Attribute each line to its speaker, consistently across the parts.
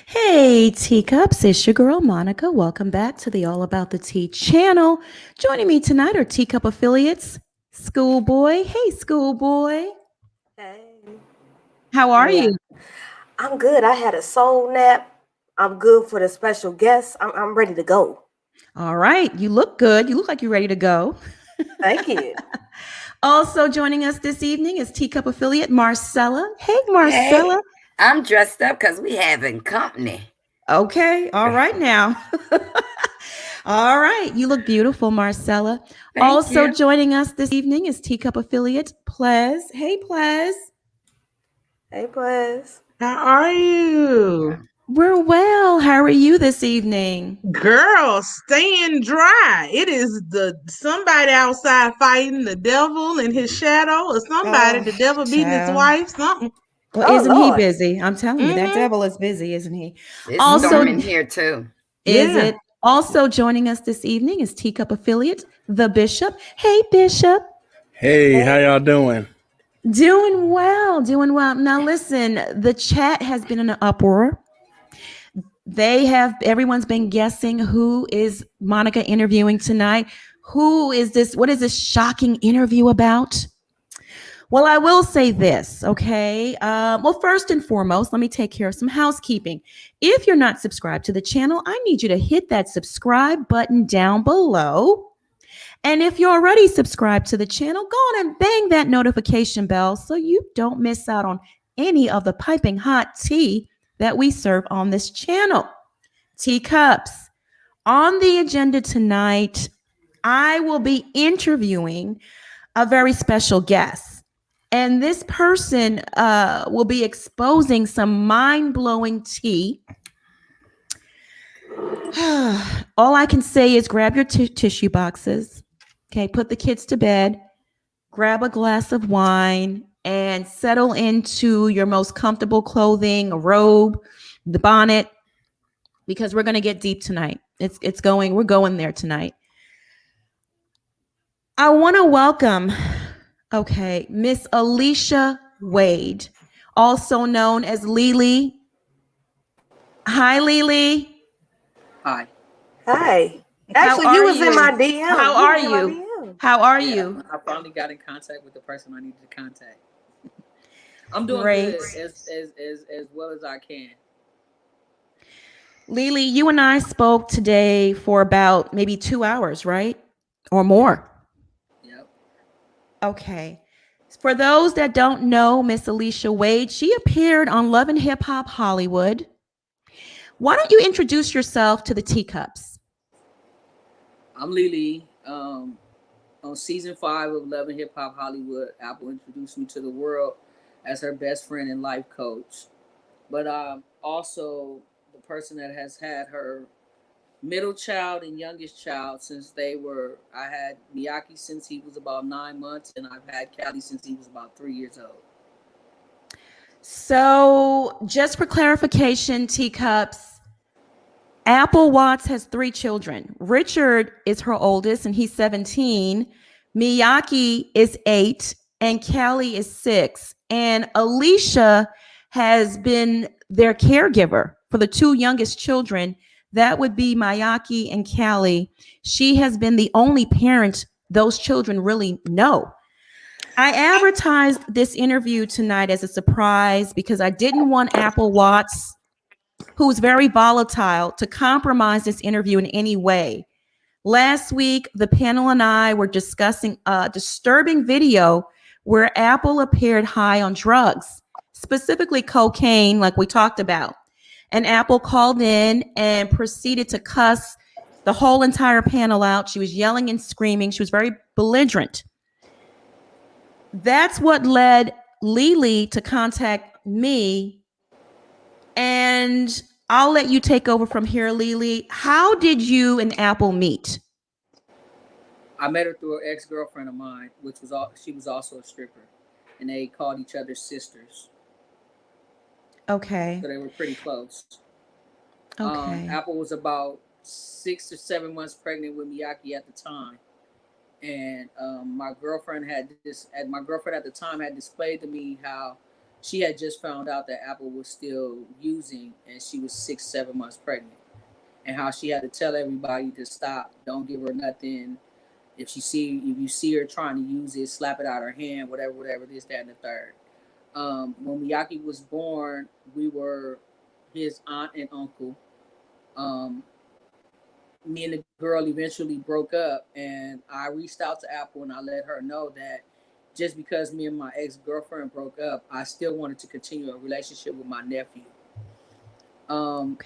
Speaker 1: Hey, teacups, it's your girl Monica. Welcome back to the All About the Tea channel. Joining me tonight are Teacup affiliates, Schoolboy. Hey, Schoolboy.
Speaker 2: Hey,
Speaker 1: How
Speaker 2: how
Speaker 1: are
Speaker 2: ya?
Speaker 1: you?
Speaker 2: I'm good. I had a soul nap. I'm good for the special guest. I'm ready to go.
Speaker 1: All right, you look good. You look like you're ready to go.
Speaker 2: Thank you.
Speaker 1: Also joining us this evening is Teacup affiliate Marcella. Hey,
Speaker 3: Hey,
Speaker 1: Marcella.
Speaker 3: I'm dressed up because we having company.
Speaker 1: Okay, all right now. All right, you look beautiful, Marcella.
Speaker 3: Thank
Speaker 1: Also
Speaker 3: you.
Speaker 1: joining us this evening is Teacup affiliate Plez. Hey, Plez.
Speaker 2: Hey, Buzz.
Speaker 4: How are you?
Speaker 1: We're well. How are you this evening?
Speaker 4: Girl, staying dry. It is the somebody outside fighting the devil and his shadow, or somebody,
Speaker 1: Oh,
Speaker 4: the devil beating his
Speaker 1: child.
Speaker 4: wife, something.
Speaker 1: Well,
Speaker 2: Oh,
Speaker 1: isn't he
Speaker 2: Lord.
Speaker 1: busy? I'm telling you, that
Speaker 4: Mm-hmm.
Speaker 1: devil is busy, isn't he?
Speaker 3: It's
Speaker 1: Also,
Speaker 3: storming here too.
Speaker 1: is
Speaker 4: Yeah.
Speaker 1: it? Also joining us this evening is Teacup affiliate, the Bishop. Hey, Bishop.
Speaker 5: Hey, how
Speaker 2: Hey.
Speaker 5: y'all doing?
Speaker 1: Doing well, doing well. Now, listen, the chat has been in an uproar. Everyone's been guessing who is Monica interviewing tonight. Who is this? What is this shocking interview about? Well, I will say this, okay? Well, first and foremost, let me take care of some housekeeping. If you're not subscribed to the channel, I need you to hit that subscribe button down below. And if you're already subscribed to the channel, go on and bang that notification bell so you don't miss out on any of the piping hot tea that we serve on this channel. Teacups. On the agenda tonight, I will be interviewing a very special guest. And this person will be exposing some mind blowing tea. All I can say is grab your tissue boxes. Okay, put the kids to bed, grab a glass of wine, and settle into your most comfortable clothing, a robe, the bonnet, because we're going to get deep tonight. We're going there tonight. I want to welcome, okay, Miss Alicia Wade, also known as Lily. Hi, Lily.
Speaker 6: Hi.
Speaker 2: Hi.
Speaker 1: How
Speaker 2: Actually, you
Speaker 1: are
Speaker 2: was in my
Speaker 1: you?
Speaker 2: DM.
Speaker 1: How
Speaker 2: You
Speaker 1: are
Speaker 2: was in my
Speaker 1: you?
Speaker 2: DM.
Speaker 1: How are
Speaker 6: Yeah,
Speaker 1: you?
Speaker 6: I finally got in contact with the person I needed to contact. I'm doing
Speaker 1: Great.
Speaker 6: good as well as I can.
Speaker 1: Lily, you and I spoke today for about maybe 2 hours, right? Or
Speaker 6: Yep.
Speaker 1: more.
Speaker 6: Yep.
Speaker 1: Okay. For those that don't know Miss Alicia Wade, she appeared on Love and Hip Hop Hollywood. Why don't you introduce yourself to the teacups?
Speaker 6: I'm Lily. On season 5 of Love and Hip Hop Hollywood, Apple introduced me to the world as her best friend and life coach. But I'm also the person that has had her middle child and youngest child since they were. I had Miyaki since he was about 9 months, and I've had Callie since he was about 3 years old.
Speaker 1: So, just for clarification, teacups, Apple Watts has 3 children. Richard is her oldest, and he's 17. Miyaki is 8, and Callie is 6. And Alicia has been their caregiver for the 2 youngest children. That would be Miyaki and Callie. She has been the only parent those children really know. I advertised this interview tonight as a surprise because I didn't want Apple Watts, who's very volatile, to compromise this interview in any way. Last week, the panel and I were discussing a disturbing video where Apple appeared high on drugs, specifically cocaine, like we talked about. And Apple called in and proceeded to cuss the whole entire panel out. She was yelling and screaming. She was very belligerent. That's what led Lily to contact me. And I'll let you take over from here, Lily. How did you and Apple meet?
Speaker 6: I met her through an ex girlfriend of mine, she was also a stripper, and they called each other sisters,
Speaker 1: Okay.
Speaker 6: so they were pretty close.
Speaker 1: Okay.
Speaker 6: Apple was about 6 or 7 months pregnant with Miyaki at the time, and my girlfriend at the time had displayed to me how she had just found out that Apple was still using, and she was 6, 7 months pregnant, and how she had to tell everybody to stop, don't give her nothing. If you see her trying to use it, slap it out her hand, whatever, this, that, and the third. When Miyaki was born, we were his aunt and uncle. Um, Me and the girl eventually broke up, and I reached out to Apple and I let her know that just because me and my ex-girlfriend broke up, I still wanted to continue a relationship with my nephew. Um,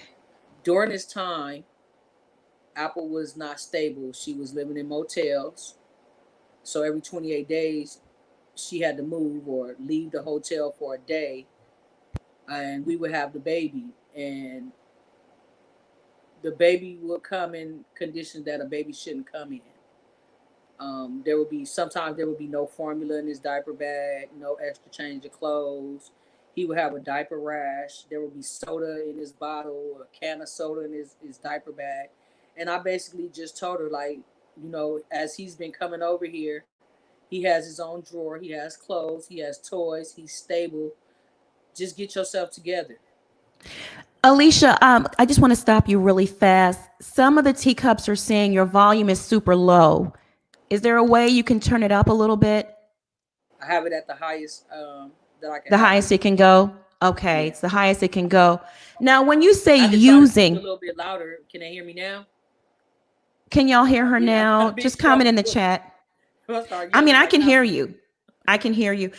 Speaker 6: During this time, Apple was not stable. She was living in motels. So every 28 days, she had to move or leave the hotel for a day, and we would have the baby. And the baby would come in conditions that a baby shouldn't come in. Sometimes there would be no formula in his diaper bag, no extra change of clothes. He would have a diaper rash. There would be soda in his bottle, a can of soda in his diaper bag. And I basically just told her, like, as he's been coming over here, he has his own drawer, he has clothes, he has toys, he's stable. Just get yourself together.
Speaker 1: Alicia, I just want to stop you really fast. Some of the teacups are saying your volume is super low. Is there a way you can turn it up a little bit?
Speaker 6: I have it at the highest that I can
Speaker 1: The
Speaker 6: have
Speaker 1: highest
Speaker 6: it.
Speaker 1: it can go? Okay,
Speaker 6: Yeah.
Speaker 1: it's the highest it can go. Now, when you say
Speaker 6: I can try to speak a
Speaker 1: using,
Speaker 6: little bit louder. Can they hear me now?
Speaker 1: can y'all hear her
Speaker 6: Yeah,
Speaker 1: now?
Speaker 6: I've been
Speaker 1: Just comment in the
Speaker 6: strong.
Speaker 1: chat.
Speaker 6: I'll start
Speaker 1: I mean,
Speaker 6: yelling
Speaker 1: I
Speaker 6: right
Speaker 1: can
Speaker 6: now.
Speaker 1: hear you. I can hear you.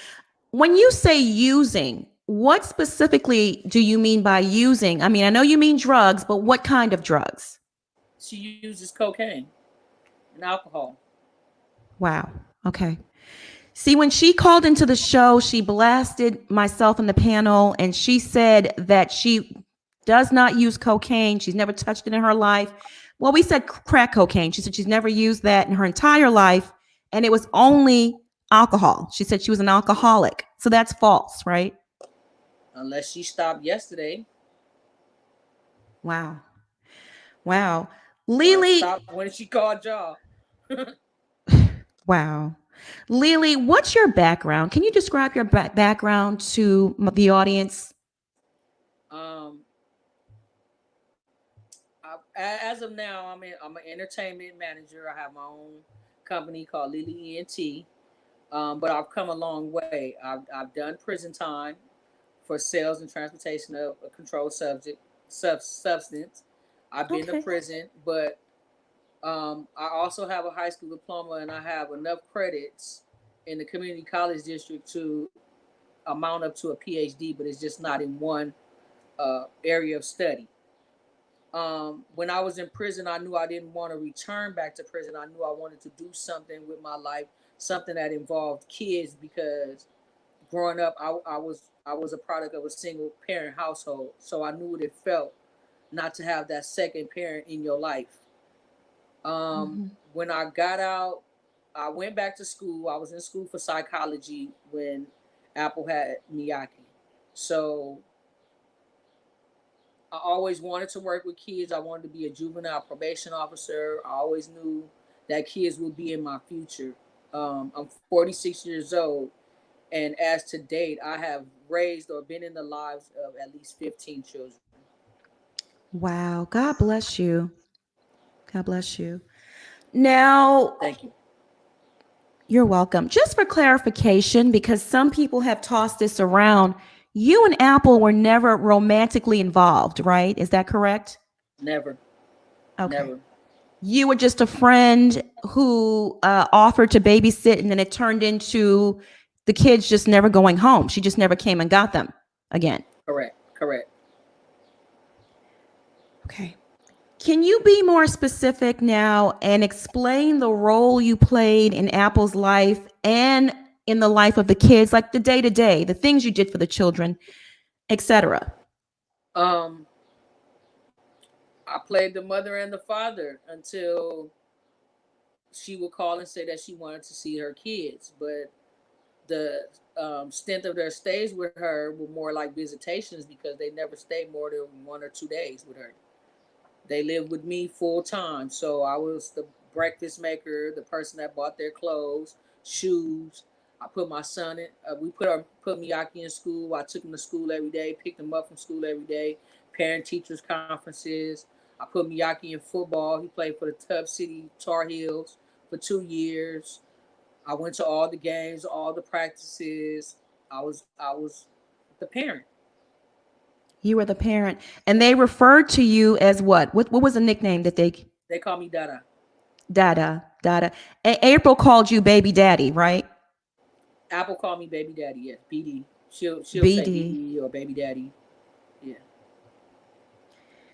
Speaker 1: When you say using, what specifically do you mean by using? I mean, I know you mean drugs, but what kind of drugs?
Speaker 6: She uses cocaine and alcohol.
Speaker 1: Wow. Okay. See, when she called into the show, she blasted myself and the panel, and she said that she does not use cocaine. She's never touched it in her life. Well, we said crack cocaine. She said she's never used that in her entire life, and it was only alcohol. She said she was an alcoholic. So that's false, right?
Speaker 6: Unless she stopped yesterday
Speaker 1: Wow. Wow.
Speaker 6: or
Speaker 1: Lily,
Speaker 6: stopped when she called y'all.
Speaker 1: wow. Lily, what's your background? Can you describe your background to the audience?
Speaker 6: um, as of now, I'm an entertainment manager. I have my own company called Lily ENT. But I've come a long way. I've done prison time for sales and transportation of a controlled substance. I've been to
Speaker 1: Okay.
Speaker 6: prison, but I also have a high school diploma, and I have enough credits in the community college district to amount up to a PhD, but it's just not in one area of study. When I was in prison, I knew I didn't want to return back to prison. I knew I wanted to do something with my life, something that involved kids, because growing up, I was a product of a single parent household, so I knew what it felt not to have that second parent in your life.
Speaker 1: Mhm.
Speaker 6: When I got out, I went back to school. I was in school for psychology when Apple had Miyaki. So I always wanted to work with kids. I wanted to be a juvenile probation officer. I always knew that kids would be in my future. I'm 46 years old, and as to date, I have raised or been in the lives of at least 15 children.
Speaker 1: Wow. God bless you. God bless you. Now,
Speaker 6: Thank you.
Speaker 1: you're welcome. Just for clarification, because some people have tossed this around, you and Apple were never romantically involved, right? Is that correct?
Speaker 6: Never,
Speaker 1: Okay.
Speaker 6: never.
Speaker 1: You were just a friend who offered to babysit, and then it turned into the kids just never going home. She just never came and got them again.
Speaker 6: Correct, correct.
Speaker 1: Okay. Can you be more specific now and explain the role you played in Apple's life and in the life of the kids, like the day to day, the things you did for the children, etc.?
Speaker 6: Um, I played the mother and the father until she would call and say that she wanted to see her kids. But the stint of their stays with her were more like visitations, because they never stayed more than 1 or 2 days with her. They lived with me full time. So I was the breakfast maker, the person that bought their clothes, shoes, I put my son in. We put Miyaki in school. I took him to school every day, picked him up from school every day. Parent teachers conferences. I put Miyaki in football. He played for the Tub City Tar Heels for 2 years. I went to all the games, all the practices. I was the parent.
Speaker 1: You were the parent, and they referred to you as what? What was the nickname that they?
Speaker 6: They call me Dada.
Speaker 1: Dada, Dada. April called you baby daddy, right?
Speaker 6: Apple called me baby daddy. Yes, BD. She'll say
Speaker 1: BD.
Speaker 6: BD or baby daddy. Yeah.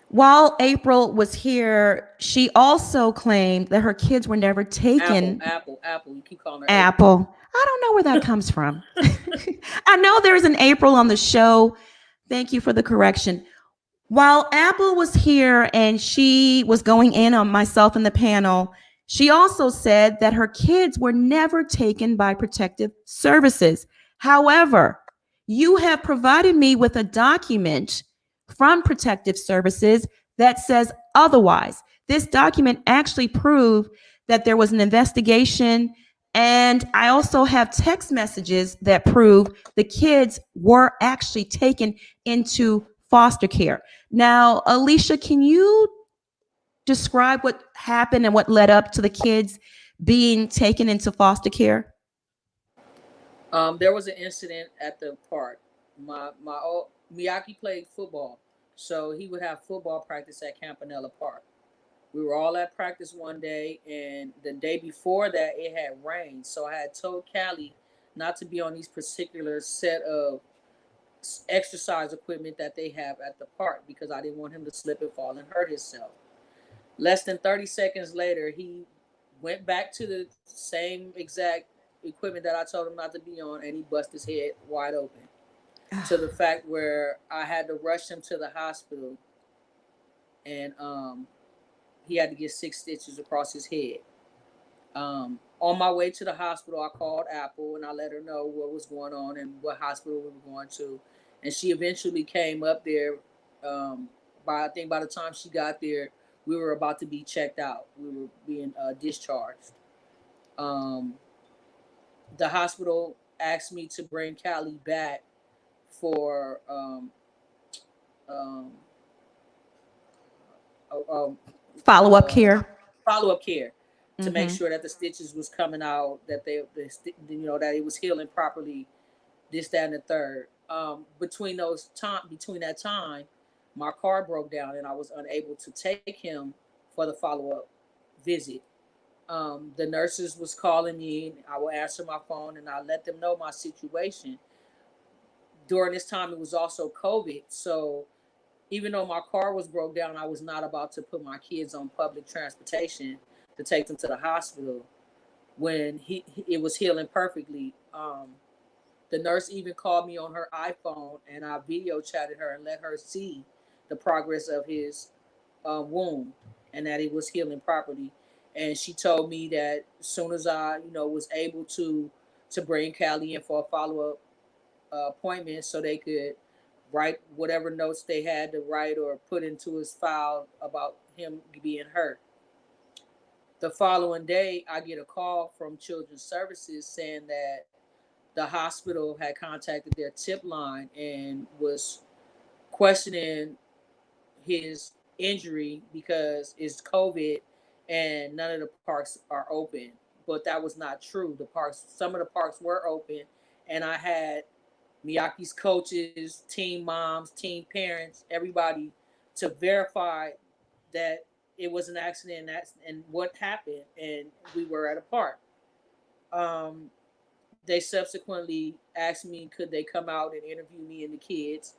Speaker 1: While April was here, she also claimed that her kids were never
Speaker 6: Apple,
Speaker 1: taken.
Speaker 6: Apple, Apple. You keep calling her April.
Speaker 1: Apple. I don't know where that comes from. I know there's an April on the show. Thank you for the correction. While Apple was here and she was going in on myself and the panel, she also said that her kids were never taken by protective services. However, you have provided me with a document from protective services that says otherwise. This document actually proved that there was an investigation, and I also have text messages that prove the kids were actually taken into foster care. Now, Alicia, can you describe what happened and what led up to the kids being taken into foster care?
Speaker 6: There was an incident at the park. My old Miyaki played football, so he would have football practice at Campanella Park. We were all at practice one day, and the day before that, it had rained. So I had told Callie not to be on these particular set of exercise equipment that they have at the park because I didn't want him to slip and fall and hurt himself. Less than 30 seconds later, he went back to the same exact equipment that I told him not to be on, and he busted his head wide open to the fact where I had to rush him to the hospital, and he had to get 6 stitches across his head. On my way to the hospital, I called Apple and I let her know what was going on and what hospital we were going to, and she eventually came up there. By the time she got there, we were about to be checked out. We were being discharged. Um, the hospital asked me to bring Callie back for um,
Speaker 1: Follow up care.
Speaker 6: follow up care to make
Speaker 1: Mm-hmm.
Speaker 6: sure that the stitches was coming out, that that it was healing properly, this, that, and the third. Between that time, my car broke down and I was unable to take him for the follow up visit. The nurses was calling me. I would answer my phone and I let them know my situation. During this time, it was also COVID, so even though my car was broke down, I was not about to put my kids on public transportation to take them to the hospital when it was healing perfectly. The nurse even called me on her iPhone, and I video chatted her and let her see the progress of his wound and that it was healing properly. And she told me that as soon as I, was able to bring Callie in for a follow up appointment, so they could write whatever notes they had to write or put into his file about him being hurt. The following day, I get a call from Children's Services saying that the hospital had contacted their tip line and was questioning his injury because it's COVID and none of the parks are open. But that was not true. Some of the parks were open, and I had Miyake's coaches, team moms, team parents, everybody to verify that it was an accident and what happened, and we were at a park. Um, they subsequently asked me could they come out and interview me and the kids.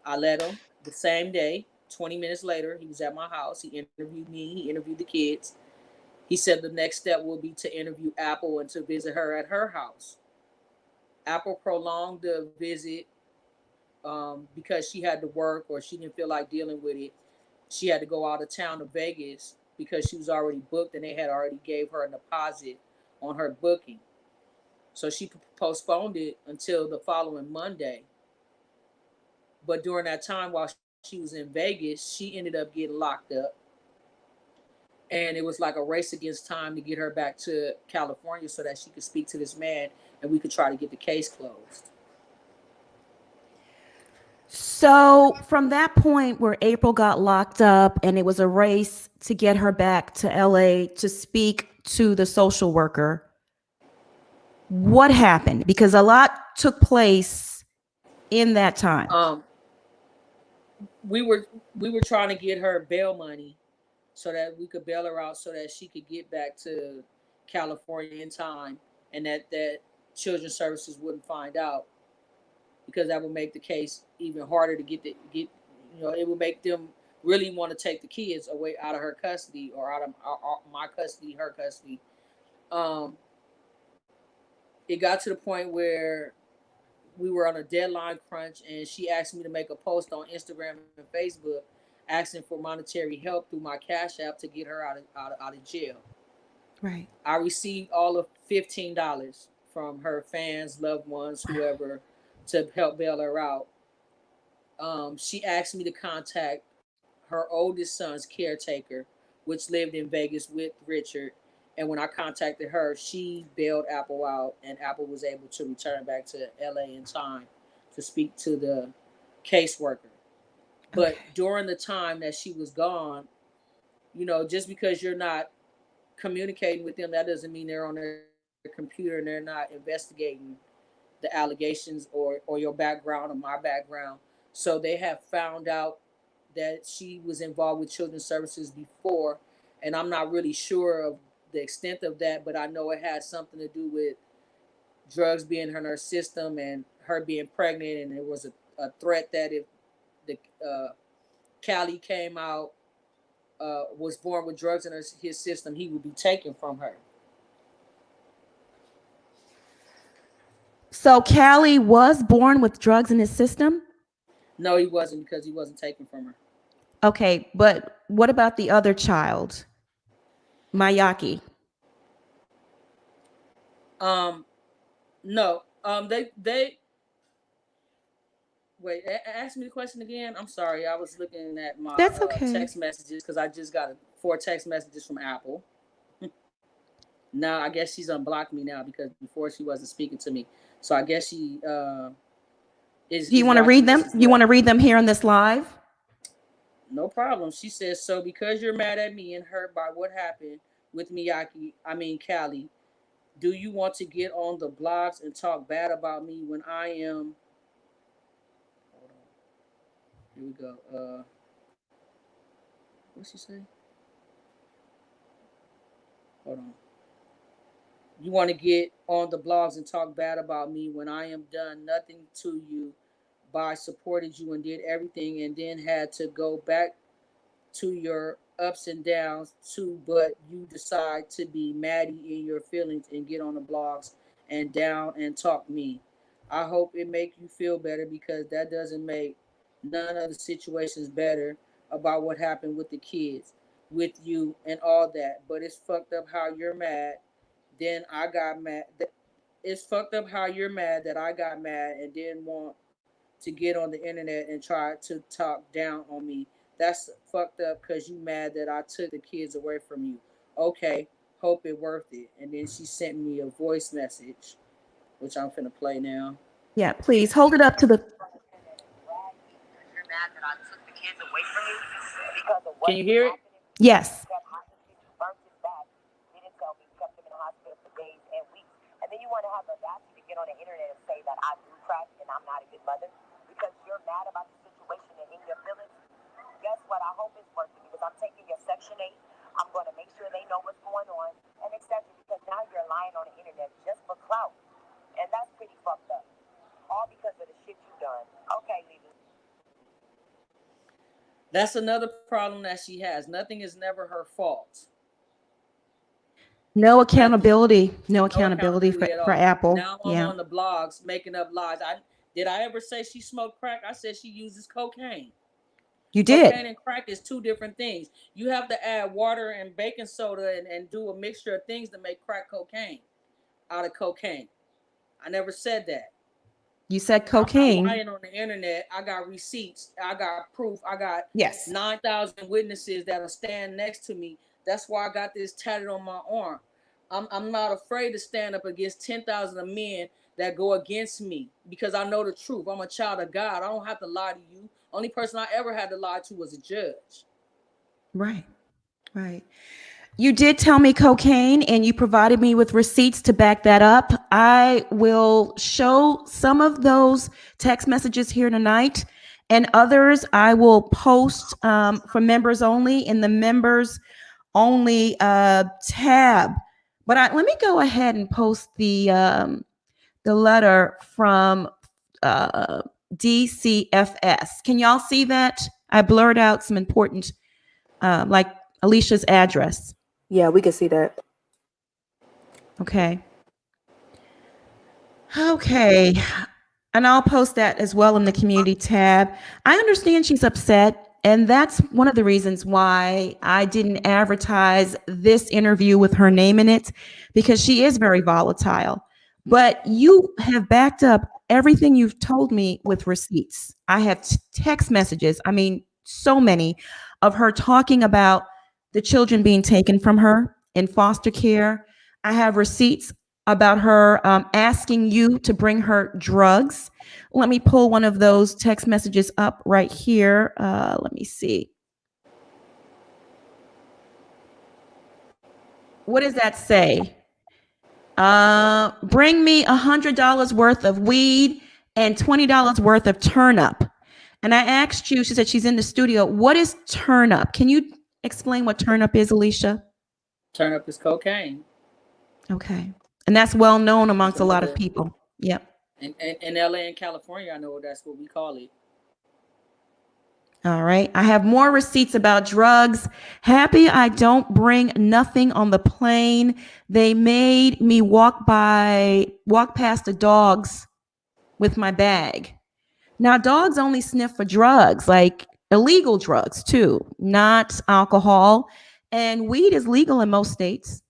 Speaker 6: I let them. The same day, 20 minutes later, he was at my house. He interviewed me. He interviewed the kids. He said the next step will be to interview Apple and to visit her at her house. Apple prolonged the visit because she had to work or she didn't feel like dealing with it. She had to go out of town to Vegas because she was already booked and they had already gave her a deposit on her booking. So she postponed it until the following Monday. But during that time while she was in Vegas, she ended up getting locked up. and it was like a race against time to get her back to California so that she could speak to this man and we could try to get the case closed.
Speaker 1: So from that point where April got locked up and it was a race to get her back to LA to speak to the social worker, what happened? Because a lot took place in that time.
Speaker 6: We were trying to get her bail money so that we could bail her out so that she could get back to California in time, and that children's services wouldn't find out, because that would make the case even harder to get. It would make them really want to take the kids away out of her custody or out of my custody, her custody. It got to the point where we were on a deadline crunch, and she asked me to make a post on Instagram and Facebook asking for monetary help through my Cash App to get her out of jail.
Speaker 1: Right.
Speaker 6: I received all of $15 from her fans, loved ones, whoever, to help bail her out. She asked me to contact her oldest son's caretaker, which lived in Vegas with Richard. And when I contacted her, she bailed Apple out, and Apple was able to return back to LA in time to speak to the caseworker. But during the time that she was gone, just because you're not communicating with them, that doesn't mean they're on their computer and they're not investigating the allegations or your background or my background. So they have found out that she was involved with children's services before, and I'm not really sure of the extent of that, but I know it has something to do with drugs being in her system and her being pregnant, and there was a threat that if the Callie came out, was born with drugs in his system, he would be taken from her.
Speaker 1: So Callie was born with drugs in his system?
Speaker 6: No, he wasn't, because he wasn't taken from her.
Speaker 1: Okay, but what about the other child, Mayaki?
Speaker 6: No. They wait. Ask me the question again. I'm sorry. I was looking at my
Speaker 1: That's okay.
Speaker 6: text messages because I just got 4 text messages from Apple. Now I guess she's unblocked me now, because before she wasn't speaking to me. So I guess she is.
Speaker 1: Do you want to read them? You want to read them here on this live?
Speaker 6: No problem. She says, so because you're mad at me and hurt by what happened with Callie, do you want to get on the blogs and talk bad about me when I am... Hold on. Here we go. What's she say? Hold on. You want to get on the blogs and talk bad about me when I am done nothing to you, by supported you and did everything, and then had to go back to your ups and downs too, but you decide to be Maddie in your feelings and get on the blogs and down and talk me. I hope it make you feel better, because that doesn't make none of the situations better about what happened with the kids, with you and all that. But it's fucked up how you're mad. Then I got mad. It's fucked up how you're mad that I got mad and didn't want to get on the internet and try to talk down on me. That's fucked up because you mad that I took the kids away from you. Okay, hope it worth it. And then she sent me a voice message, which I'm finna play now.
Speaker 1: Yeah, please hold it up to the...
Speaker 5: You're mad that I took the kids away from you because of what...
Speaker 6: Can you hear it?
Speaker 1: Yes.
Speaker 5: Didn't tell me, kept them in the hospital for days and weeks. And then you want to have the audacity to get on the internet and say that I do crack and I'm not a good mother because you're mad about the situation and in your feelings. Guess what? I hope it's worth it, because I'm taking your Section 8. I'm going to make sure they know what's going on, and etc. Because now you're lying on the internet just for clout. And that's pretty fucked up. All because of the shit you done. Okay, Lily.
Speaker 6: That's another problem that she has. Nothing is never her fault.
Speaker 1: No accountability. No accountability for Apple.
Speaker 6: Now I'm on the blogs making up lies. Did I ever say she smoked crack? I said she uses cocaine.
Speaker 1: You did.
Speaker 6: Cocaine and crack is 2 different things. You have to add water and baking soda and do a mixture of things to make crack cocaine out of cocaine. I never said that.
Speaker 1: You said cocaine.
Speaker 6: I'm not lying on the internet. I got receipts. I got proof. I got 9,000 witnesses that'll stand next to me That's why I got this tatted on my arm. I'm not afraid to stand up against 10,000 of men that go against me because I know the truth. I'm a child of God. I don't have to lie to you. Only person I ever had to lie to was a judge.
Speaker 1: Right. Right. You did tell me cocaine and you provided me with receipts to back that up. I will show some of those text messages here tonight, and others I will post for members only in the members only tab. But let me go ahead and post the letter from DCFS. Can y'all see that? I blurred out some important, like Alicia's address.
Speaker 2: Yeah, we can see that.
Speaker 1: Okay. Okay. And I'll post that as well in the community tab. I understand she's upset. And that's one of the reasons why I didn't advertise this interview with her name in it, because she is very volatile. But you have backed up everything you've told me with receipts. I have text messages. I mean, so many of her talking about the children being taken from her in foster care. I have receipts about her asking you to bring her drugs. Let me pull one of those text messages up right here. Let me see. What does that say? Bring me $100 worth of weed and $20 worth of turnip. And I asked you, she said she's in the studio. What is turnip? Can you explain what turnip is, Alicia?
Speaker 6: Turnip is cocaine.
Speaker 1: Okay. And that's well known amongst a lot of people. Yep.
Speaker 6: In LA and California, I know that's what we call it.
Speaker 1: All right. I have more receipts about drugs. Happy I don't bring nothing on the plane. They made me walk past the dogs with my bag. Now, dogs only sniff for drugs, like illegal drugs too, not alcohol. And weed is legal in most states.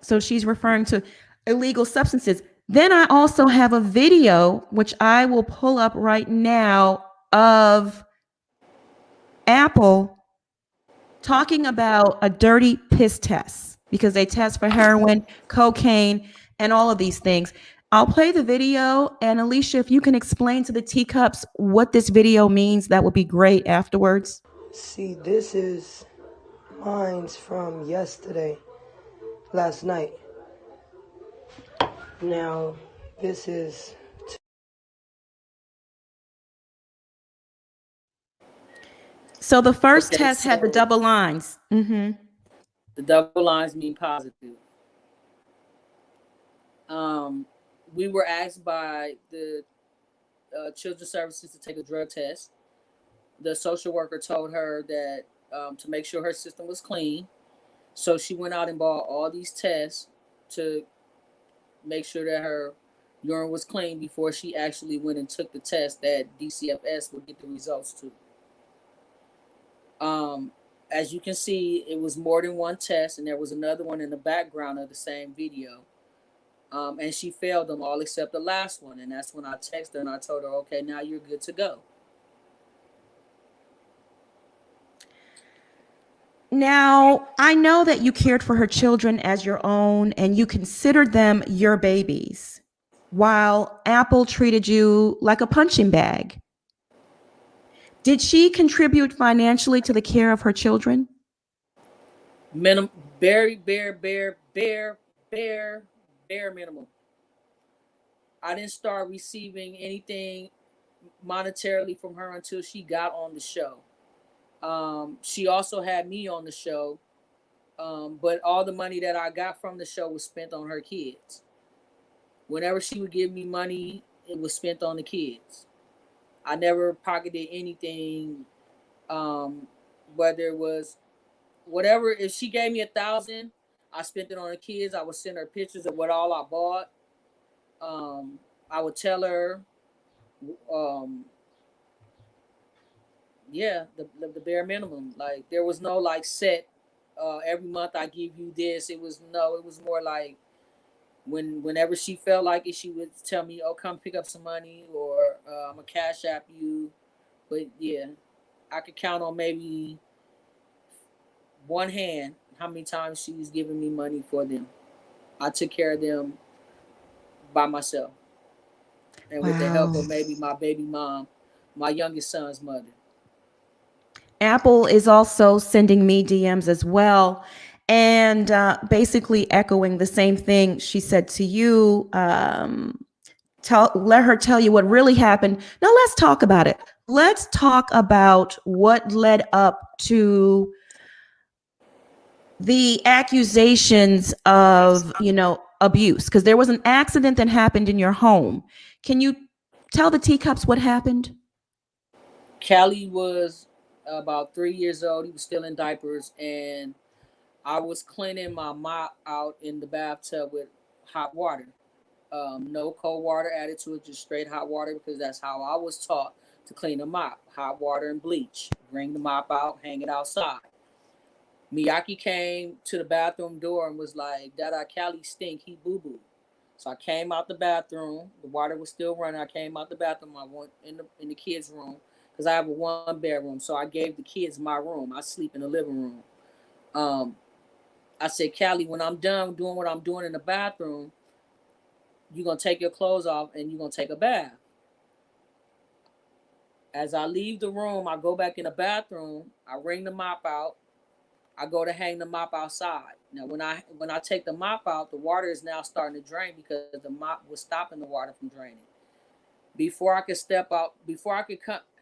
Speaker 1: So she's referring to illegal substances. Then I also have a video, which I will pull up right now, of Apple talking about a dirty piss test, because they test for heroin, cocaine, and all of these things. I'll play the video, and Alicia, if you can explain to the teacups what this video means, that would be great afterwards.
Speaker 7: See, this is mine's from yesterday, last night. Now, this is...
Speaker 1: So the first test had the double lines. Mm-hmm.
Speaker 6: The double lines mean positive. We were asked by the children's services to take a drug test. The social worker told her that to make sure her system was clean. So she went out and bought all these tests to make sure that her urine was clean before she actually went and took the test that DCFS would get the results to. As you can see, it was more than one test, and there was another one in the background of the same video. And she failed them all except the last one. And that's when I texted her and I told her, okay, now you're good to go.
Speaker 1: Now, I know that you cared for her children as your own and you considered them your babies, while Apple treated you like a punching bag. Did she contribute financially to the care of her children?
Speaker 6: Bare minimum. I didn't start receiving anything monetarily from her until she got on the show. She also had me on the show, but all the money that I got from the show was spent on her kids. Whenever she would give me money, it was spent on the kids. I never pocketed anything, whether it was whatever. If she gave me $1,000, I spent it on the kids. I would send her pictures of what all I bought. I would tell her, the bare minimum. Like there was no like set. Every month I give you this. It was more like whenever she felt like it, she would tell me, "Oh, come pick up some money," or "I'm gonna cash app you." But yeah, I could count on maybe one hand how many times she's given me money for them. I took care of them by myself and with the help
Speaker 1: Wow.
Speaker 6: of maybe my baby mom, my youngest son's mother.
Speaker 1: Apple is also sending me DMs as well, and basically echoing the same thing she said to you. Let her tell you what really happened. Now let's talk about it. Let's talk about what led up to the accusations of, abuse, because there was an accident that happened in your home. Can you tell the teacups what happened?
Speaker 6: Callie was about 3 years old. He was still in diapers, and I was cleaning my mop out in the bathtub with hot water. No cold water added to it, just straight hot water, because that's how I was taught to clean a mop. Hot water and bleach. Bring the mop out, hang it outside. Miyaki came to the bathroom door and was like, Dada, Callie stink, he boo-boo. So I came out the bathroom. The water was still running. I came out the bathroom. I went in the kids' room because I have a one bedroom. So I gave the kids my room. I sleep in the living room. I said, Callie, when I'm done doing what I'm doing in the bathroom, you're going to take your clothes off and you're going to take a bath. As I leave the room, I go back in the bathroom. I wring the mop out. I go to hang the mop outside. Now, when I take the mop out, the water is now starting to drain because the mop was stopping the water from draining. Before I could step out, before I could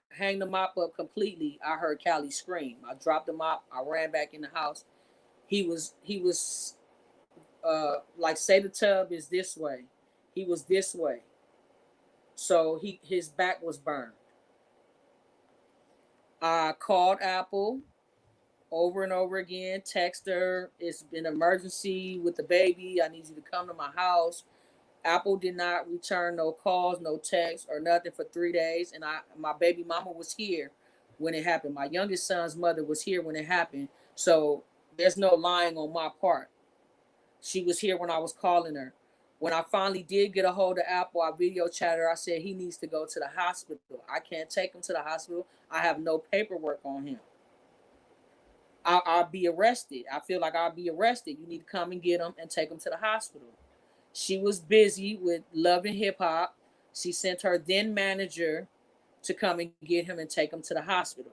Speaker 6: hang the mop up completely, I heard Callie scream. I dropped the mop. I ran back in the house. He was like, say the tub is this way. He was this way. So his back was burned. I called Apple over and over again, text her, it's an emergency with the baby, I need you to come to my house. Apple did not return no calls, no texts, or nothing for 3 days. And my baby mama was here when it happened. My youngest son's mother was here when it happened. So there's no lying on my part. She was here when I was calling her. When I finally did get a hold of Apple, I video chatted her. I said he needs to go to the hospital. I can't take him to the hospital. I have no paperwork on him. I'll be arrested. I feel like I'll be arrested. You need to come and get him and take him to the hospital. She was busy with Love and Hip Hop. She sent her then manager to come and get him and take him to the hospital.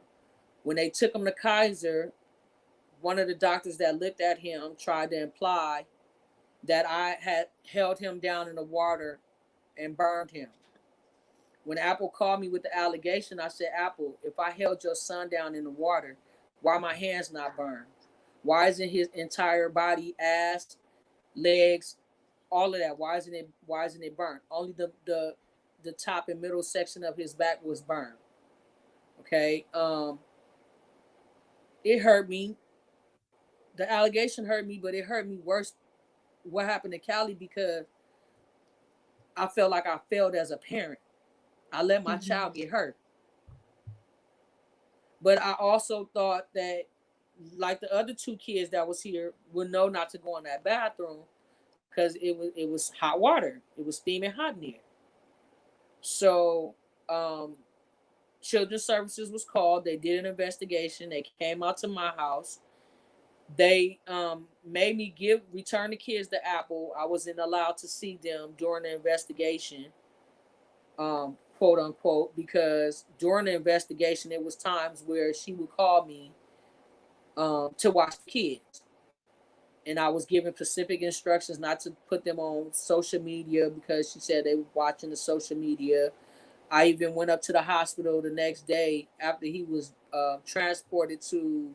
Speaker 6: When they took him to Kaiser, one of the doctors that looked at him tried to imply that I had held him down in the water and burned him. When Apple called me with the allegation, I said, Apple, if I held your son down in the water, why are my hands not burned? Why isn't his entire body, ass, legs, all of that? Why isn't it burned? Only the top and middle section of his back was burned. Okay. It hurt me. The allegation hurt me, but it hurt me worse what happened to Callie, because I felt like I failed as a parent. I let my child get hurt. But I also thought that, like the other two kids that was here, would know not to go in that bathroom because it was hot water. It was steaming hot in there. So Children's Services was called. They did an investigation. They came out to my house. They made me return the kids to Apple. I wasn't allowed to see them during the investigation, quote unquote, because during the investigation, there was times where she would call me to watch the kids. And I was given specific instructions not to put them on social media because she said they were watching the social media. I even went up to the hospital the next day after he was transported to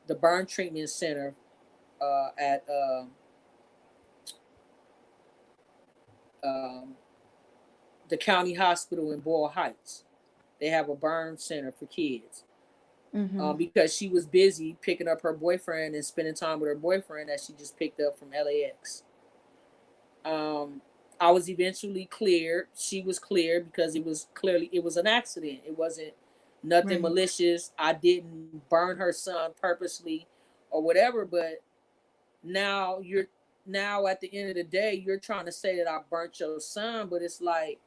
Speaker 6: the burn treatment center at the county hospital in Boyle Heights. They have a burn center for kids. Because she was busy picking up her boyfriend and spending time with her boyfriend that she just picked up from LAX. I was eventually cleared. She was cleared because it was an accident. It wasn't nothing malicious. I didn't burn her son purposely or whatever. But now at the end of the day, you're trying to say that I burnt your son. But it's like,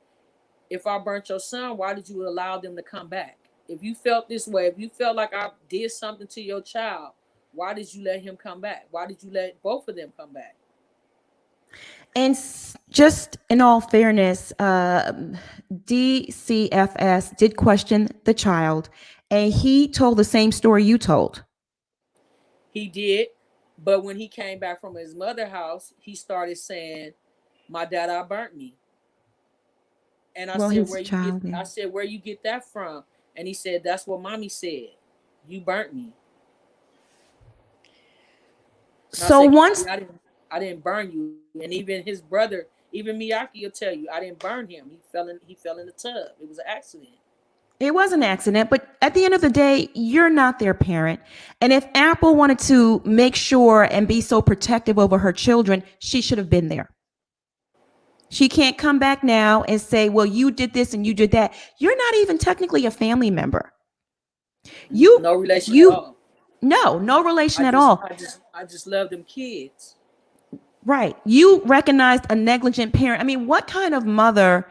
Speaker 6: if I burnt your son, why did you allow them to come back? if you felt this way, if you felt like I did something to your child, why did you let him come back? Why did you let both of them come back?
Speaker 1: And just in all fairness, DCFS did question the child, and he told the same story you told.
Speaker 6: He did, but when he came back from his mother's house, he started saying, "My dad burnt me." And I
Speaker 1: Well,
Speaker 6: said,
Speaker 1: his
Speaker 6: "Where you get?"
Speaker 1: child,
Speaker 6: I
Speaker 1: yeah.
Speaker 6: said, "Where you get that from?" And he said, "That's what mommy said. You burnt me." And I
Speaker 1: So
Speaker 6: said,
Speaker 1: once
Speaker 6: "Kelly, I didn't burn you." And even his brother, even Miyaki, will tell you, I didn't burn him. He fell in the tub. It was an accident.
Speaker 1: it was an accident, but at the end of the day, you're not their parent. And if Apple wanted to make sure and be so protective over her children, she should have been there. She can't come back now and say, well, you did this and you did that. You're not even technically a family member. You,
Speaker 6: No relation at
Speaker 1: you,
Speaker 6: all.
Speaker 1: no relation at all.
Speaker 6: I just love them kids.
Speaker 1: Right. You recognized a negligent parent. I mean, what kind of mother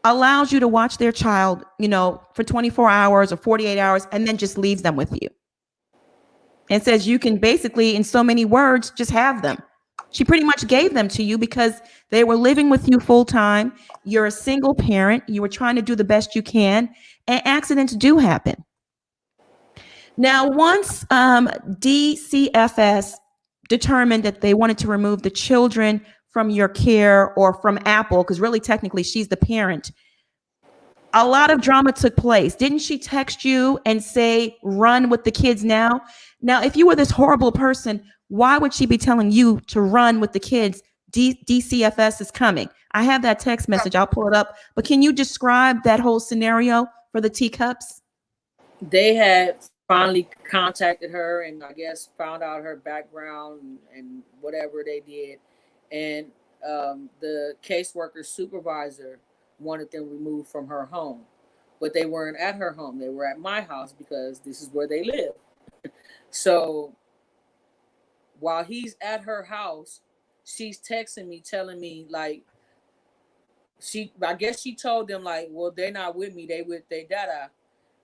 Speaker 1: allows you to watch their child, for 24 hours or 48 hours and then just leaves them with you and says you can basically, in so many words, just have them? She pretty much gave them to you because they were living with you full time. You're a single parent. You were trying to do the best you can, and accidents do happen. Now, once DCFS determined that they wanted to remove the children from your care or from Apple, because really technically she's the parent, a lot of drama took place. Didn't she text you and say, run with the kids now? Now, if you were this horrible person, why would she be telling you to run with the kids? DCFS is coming. I have that text message. I'll pull it up. But can you describe that whole scenario for the teacups?
Speaker 6: They had finally contacted her and I guess found out her background and whatever they did. And the caseworker supervisor wanted them removed from her home. But they weren't at her home. They were at my house because this is where they live. So while he's at her house, she's texting me, telling me like I guess she told them like, well, they're not with me, they with their dada.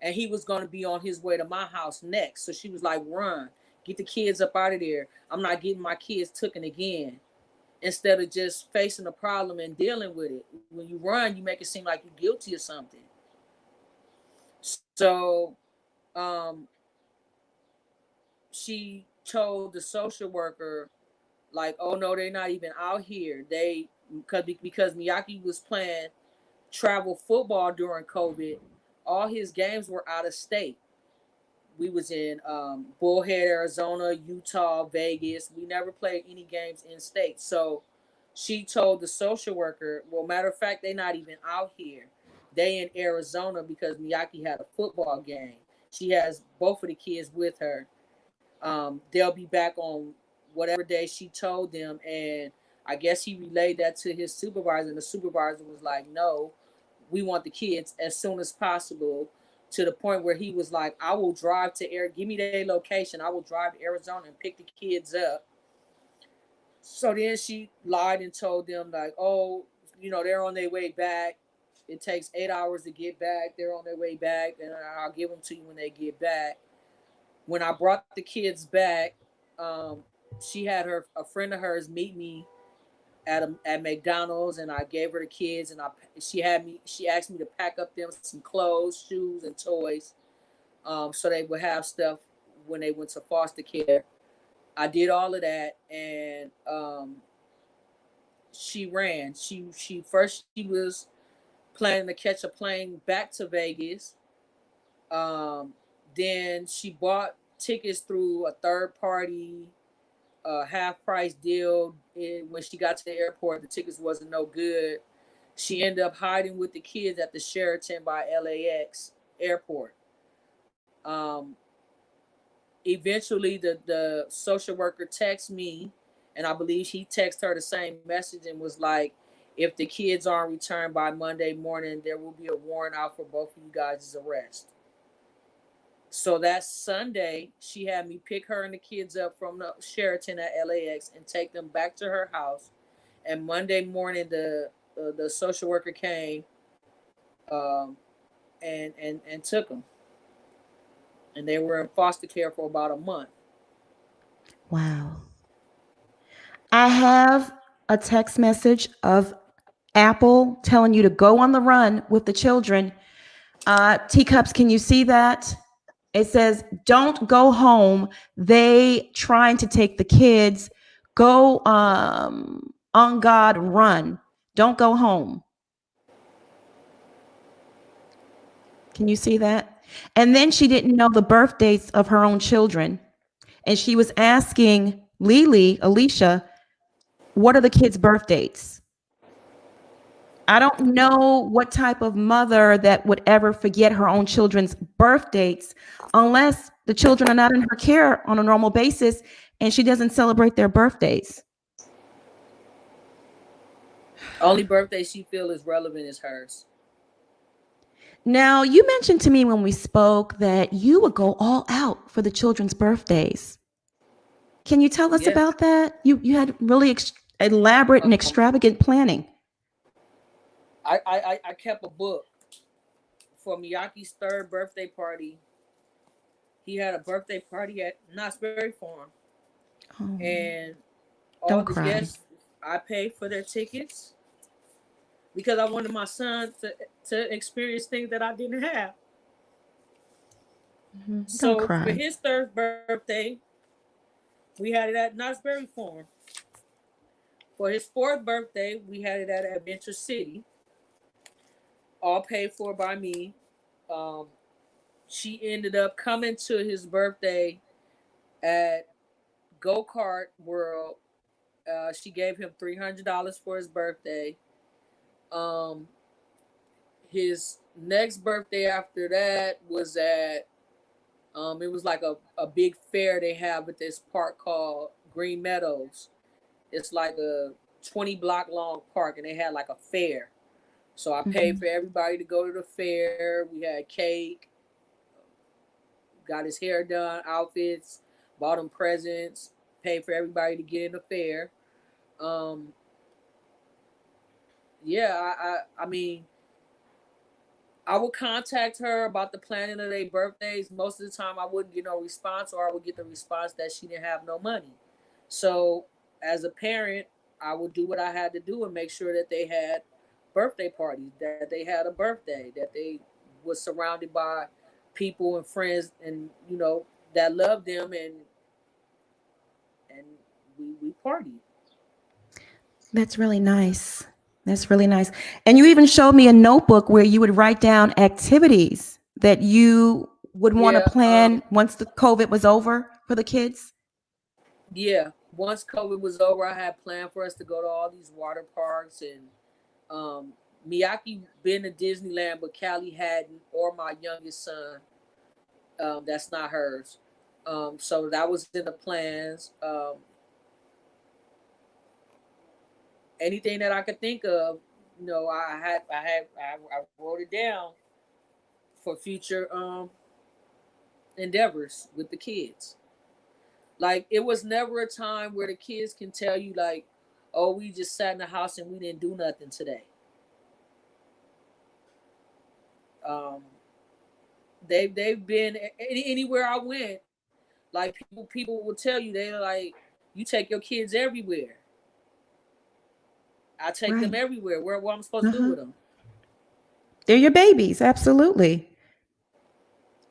Speaker 6: And he was gonna be on his way to my house next. So she was like, run, get the kids up out of there. I'm not getting my kids taken again. Instead of just facing the problem and dealing with it. When you run, you make it seem like you're guilty of something. So she told the social worker, like, oh no, they're not even out here. They because Miyaki was playing travel football during COVID, all his games were out of state. We was in Bullhead, Arizona, Utah, Vegas. We never played any games in state. So she told the social worker, well, matter of fact, they're not even out here. They in Arizona because Miyaki had a football game. She has both of the kids with her. They'll be back on whatever day she told them. And I guess he relayed that to his supervisor. And the supervisor was like, no, we want the kids as soon as possible, to the point where he was like, I will drive to give me their location. I will drive to Arizona and pick the kids up. So then she lied and told them like, oh, they're on their way back. It takes 8 hours to get back. They're on their way back, and I'll give them to you when they get back. When I brought the kids back, she had a friend of hers meet me at McDonald's, and I gave her the kids, and she asked me to pack up them some clothes, shoes, and toys, so they would have stuff when they went to foster care. I did all of that, and she ran. She was planning to catch a plane back to Vegas. Um, then she bought tickets through a third party half price deal. And when she got to the airport, the tickets wasn't no good. She ended up hiding with the kids at the Sheraton by LAX airport. Um, Eventually, the social worker texted me, and I believe he texted her the same message and was like, if the kids aren't returned by Monday morning, there will be a warrant out for both of you guys' arrest. So that Sunday, she had me pick her and the kids up from the Sheraton at LAX and take them back to her house. And Monday morning, the social worker came um, and took them. and they were in foster care for about a month.
Speaker 1: Wow. I have a text message of Apple telling you to go on the run with the children. Teacups, can you see that? It says, don't go home. They trying to take the kids. Go on God, run. Don't go home. Can you see that? And then she didn't know the birth dates of her own children. And she was asking Alicia, what are the kids' birth dates? I don't know what type of mother that would ever forget her own children's birth dates unless the children are not in her care on a normal basis and she doesn't celebrate their birthdays.
Speaker 6: Only birthday she feel is relevant is hers.
Speaker 1: Now, you mentioned to me when we spoke that you would go all out for the children's birthdays. Can you tell us about that? You had really elaborate and extravagant planning.
Speaker 6: I kept a book for Miyake's 3rd birthday party. He had a birthday party at Knott's Berry Farm.
Speaker 1: Oh,
Speaker 6: and all
Speaker 1: don't
Speaker 6: the
Speaker 1: cry.
Speaker 6: guests, I paid for their tickets because I wanted my son to experience things that I didn't have.
Speaker 1: Don't
Speaker 6: So
Speaker 1: cry.
Speaker 6: for his 3rd birthday, we had it at Knott's Berry Farm. For his 4th birthday, we had it at Adventure City, all paid for by me. She ended up coming to his birthday at Go-Kart World. She gave him $300 for his birthday. His next birthday after that was at it was like a big fair they have at this park called Green Meadows. It's like a 20 block long park, and they had like a fair. So I paid for everybody to go to the fair. We had cake, got his hair done, outfits, bought him presents, paid for everybody to get in the fair. I mean, I would contact her about the planning of their birthdays. Most of the time I wouldn't get no response, or I would get the response that she didn't have no money. So as a parent, I would do what I had to do and make sure that they had birthday parties, that they had a birthday, that they was surrounded by people and friends and that loved them, and we partied.
Speaker 1: That's really nice. That's really nice. And you even showed me a notebook where you would write down activities that you would want to plan once the COVID was over for the kids.
Speaker 6: Yeah. Once COVID was over, I had planned for us to go to all these water parks, and Miyake been to Disneyland, but Callie hadn't, or my youngest son. That's not hers. So that was in the plans. Anything that I could think of, I wrote it down for future endeavors with the kids. Like, it was never a time where the kids can tell you, like, oh, we just sat in the house and we didn't do nothing today. They've been anywhere I went. Like, people will tell you, they're like, you take your kids everywhere. I take them everywhere. What I'm supposed to do with them?
Speaker 1: They're your babies, absolutely.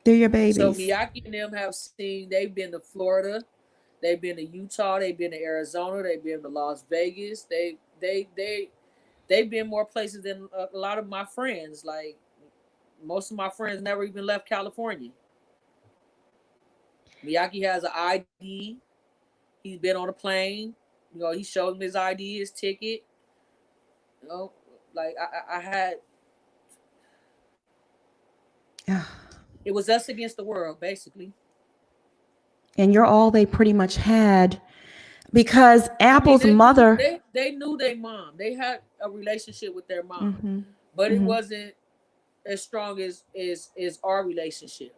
Speaker 1: They're your babies.
Speaker 6: So Miyake and them have seen. They've been to Florida, they've been to Utah, they've been to Arizona, they've been to Las Vegas. They've been more places than a lot of my friends. Like, most of my friends never even left California. Miyake has an ID. He's been on a plane. He showed me his ID, his ticket. Like I had. It was us against the world, basically.
Speaker 1: And you're all they pretty much had, because Apple's mother.
Speaker 6: They knew their mom. They had a relationship with their mom, but it wasn't as strong as our relationship.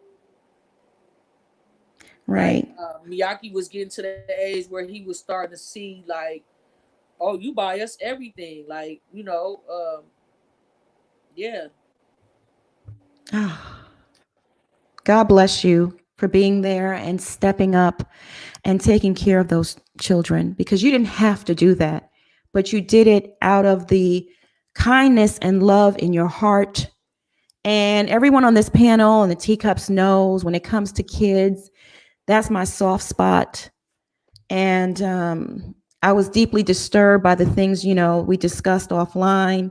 Speaker 1: Right.
Speaker 6: Like, Miyake was getting to the age where he was starting to see, like, oh, you buy us everything. Like, yeah.
Speaker 1: God bless you. for being there and stepping up and taking care of those children, because you didn't have to do that, but you did it out of the kindness and love in your heart. And everyone on this panel and the teacups knows when it comes to kids, that's my soft spot. And I was deeply disturbed by the things, we discussed offline,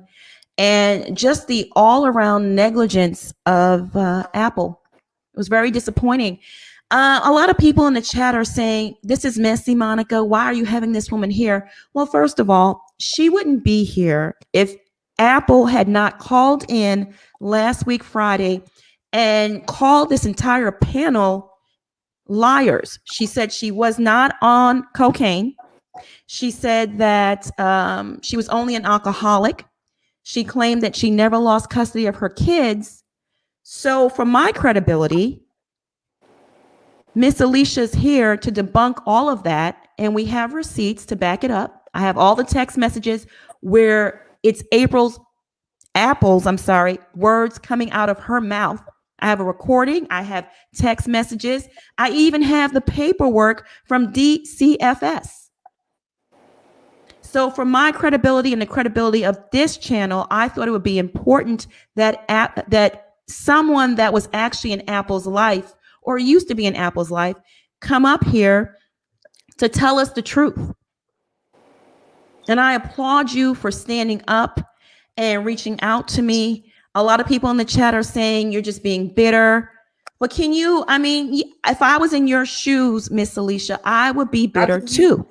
Speaker 1: and just the all around negligence of Apple. It was very disappointing. A lot of people in the chat are saying, this is messy, Monica. Why are you having this woman here? Well, first of all, she wouldn't be here if Apple had not called in last week, Friday, and called this entire panel liars. She said she was not on cocaine. She said that she was only an alcoholic. She claimed that she never lost custody of her kids. So for my credibility, Miss Alicia's here to debunk all of that, and we have receipts to back it up. I have all the text messages where it's Apple's words coming out of her mouth. I have a recording. I have text messages. I even have the paperwork from DCFS. So for my credibility and the credibility of this channel, I thought it would be important that someone that was actually in Apple's life or used to be in Apple's life come up here to tell us the truth. And I applaud you for standing up and reaching out to me. A lot of people in the chat are saying you're just being bitter. But if I was in your shoes, Miss Alicia, I would be bitter too.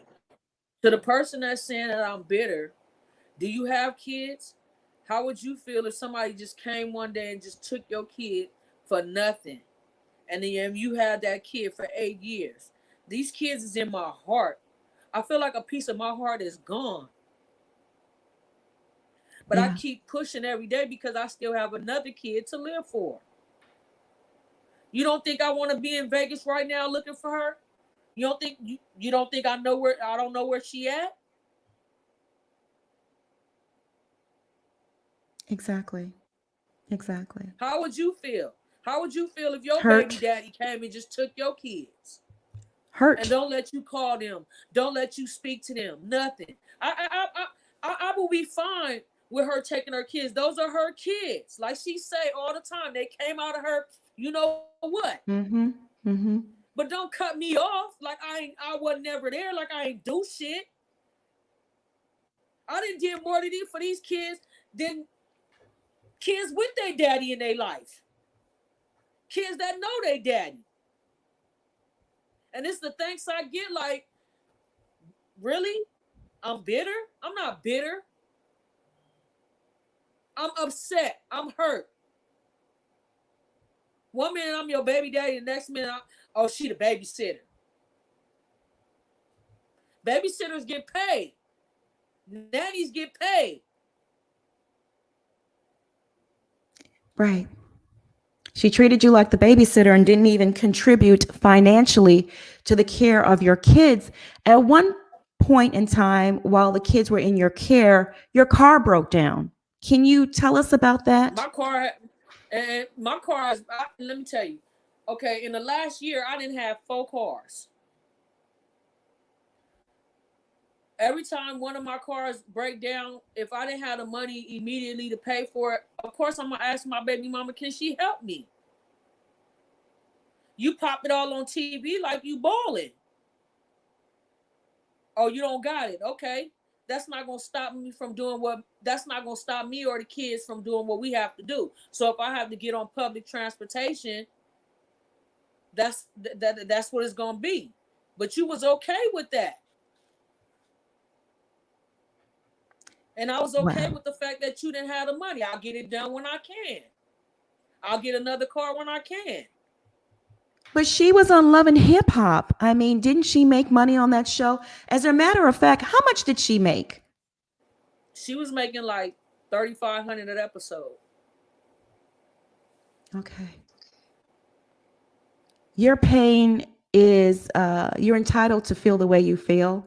Speaker 6: To the person that's saying that I'm bitter, do you have kids? How would you feel if somebody just came one day and just took your kid for nothing? And then you had that kid for 8 years. These kids is in my heart. I feel like a piece of my heart is gone. But I keep pushing every day because I still have another kid to live for. You don't think I want to be in Vegas right now looking for her? You don't think I don't know where she at?
Speaker 1: Exactly.
Speaker 6: How would you feel? How would you feel if your
Speaker 1: Hurt.
Speaker 6: baby daddy came and just took your kids?
Speaker 1: Hurt.
Speaker 6: And don't let you call them. Don't let you speak to them. Nothing. I will be fine with her taking her kids. Those are her kids. Like she say all the time, they came out of her, you know what? But don't cut me off like I was never there, like I ain't do shit. I didn't do more for these kids than kids with their daddy in their life. Kids that know their daddy. And it's the thanks I get, like, really? I'm bitter? I'm not bitter. I'm upset. I'm hurt. One minute I'm your baby daddy, the next minute she the babysitter. Babysitters get paid. Nannies get paid.
Speaker 1: Right. She treated you like the babysitter and didn't even contribute financially to the care of your kids. At one point in time, while the kids were in your care, your car broke down. Can you tell us about that?
Speaker 6: My car, let me tell you. Okay, in the last year, I didn't have 4 cars. Every time one of my cars break down, if I didn't have the money immediately to pay for it, of course I'm gonna ask my baby mama, can she help me? You pop it all on TV like you balling. Oh, you don't got it. Okay. That's not gonna stop me from doing that's not gonna stop me or the kids from doing what we have to do. So if I have to get on public transportation, that's what it's gonna be. But you was okay with that. And I was okay with the fact that you didn't have the money. I'll get it done when I can. I'll get another car when I can.
Speaker 1: But she was on Love and Hip Hop. I mean, didn't she make money on that show? As a matter of fact, how much did she make?
Speaker 6: She was making like $3,500 an episode.
Speaker 1: Okay. Your pain is, you're entitled to feel the way you feel.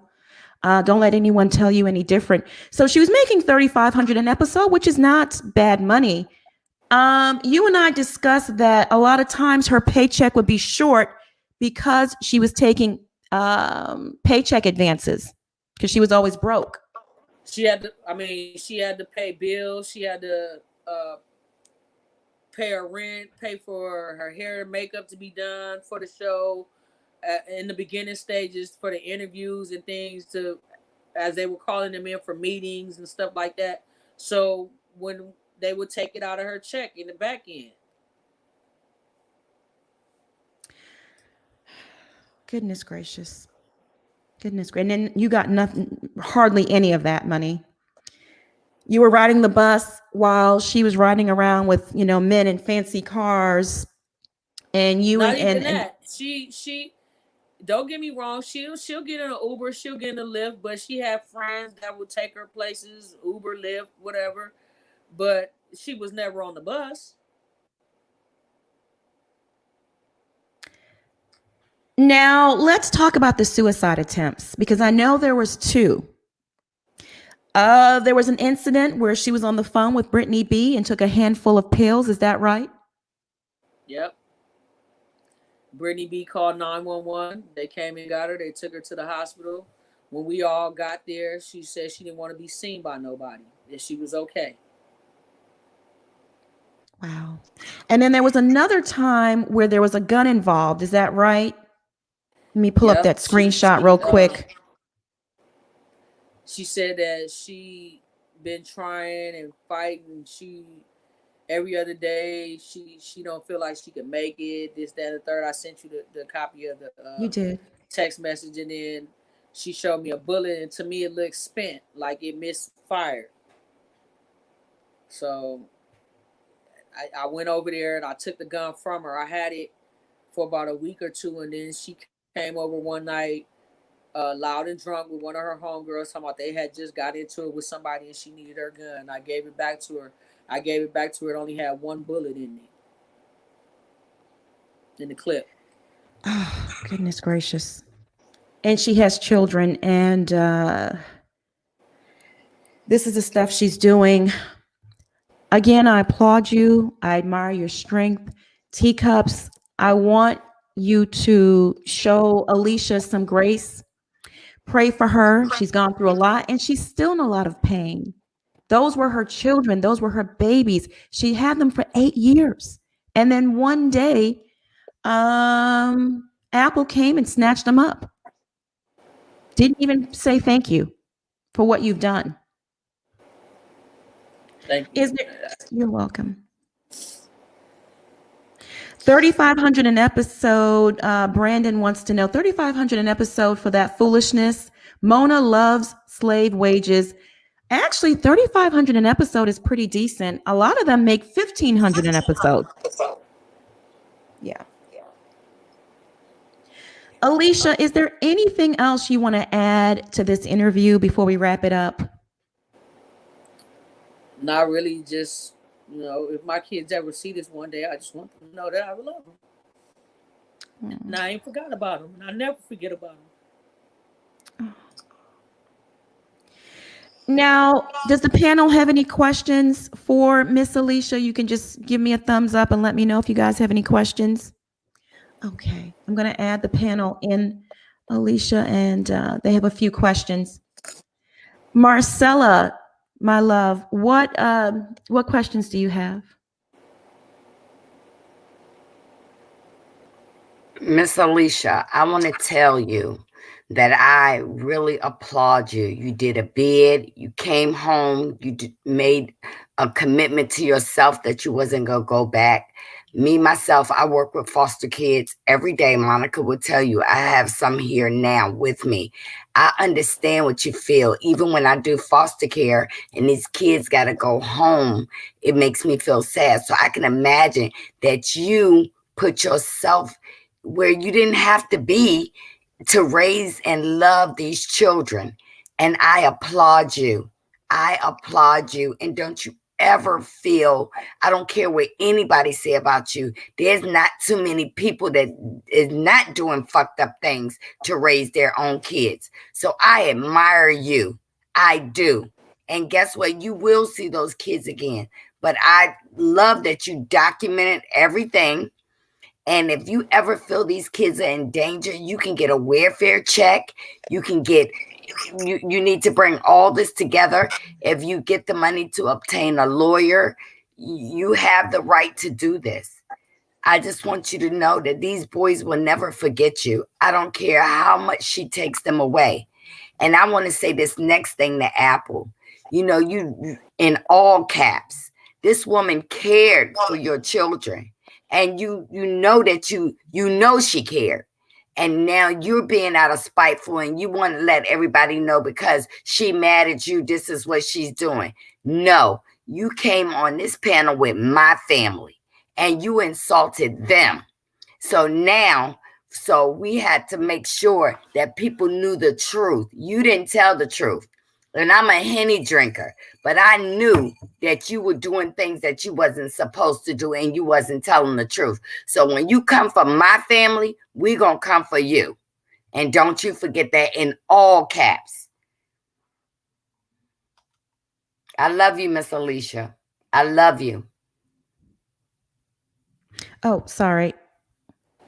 Speaker 1: Don't let anyone tell you any different. So she was making $3,500 an episode, which is not bad money. You and I discussed that a lot of times her paycheck would be short because she was taking paycheck advances because she was always broke.
Speaker 6: She had to. I mean, she had to pay bills. She had to pay her rent, pay for her hair and makeup to be done for the show, in the beginning stages for the interviews and things, to as they were calling them in for meetings and stuff like that. So when they would take it out of her check in the back end.
Speaker 1: Goodness gracious. Goodness gracious. And then you got nothing, hardly any of that money. You were riding the bus while she was riding around with, men in fancy cars. And you
Speaker 6: Not even
Speaker 1: and
Speaker 6: that. She don't get me wrong, she'll get in an Uber, she'll get in a Lyft, but she had friends that would take her places, Uber, Lyft, whatever. But she was never on the bus.
Speaker 1: Now let's talk about the suicide attempts, because I know there was 2. There was an incident where she was on the phone with Brittany B and took a handful of pills. Is that right?
Speaker 6: Yep. Brittany B called 911. They came and got her. They took her to the hospital. When we all got there, she said she didn't want to be seen by nobody, that she was okay.
Speaker 1: Wow. And then there was another time where there was a gun involved. Is that right? Let me pull up that screenshot real quick.
Speaker 6: She said that she been trying and fighting. She every other day she don't feel like she can make it. This, that, and the third. I sent you the copy of the
Speaker 1: You did.
Speaker 6: text message, and then she showed me a bullet, and to me it looked spent, like it misfired. So I went over there and I took the gun from her. I had it for about a week or 2, and then she came over one night, loud and drunk, with one of her homegirls, talking about they had just got into it with somebody and she needed her gun. I gave it back to her. It only had 1 bullet in it, in the clip.
Speaker 1: Oh, goodness gracious. And she has children, and this is the stuff she's doing. Again, I applaud you. I admire your strength. Teacups, I want you to show Alicia some grace. Pray for her. She's gone through a lot, and she's still in a lot of pain. Those were her children. Those were her babies. She had them for 8 years. And then one day, Apple came and snatched them up. Didn't even say thank you for what you've done.
Speaker 6: Thank you.
Speaker 1: You're welcome. 3,500 an episode. Brandon wants to know 3,500 an episode for that foolishness. Mona loves slave wages. Actually, 3,500 an episode is pretty decent. A lot of them make 1,500 an episode. Yeah. Alicia, is there anything else you want to add to this interview before we wrap it up?
Speaker 6: Not really. Just, if my kids ever see this one day, I just want them to know that I love them. And I ain't forgot about them. And I never forget about them.
Speaker 1: Now, does the panel have any questions for Miss Alicia? You can just give me a thumbs up and let me know if you guys have any questions. Okay, I'm going to add the panel in, Alicia, and they have a few questions. Marcella, my love, what questions do you have?
Speaker 3: Miss Alicia, I want to tell you that I really applaud you. You did a bid. You came home. You made a commitment to yourself that you wasn't going to go back. Me, myself, I work with foster kids every day. Monica will tell you, I have some here now with me. I understand what you feel. Even when I do foster care and these kids got to go home, it makes me feel sad. So I can imagine that you put yourself where you didn't have to be to raise and love these children. And I applaud you. I applaud you. And don't you ever feel, I don't care what anybody say about you, there's not too many people that is not doing fucked up things to raise their own kids. So I admire you. I do. And guess what? You will see those kids again. but I love that you documented everything. And if you ever feel these kids are in danger, you can get a welfare check. You can get, you need to bring all this together. If you get the money to obtain a lawyer, you have the right to do this. I just want you to know that these boys will never forget you. I don't care how much she takes them away. And I want to say this next thing to Apple. You know, you in all caps, this woman cared for your children. And you know that you know she cared. And now you're being out of spiteful and you want to let everybody know because she mad at you, this is what she's doing. No, you came on this panel with my family and you insulted them. So now, so we had to make sure that people knew the truth. You didn't tell the truth. And I'm a Henny drinker, but I knew that you were doing things that you wasn't supposed to do and you wasn't telling the truth. So when you come for my family, we gonna come for you. And don't you forget that in all caps. I love you, Miss Alicia. I love you.
Speaker 1: Oh, sorry.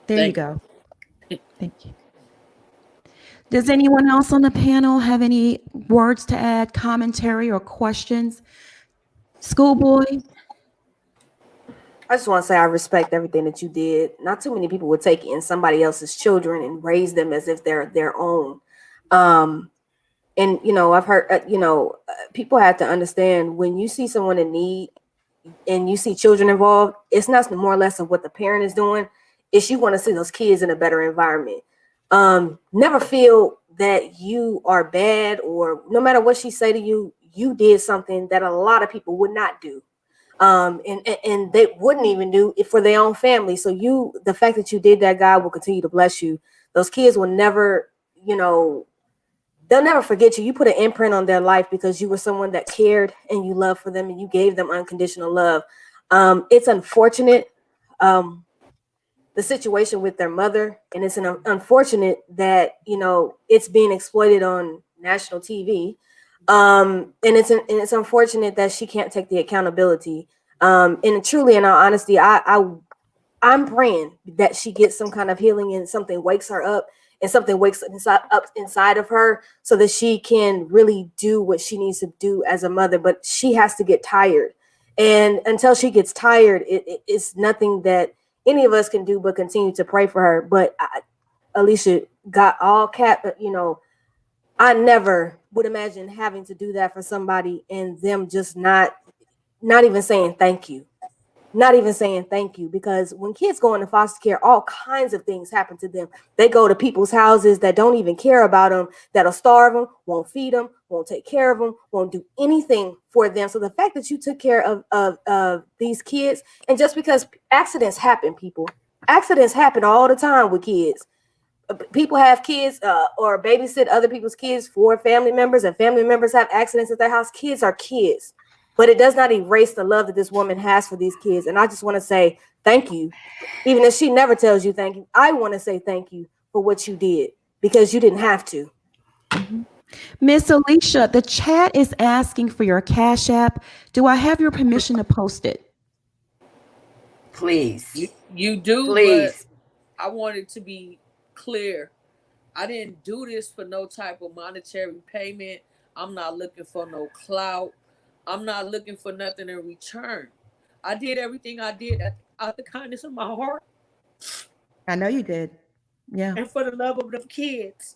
Speaker 1: There you go. Thank you. Does anyone else on the panel have any words to add, commentary, or questions? Schoolboy?
Speaker 2: I just want to say I respect everything that you did. Not too many people would take in somebody else's children and raise them as if they're their own. And, you know, I've heard, people have to understand when you see someone in need and you see children involved, it's not more or less of what the parent is doing. It's you want to see those kids in a better environment. Never feel that you are bad, or no matter what she say to you, you did something that a lot of people would not do. And they wouldn't even do it for their own family. So the fact that you did that, God will continue to bless you. Those kids will never, they'll never forget you. You put an imprint on their life because you were someone that cared and you loved for them and you gave them unconditional love. It's unfortunate, the situation with their mother, and it's unfortunate that, it's being exploited on national TV. And it's unfortunate that she can't take the accountability. And truly, in all honesty, I'm praying that she gets some kind of healing and something wakes her up and something wakes up inside of her so that she can really do what she needs to do as a mother. But she has to get tired. And until she gets tired, it's nothing that any of us can do but continue to pray for her. But Alicia got all I never would imagine having to do that for somebody and them just not even saying thank you. Not even saying thank you, because when kids go into foster care, all kinds of things happen to them. They go to people's houses that don't even care about them, that'll starve them, won't feed them, won't take care of them, won't do anything for them. So the fact that you took care of these kids, and just because accidents happen, accidents happen all the time with kids. People have kids or babysit other people's kids for family members, and family members have accidents at their house. Kids are kids. But it does not erase the love that this woman has for these kids. And I just want to say thank you. Even if she never tells you thank you, I want to say thank you for what you did, because you didn't have to.
Speaker 1: Miss Alicia, the chat is asking for your Cash App. Do I have your permission to post it?
Speaker 3: Please.
Speaker 6: You do,
Speaker 3: please.
Speaker 6: But I wanted to be clear. I didn't do this for no type of monetary payment. I'm not looking for no clout. I'm not looking for nothing in return. I did everything I did out the kindness of my heart.
Speaker 1: I know you did. Yeah.
Speaker 6: And for the love of the kids.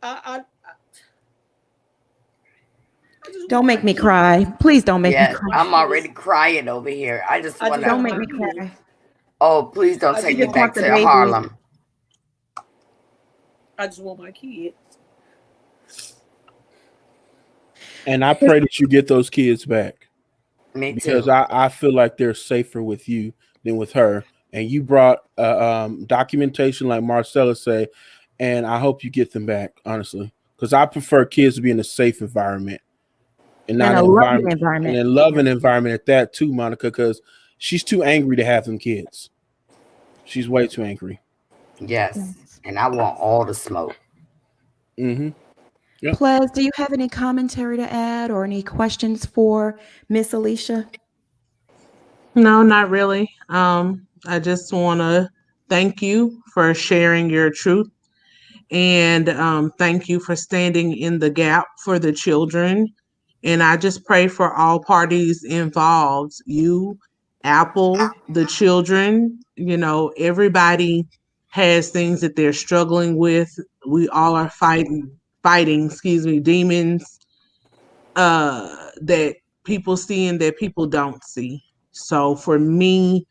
Speaker 6: I
Speaker 1: don't make me cry. Please don't make me cry.
Speaker 3: I'm already crying over here. I just want to.
Speaker 1: Don't make me cry.
Speaker 3: Oh, please don't take me back to Harlem.
Speaker 6: I just want my kids.
Speaker 8: And I pray that you get those kids back.
Speaker 3: Me
Speaker 8: because
Speaker 3: too.
Speaker 8: I feel like they're safer with you than with her. And you brought documentation, like Marcella said, and I hope you get them back, honestly, because I prefer kids to be in a safe environment and not an environment, and a loving environment at that too, Monica, because she's too angry to have them kids. She's way too angry.
Speaker 3: Yes, and I want all the smoke.
Speaker 8: Mm-hmm. Yeah.
Speaker 1: Ples, do you have any commentary to add or any questions for Miss Alicia?
Speaker 4: No, not really. I just want to thank you for sharing your truth, and thank you for standing in the gap for the children. And I just pray for all parties involved, you, Apple, the children, everybody has things that they're struggling with. We all are fighting, excuse me, demons that people see and that people don't see. So for me,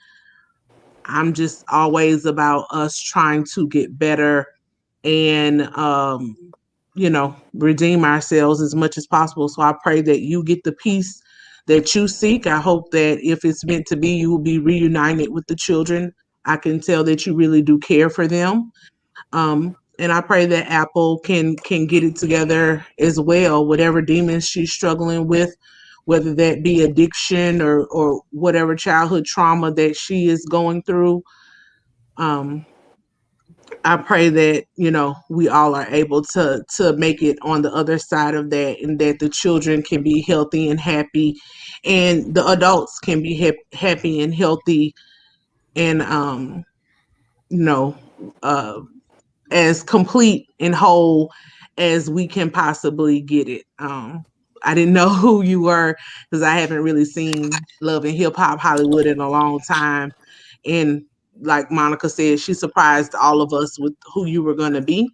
Speaker 4: I'm just always about us trying to get better and redeem ourselves as much as possible. So I pray that you get the peace that you seek. I hope that if it's meant to be, you will be reunited with the children. I can tell that you really do care for them. And I pray that Apple can get it together as well, whatever demons she's struggling with, whether that be addiction or whatever childhood trauma that she is going through. Um, I pray that we all are able to make it on the other side of that, and that the children can be healthy and happy, and the adults can be happy and healthy, and you know uh, as complete and whole as we can possibly get it. I didn't know who you were because I haven't really seen Love and Hip Hop Hollywood in a long time. And like Monica said, she surprised all of us with who you were going to be.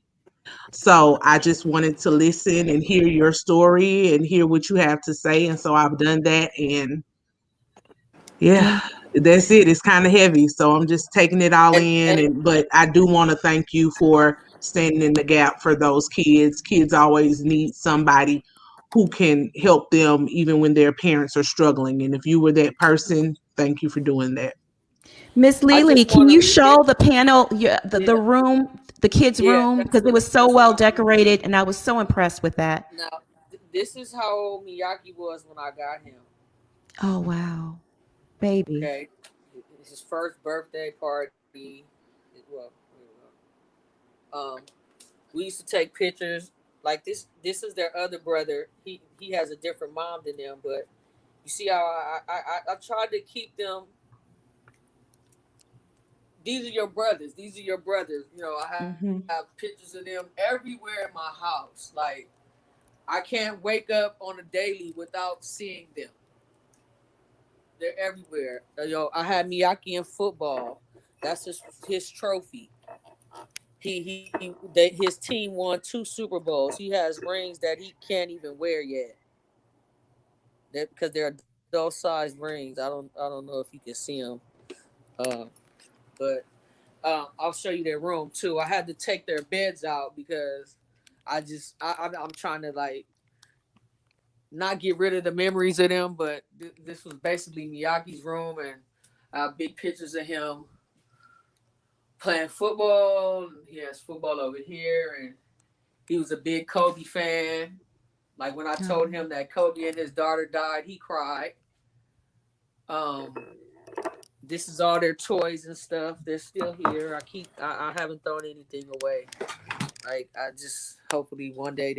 Speaker 4: So I just wanted to listen and hear your story and hear what you have to say. And so I've done that. And yeah,
Speaker 1: Thank
Speaker 4: that's it. It's kind of heavy, so I'm just taking it all in.
Speaker 6: And
Speaker 4: But I do want to thank you for standing in the gap for those kids. Kids always need somebody who can help them, even when their parents are struggling. And if you were that person, thank you for doing that.
Speaker 1: Miss
Speaker 6: I
Speaker 1: Lily,
Speaker 6: just
Speaker 1: can
Speaker 6: want to
Speaker 1: you
Speaker 6: reiterate.
Speaker 1: show the panel, the
Speaker 6: Yeah,
Speaker 1: room, the kids'
Speaker 6: yeah.
Speaker 1: room? Because it was so
Speaker 6: That's
Speaker 1: well
Speaker 6: what I'm
Speaker 1: decorated, and I was so impressed with that.
Speaker 6: now. This is how old Miyaki was when I got him.
Speaker 1: Oh wow, baby.
Speaker 6: Okay, it's his first birthday party. Um, we used to take pictures like this. This is their other brother. He has a different mom than them, but you see how I tried to keep them. These are your brothers. These are your brothers. I have
Speaker 1: Hmm.
Speaker 6: pictures of them everywhere in my house. Like I can't wake up on a daily without seeing them. They're everywhere. I had Miyaki in football. That's his trophy. His team won 2 Super Bowls. He has rings that he can't even wear yet. Because they're adult sized rings. I don't know if you can see them. Uh, but I'll show you their room too. I had to take their beds out because I'm trying to like not get rid of the memories of them. But this was basically Miyagi's room, and big pictures of him playing football. He has football over here, and he was a big Kobe fan. Like when I told
Speaker 1: Oh,
Speaker 6: him that Kobe and his daughter died, he cried. Um, this is all their toys and stuff. They're still here. I haven't thrown anything away. Like I just hopefully one day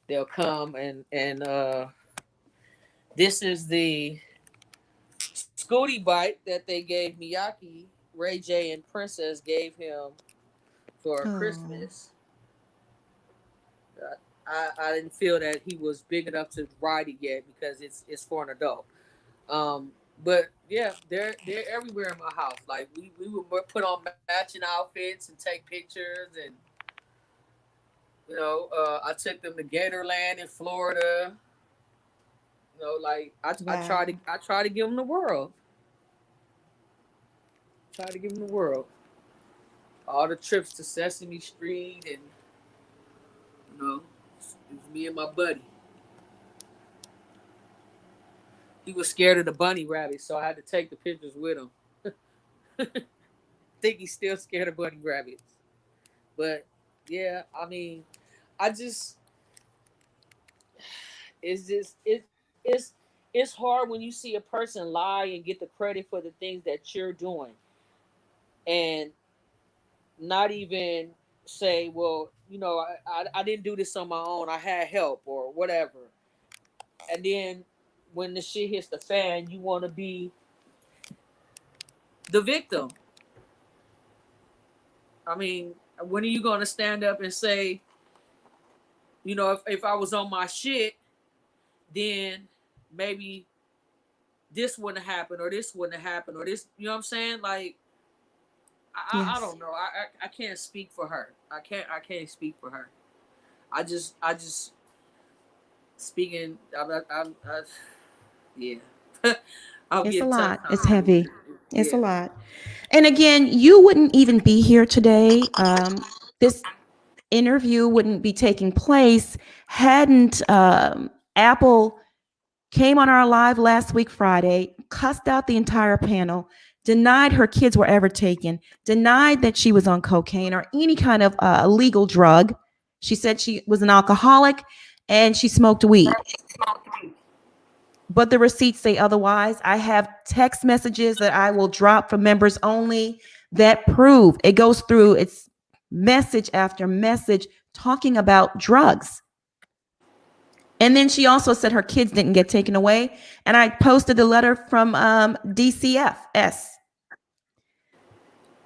Speaker 6: they'll come and this is the Scooty bike that they gave Miyaki. Ray J and Princess gave him for
Speaker 1: oh,
Speaker 6: Christmas. I didn't feel that he was big enough to ride it yet because it's for an adult. But yeah, they're everywhere in my house. Like we would put on matching outfits and take pictures, and I took them to Gatorland in Florida. Like
Speaker 1: wow.
Speaker 6: I try to give them the world. Try to give them the world. All the trips to Sesame Street, and it was me and my buddy. He was scared of the bunny rabbit, so I had to take the pictures with him. Think he's still scared of bunny rabbits. But yeah, I mean, I just it's just it's hard when you see a person lie and get the credit for the things that you're doing, and not even say, well, I didn't do this on my own. I had help or whatever. And then when the shit hits the fan, you want to be the victim. I mean, when are you going to stand up and say, if I was on my shit, then maybe this wouldn't have happened or this wouldn't have happened or this, you know what I'm saying? Like, I
Speaker 1: Yes.
Speaker 6: don't know. I can't speak for her. I can't speak for her. I just speaking. Yeah. I'll
Speaker 1: It's a
Speaker 6: get touched.
Speaker 1: lot. It's heavy. It's a
Speaker 6: Yeah.
Speaker 1: lot. And again, you wouldn't even be here today. This interview wouldn't be taking place hadn't Apple came on our live last week, Friday, cussed out the entire panel, denied her kids were ever taken, denied that she was on cocaine or any kind of illegal drug. She said she was an alcoholic and she smoked weed. But the receipts say otherwise. I have text messages that I will drop for members only that prove it goes through its message after message talking about drugs. And then she also said her kids didn't get taken away. And I posted the letter from DCFS.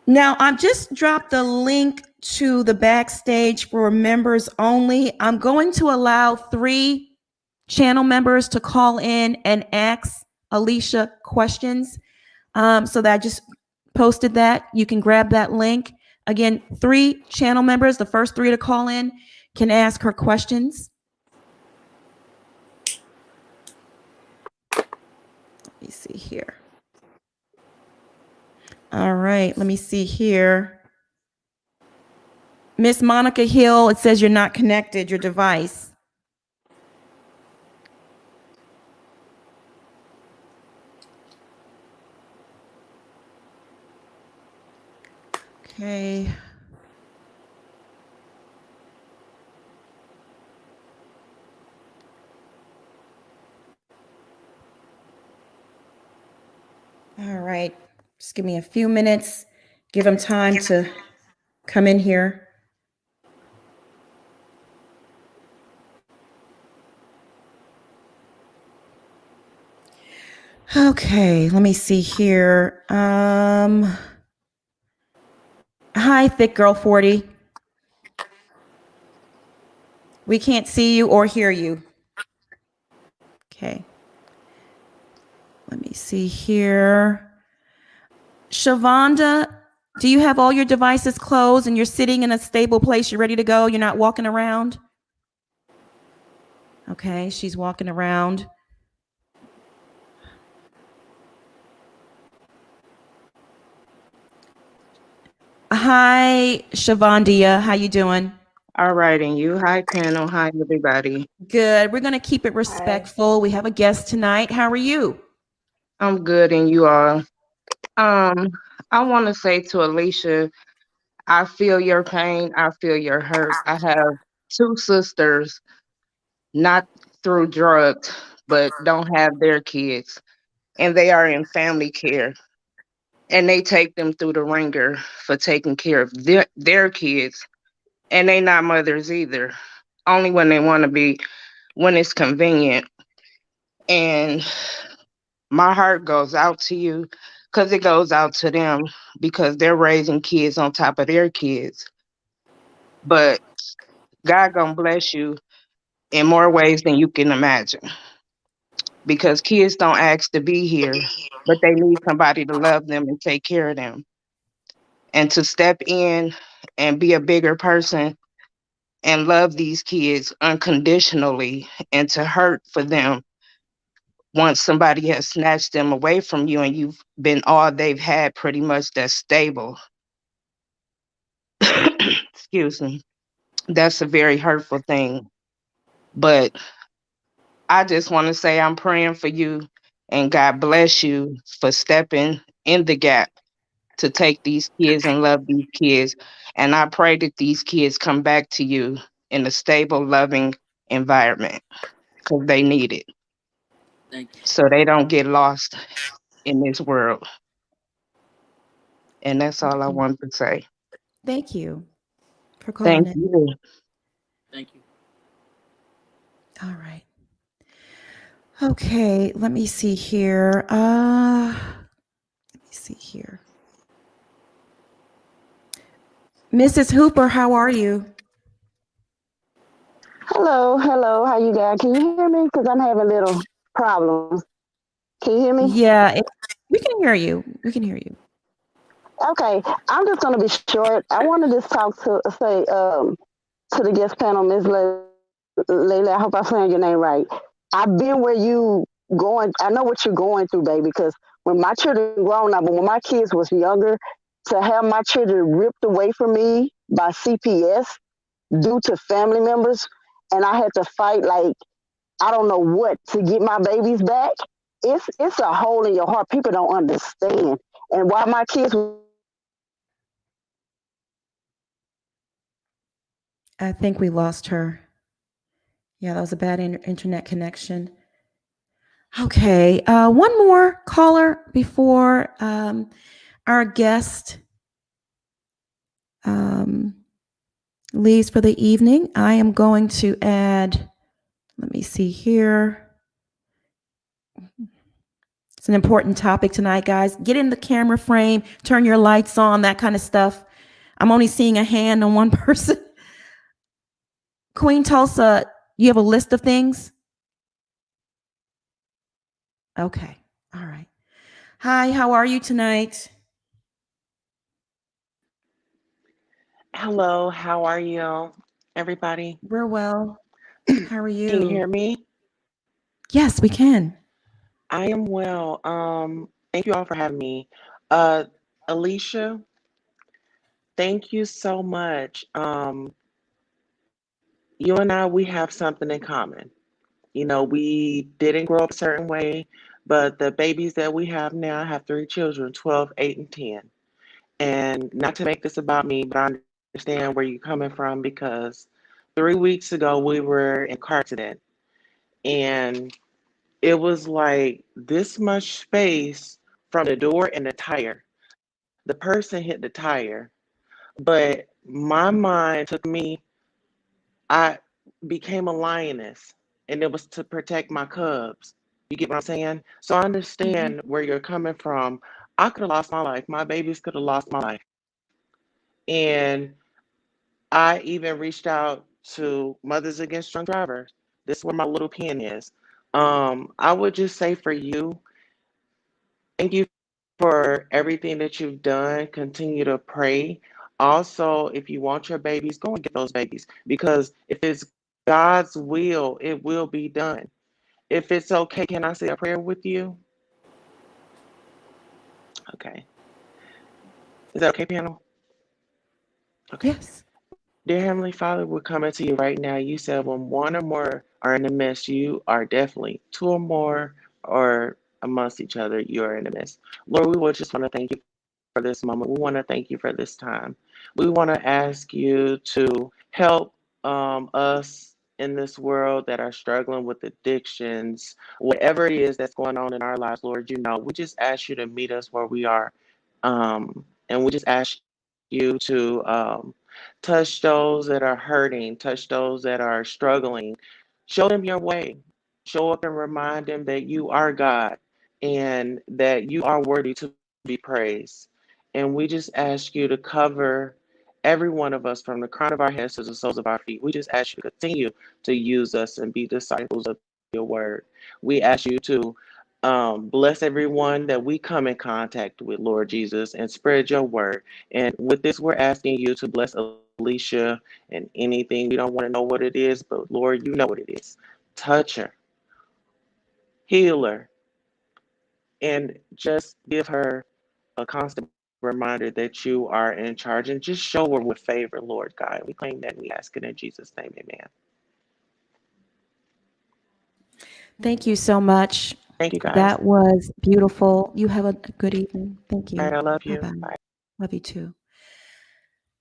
Speaker 1: Now, I've just dropped the link to the backstage for members only. I'm going to allow 3 channel members to call in and ask Alicia questions. So that I just posted that. You can grab that link. Again, 3 channel members, the first 3 to call in, can ask her questions. Let me see here. All right, let me see here. Miss Monica Hill, it says you're not connected, your device. Okay. All right, just give me a few minutes. Give them time to come in here. Okay, let me see here. Hi, Thick Girl 40. We can't see you or hear you. Okay. Let me see here. Shavonda, do you have all your devices closed and you're sitting in a stable place? You're ready to go? You're not walking around? Okay, she's walking around. Hi, Shavandia. How you doing?
Speaker 9: All right, and you? Hi, panel. Hi, everybody.
Speaker 1: Good. We're going to keep it respectful. We have a guest tonight. How are you?
Speaker 9: I'm good, and you all. Um, I want to say to Alicia, I feel your pain. I feel your hurt. I have 2 sisters, not through drugs, but don't have their kids, and they are in family care, and they take them through the ringer for taking care of their kids, and they not mothers either. Only when they want to be, when it's convenient. And my heart goes out to you because it goes out to them because they're raising kids on top of their kids. But God gonna bless you in more ways than you can imagine because kids don't ask to be here, but they need somebody to love them and take care of them and to step in and be a bigger person and love these kids unconditionally and to hurt for them once somebody has snatched them away from you and you've been all they've had pretty much that's stable. Excuse me. That's a very hurtful thing. But I just want to say I'm praying for you and God bless you for stepping in the gap to take these kids and love these kids. And I pray that these kids come back to you in a stable, loving environment because they need it
Speaker 6: Thank you.
Speaker 9: so they don't get lost in this world. And that's all I wanted to say.
Speaker 1: Thank you for calling
Speaker 9: Thank
Speaker 1: in.
Speaker 9: you.
Speaker 6: Thank you.
Speaker 1: All right. Okay, let me see here. Let me see here. Mrs. Hooper, how are you?
Speaker 10: Hello. How you guys? Can you hear me? Because I'm having little problems. Can you hear me?
Speaker 1: Yeah, we can hear you. We can hear you.
Speaker 10: Okay, I'm just gonna be short. I want to just talk to the guest panel, Ms. Layla. I hope I'm saying your name right. I've been where you going. I know what you're going through, baby. Because when my children grown up, but when my kids was younger, to have my children ripped away from me by CPS due to family members, and I had to fight like I don't know what to get my babies back. It's a hole in your heart. People don't understand. And while my kids
Speaker 1: I think we lost her. Yeah, that was a bad internet connection. Okay, one more caller before our guest um, leaves for the evening. I am going to add, let me see here. It's an important topic tonight, guys. Get in the camera frame, turn your lights on, that kind of stuff. I'm only seeing a hand on one person. Queen Tulsa, you have a list of things? Okay, all right. Hi, how are you tonight?
Speaker 11: Hello, how are you, everybody?
Speaker 1: We're well. How are
Speaker 11: Can you
Speaker 1: you?
Speaker 11: hear me?
Speaker 1: Yes, we can.
Speaker 11: I am well. Thank you all for having me. Alicia, thank you so much. You and I, we have something in common. You know, we didn't grow up a certain way, but the babies that we have now, I have three children, 12, 8, and 10. And not to make this about me, but I understand where you're coming from because 3 weeks ago we were in a car accident. And it was like this much space from the door and the tire. The person hit the tire, but my mind took me, I became a lioness, and it was to protect my cubs. You get what I'm saying? So I
Speaker 1: Mhm.
Speaker 11: understand where you're coming from. I could have lost my life. My babies could have lost my life. And I even reached out to Mothers Against Drunk Drivers. This is where my little pen is. I would just say for you, thank you for everything that you've done. Continue to pray. Also, if you want your babies, go and get those babies because if it's God's will, it will be done. If it's okay, can I say a prayer with you? Okay. Is that okay, panel? Okay.
Speaker 1: Yes.
Speaker 11: Dear Heavenly Father, we're coming to you right now. You said when one or more are in the midst, you are definitely two or more or amongst each other, you are in the midst. Lord, we would just want to thank you for this moment. We want to thank you for this time. We want to ask you to help us in this world that are struggling with addictions, whatever it is that's going on in our lives, Lord, you know, we just ask you to meet us where we are. And we just ask you to touch those that are hurting, touch those that are struggling. Show them your way. Show up and remind them that you are God and that you are worthy to be praised. And we just ask you to cover every one of us from the crown of our heads to the soles of our feet. We just ask you to continue to use us and be disciples of your word. We ask you to bless everyone that we come in contact with, Lord Jesus, and spread your word. And with this, we're asking you to bless Alicia and anything. We don't want to know what it is, but Lord, you know what it is. Touch her, heal her, and just give her a constant reminder that you are in charge and just show her with favor, Lord God. We claim that we ask it in Jesus' name, amen.
Speaker 1: Thank you so much.
Speaker 11: Thank you guys.
Speaker 1: That was beautiful. You have a good evening. Thank
Speaker 11: All
Speaker 1: you.
Speaker 11: right, I love you.
Speaker 1: Bye-bye.
Speaker 11: Bye.
Speaker 1: Love you too.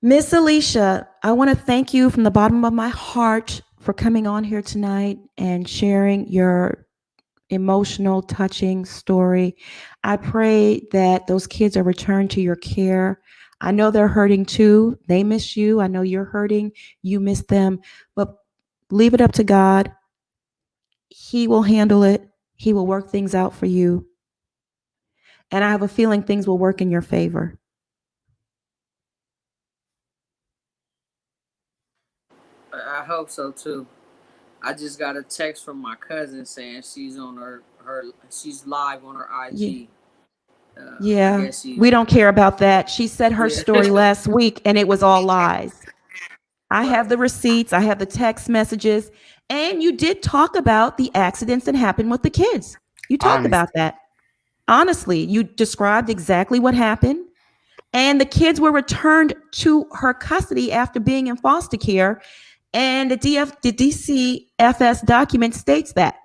Speaker 1: Miss Alicia, I want to thank you from the bottom of my heart for coming on here tonight and sharing your emotional, touching story. I pray that those kids are returned to your care. I know they're hurting too. They miss you. I know you're hurting. You miss them. But leave it up to God. He will handle it. He will work things out for you. And I have a feeling things will work in your favor.
Speaker 6: I hope so too. I just got a text from my cousin saying she's on she's live on her
Speaker 1: Yeah.
Speaker 6: IG. I
Speaker 1: Yeah.
Speaker 6: guess she
Speaker 1: We don't care about that. She said her
Speaker 6: yeah.
Speaker 1: story last week and it was all lies. I have
Speaker 6: Right.
Speaker 1: the receipts, I have the text messages, and you did talk about the accidents that happened with the kids. You talked
Speaker 3: Honest.
Speaker 1: about that. Honestly, you described exactly what happened. And the kids were returned to her custody after being in foster care. And the DCFS document states that.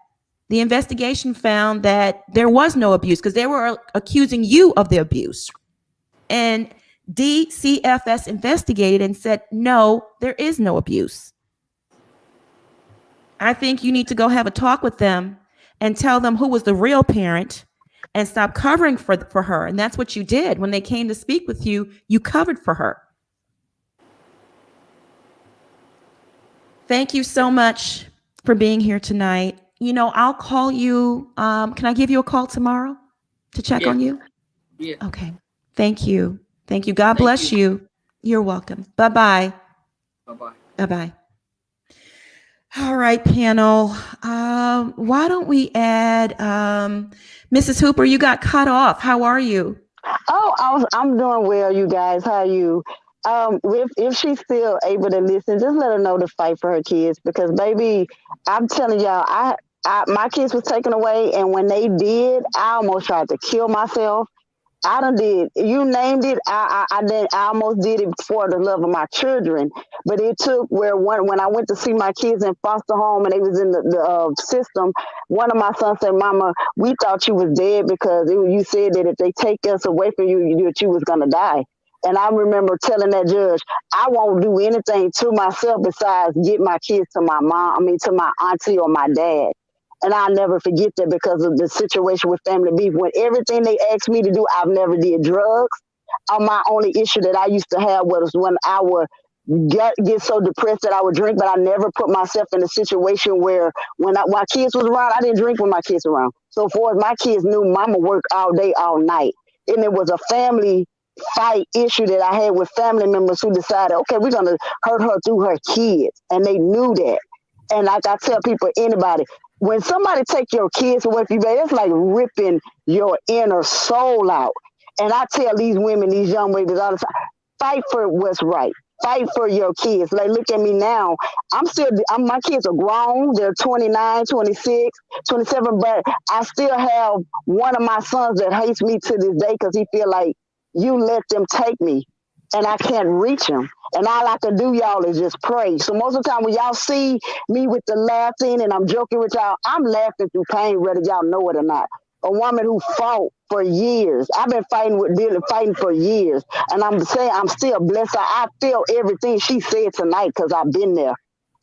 Speaker 1: The investigation found that there was no abuse because they were accusing you of the abuse. And DCFS investigated and said, no, there is no abuse. I think you need to go have a talk with them and tell them who was the real parent and stop covering for her. And that's what you did. When they came to speak with you, you covered for her. Thank you so much for being here tonight. You know, I'll call you. Can I give you a call tomorrow to check
Speaker 6: Yeah.
Speaker 1: on you?
Speaker 6: Yeah.
Speaker 1: Okay. Thank you. Thank you. God
Speaker 6: Thank
Speaker 1: bless
Speaker 6: you.
Speaker 1: you. You're welcome. Bye-bye.
Speaker 6: Bye-bye.
Speaker 1: Bye-bye. All right, panel. Why don't we add Mrs. Hooper? You got cut off. How are you?
Speaker 10: Oh, I'm doing well, you guys. How are you? If she's still able to listen, just let her know to fight for her kids because, baby, I'm telling y'all, my kids was taken away, and when they did, I almost tried to kill myself. I done did. You named it. I did. I almost did it for the love of my children. But it took where when I went to see my kids in foster home and they was in the system. One of my sons said, "Mama, we thought you was dead because you said that if they take us away from you, that you was gonna die." And I remember telling that judge, "I won't do anything to myself besides get my kids to my mom. I mean, to my auntie or my dad." And I'll never forget that because of the situation with family beef. When everything they asked me to do, I've never did drugs. My only issue that I used to have was when I would get so depressed that I would drink, but I never put myself in a situation where when my kids was around, I didn't drink when my kids were around. So for as my kids knew, mama worked all day, all night. And it was a family fight issue that I had with family members who decided, okay, we're going to hurt her through her kids. And they knew that. And like I tell people, anybody, when somebody take your kids away from you, baby, it's like ripping your inner soul out. And I tell these women, these young ladies all the time, fight for what's right. Fight for your kids. Like, look at me now. My kids are grown. They're 29, 26, 27, but I still have one of my sons that hates me to this day because he feel like you let them take me and I can't reach him. And all I can do, y'all, is just pray. So most of the time when y'all see me with the laughing and I'm joking with y'all, I'm laughing through pain, whether y'all know it or not. A woman who fought for years. I've been fighting for years. And I'm saying I'm still blessed. I feel everything she said tonight because I've been there.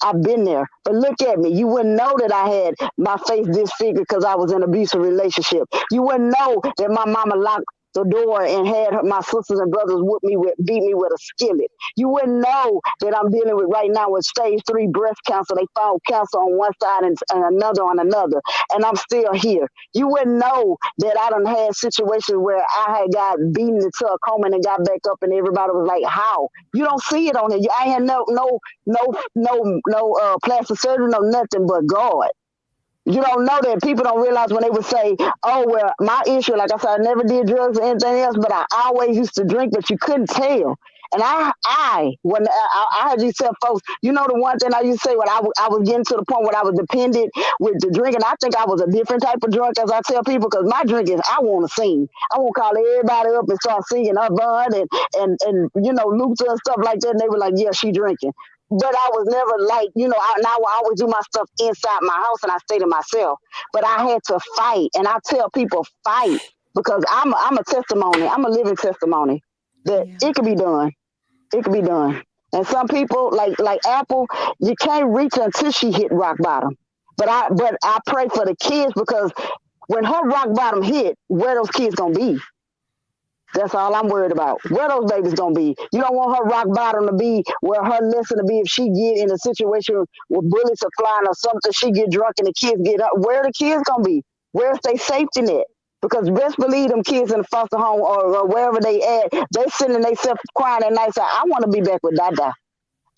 Speaker 10: I've been there. But look at me. You wouldn't know that I had my face disfigured because I was in an abusive relationship. You wouldn't know that my mama locked the door and had my sisters and brothers beat me with a skillet. You wouldn't know that I'm dealing with right now with stage 3 breast cancer. They found cancer on one side and another on another, and I'm still here. You wouldn't know that I done had situations where I had got beaten into a coma and got back up, and everybody was like, "How?" You don't see it on it. I ain't had no plastic surgery, no nothing but God. You don't know that people don't realize when they would say, "Oh well, my issue, like I said, I never did drugs or anything else, but I always used to drink," but you couldn't tell. And I had these tell folks, you know, the one thing I used to say when I was getting to the point where I was dependent with the drinking, I think I was a different type of drunk, as I tell people, because my drink is I want to sing. I want to call everybody up and start singing Bud and you know Luther and stuff like that, and they were like, "Yeah, she drinking." But I was never like, you know, I would always do my stuff inside my house and I stay to myself. But I had to fight. And I tell people, fight. Because I'm a testimony. I'm a living testimony that
Speaker 1: Yeah.
Speaker 10: it could be done. It could be done. And some people, like Apple, you can't reach her until she hit rock bottom. But I pray for the kids because when her rock bottom hit, where those kids gonna be? That's all I'm worried about. Where those babies gonna be? You don't want her rock bottom to be where her lesson to be if she get in a situation where bullets are flying or something, she get drunk and the kids get up. Where the kids gonna be? Where's their safety net? Because best believe them kids in the foster home or wherever they at, they sitting themselves crying at night saying, I want to be back with Dada.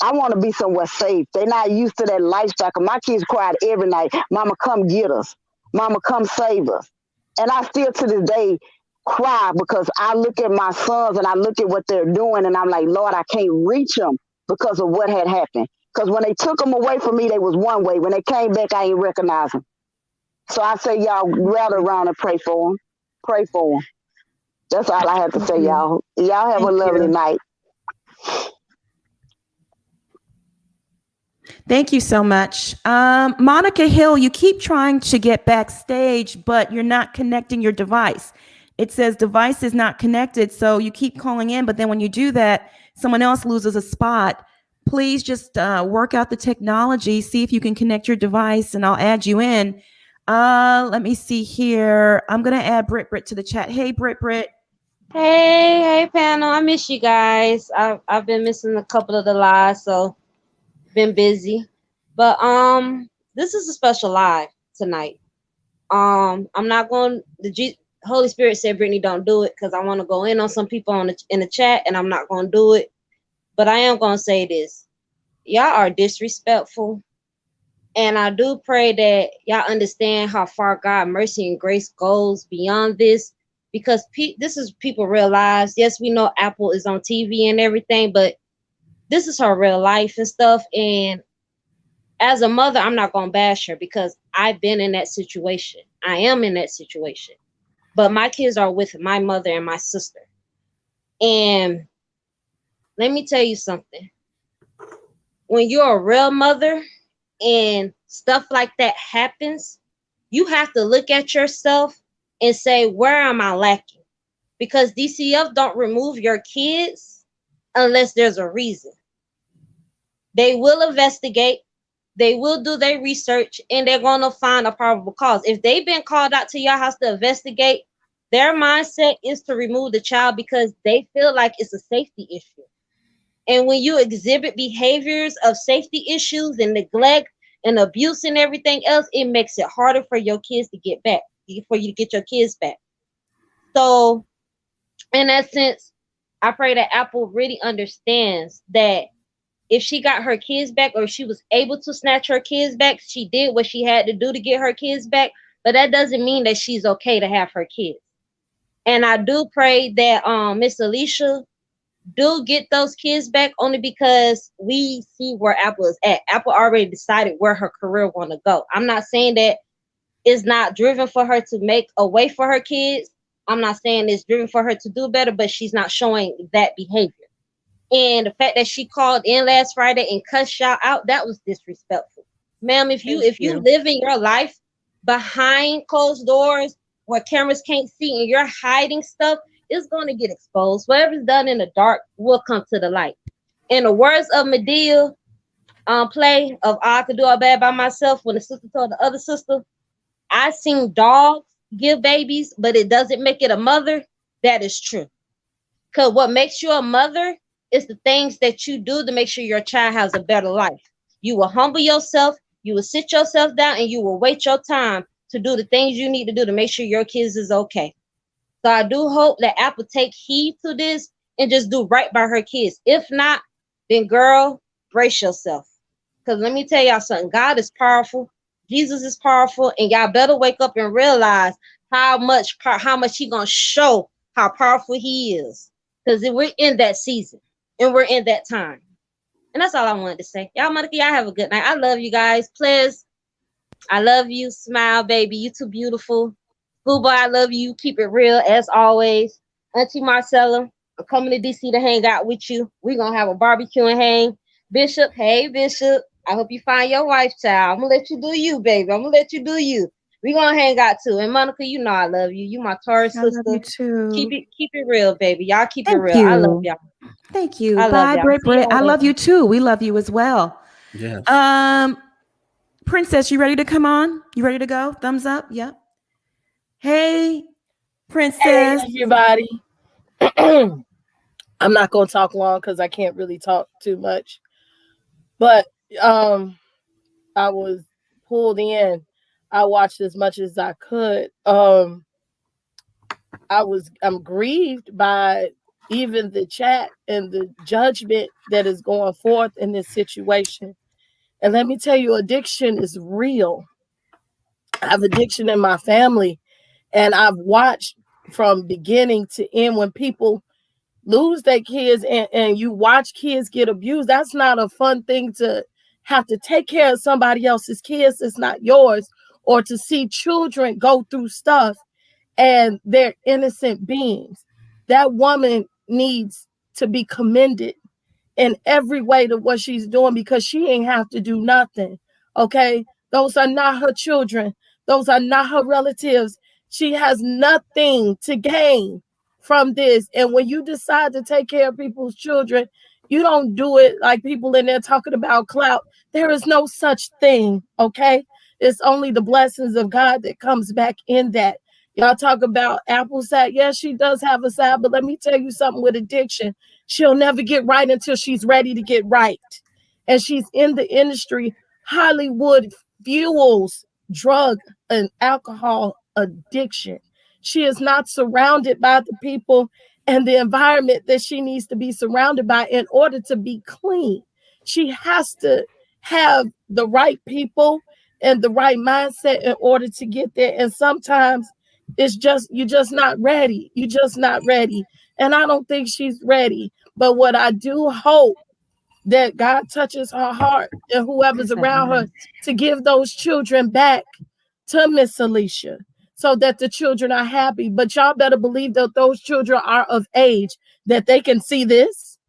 Speaker 10: I want to be somewhere safe. They're not used to that lifestyle. My kids cried every night, Mama, come get us. Mama, come save us. And I still to this day cry because I look at my sons and I look at what they're doing and I'm like, Lord, I can't reach them because of what had happened. Because when they took them away from me, they was one way. When they came back, I ain't recognize them. So I say, y'all rally around and pray for them. Pray for them. That's all I have to say, y'all. Y'all have a lovely night.
Speaker 1: Thank you so much. Monica Hill, you keep trying to get backstage, but you're not connecting your device. It says device is not connected, so you keep calling in, but then when you do that, someone else loses a spot. Please just work out the technology, see if you can connect your device, and I'll add you in. Let me see here. I'm going to add Britt to the chat. Hey, Britt.
Speaker 12: Hey, panel. I miss you guys. I've been missing a couple of the lives, so been busy. But this is a special live tonight. I'm not going. Holy Spirit said, Brittany, don't do it because I want to go in on some people in the chat, and I'm not going to do it. But I am going to say this: y'all are disrespectful, and I do pray that y'all understand how far God mercy and grace goes beyond this. Because this is people real lives. Yes, we know Apple is on TV and everything, but this is her real life and stuff. And as a mother, I'm not going to bash her because I've been in that situation. I am in that situation. But my kids are with my mother and my sister. And let me tell you something. When you're a real mother and stuff like that happens, you have to look at yourself and say, where am I lacking? Because DCF don't remove your kids unless there's a reason. They will investigate, they will do their research, and they're going to find a probable cause. If they've been called out to your house to investigate, their mindset is to remove the child because they feel like it's a safety issue. And when you exhibit behaviors of safety issues and neglect and abuse and everything else, it makes it harder for your kids to get back, for you to get your kids back. So in that sense, I pray that Apple really understands that if she got her kids back or she was able to snatch her kids back, she did what she had to do to get her kids back. But that doesn't mean that she's okay to have her kids. And I do pray that Miss Alicia do get those kids back only because we see where Apple is at. Apple already decided where her career want to go. I'm not saying that it's not driven for her to make a way for her kids. I'm not saying it's driven for her to do better, but she's not showing that behavior. And the fact that she called in last Friday and cussed y'all out, that was disrespectful. Ma'am, if you live in your life behind closed doors where cameras can't see and you're hiding stuff, it's going to get exposed. Whatever's done in the dark will come to the light. In the words of Medea, play of I Could Do All Bad by Myself, when the sister told the other sister, I seen dogs give babies, but it doesn't make it a mother. That is true. Because what makes you a mother is the things that you do to make sure your child has a better life. You will humble yourself, you will sit yourself down, and you will wait your time to do the things you need to do to make sure your kids is okay. So I do hope that Apple take heed to this and just do right by her kids. If not, then girl, brace yourself. Because let me tell y'all something. God is powerful. Jesus is powerful. And y'all better wake up and realize how much he going to show how powerful he is. Because we're in that season. And we're in that time. And that's all I wanted to say. Y'all, Monica, y'all have a good night. I love you guys. Please, I love you. Smile, baby. You too beautiful. Schoolboy, I love you. Keep it real as always. Auntie Marcella, I'm coming to DC to hang out with you. We're going to have a barbecue and hang. Bishop, hey, Bishop. I hope you find your wife, child. I'm going to let you do you, baby. I'm going to let you do you. We're going to hang out too. And Monica, you know I love you. You my Taurus sister.
Speaker 1: I love you too.
Speaker 12: Keep it real, baby. Y'all keep it real. I love y'all.
Speaker 1: Thank you. Bye, Britt. I love you too. We love you as well.
Speaker 8: Yes.
Speaker 1: Princess, you ready to come on? You ready to go? Thumbs up. Yep. Hey, Princess.
Speaker 13: Hey, everybody. I'm not going to talk long because I can't really talk too much. But I was pulled in. I watched as much as I could. I'm grieved by even the chat and the judgment that is going forth in this situation. And let me tell you, addiction is real. I have addiction in my family, and I've watched from beginning to end when people lose their kids and you watch kids get abused. That's not a fun thing to have to take care of somebody else's kids. It's not yours, or to see children go through stuff and they're innocent beings. That woman needs to be commended in every way to what she's doing, because she ain't have to do nothing. Okay. Those are not her children. Those are not her relatives. She has nothing to gain from this. And when you decide to take care of people's children, you don't do it like people in there talking about clout. There is no such thing. Okay. It's only the blessings of God that comes back in that. Y'all talk about Apple side. Yes, she does have a side, but let me tell you something with addiction. She'll never get right until she's ready to get right. And she's in the industry. Hollywood fuels drug and alcohol addiction. She is not surrounded by the people and the environment that she needs to be surrounded by in order to be clean. She has to have the right people and the right mindset in order to get there. And sometimes it's just, you're just not ready. You're just not ready. And I don't think she's ready. But what I do hope that God touches her heart and whoever's around her to give those children back to Miss Alicia so that the children are happy. But y'all better believe that those children are of age, that they can see this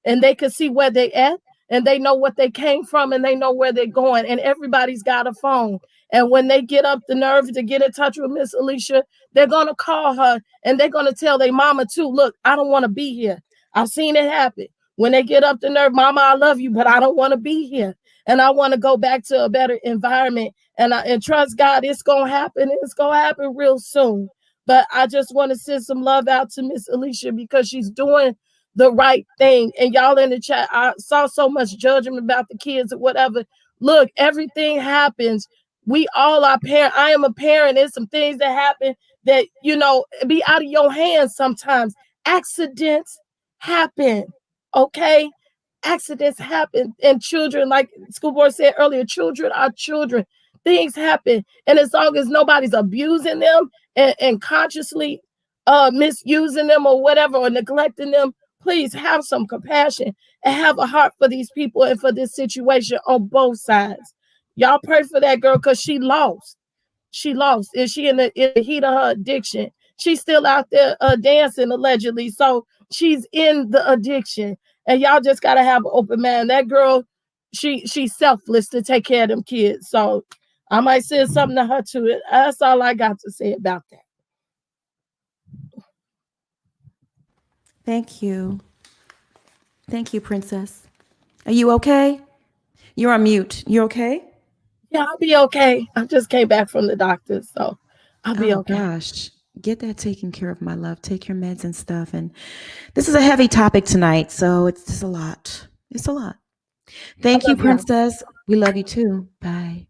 Speaker 13: and they can see where they at, and they know what they came from, and they know where they're going. And everybody's got a phone. And when they get up the nerve to get in touch with Miss Alicia, they're going to call her and they're going to tell their mama too, look, I don't want to be here. I've seen it happen. When they get up the nerve, mama, I love you, but I don't want to be here. And I want to go back to a better environment. And trust God, it's going to happen. It's going to happen real soon. But I just want to send some love out to Miss Alicia because she's doing the right thing. And y'all in the chat, I saw so much judgment about the kids or whatever. Look, everything happens. We all are parents. I am a parent. There's some things that happen that, be out of your hands sometimes. Accidents happen. Okay? Accidents happen. And children, like School Board said earlier, children are children. Things happen. And as long as nobody's abusing them and consciously misusing them or whatever, or neglecting them, please have some compassion and have a heart for these people and for this situation on both sides. Y'all pray for that girl because she lost. She lost. And she in the heat of her addiction. She's still out there dancing allegedly. So she's in the addiction. And y'all just got to have an open mind. That girl, she's selfless to take care of them kids. So I might send something to her to it. That's all I got to say about that.
Speaker 1: Thank you. Thank you, Princess. Are you okay? You're on mute. You okay?
Speaker 13: Yeah, I'll be okay. I just came back from the doctor, so I'll be okay.
Speaker 1: Gosh, get that taken care of, my love. Take your meds and stuff. And this is a heavy topic tonight, so it's just a lot. It's a lot. Thank you, Princess. We love you too. Bye.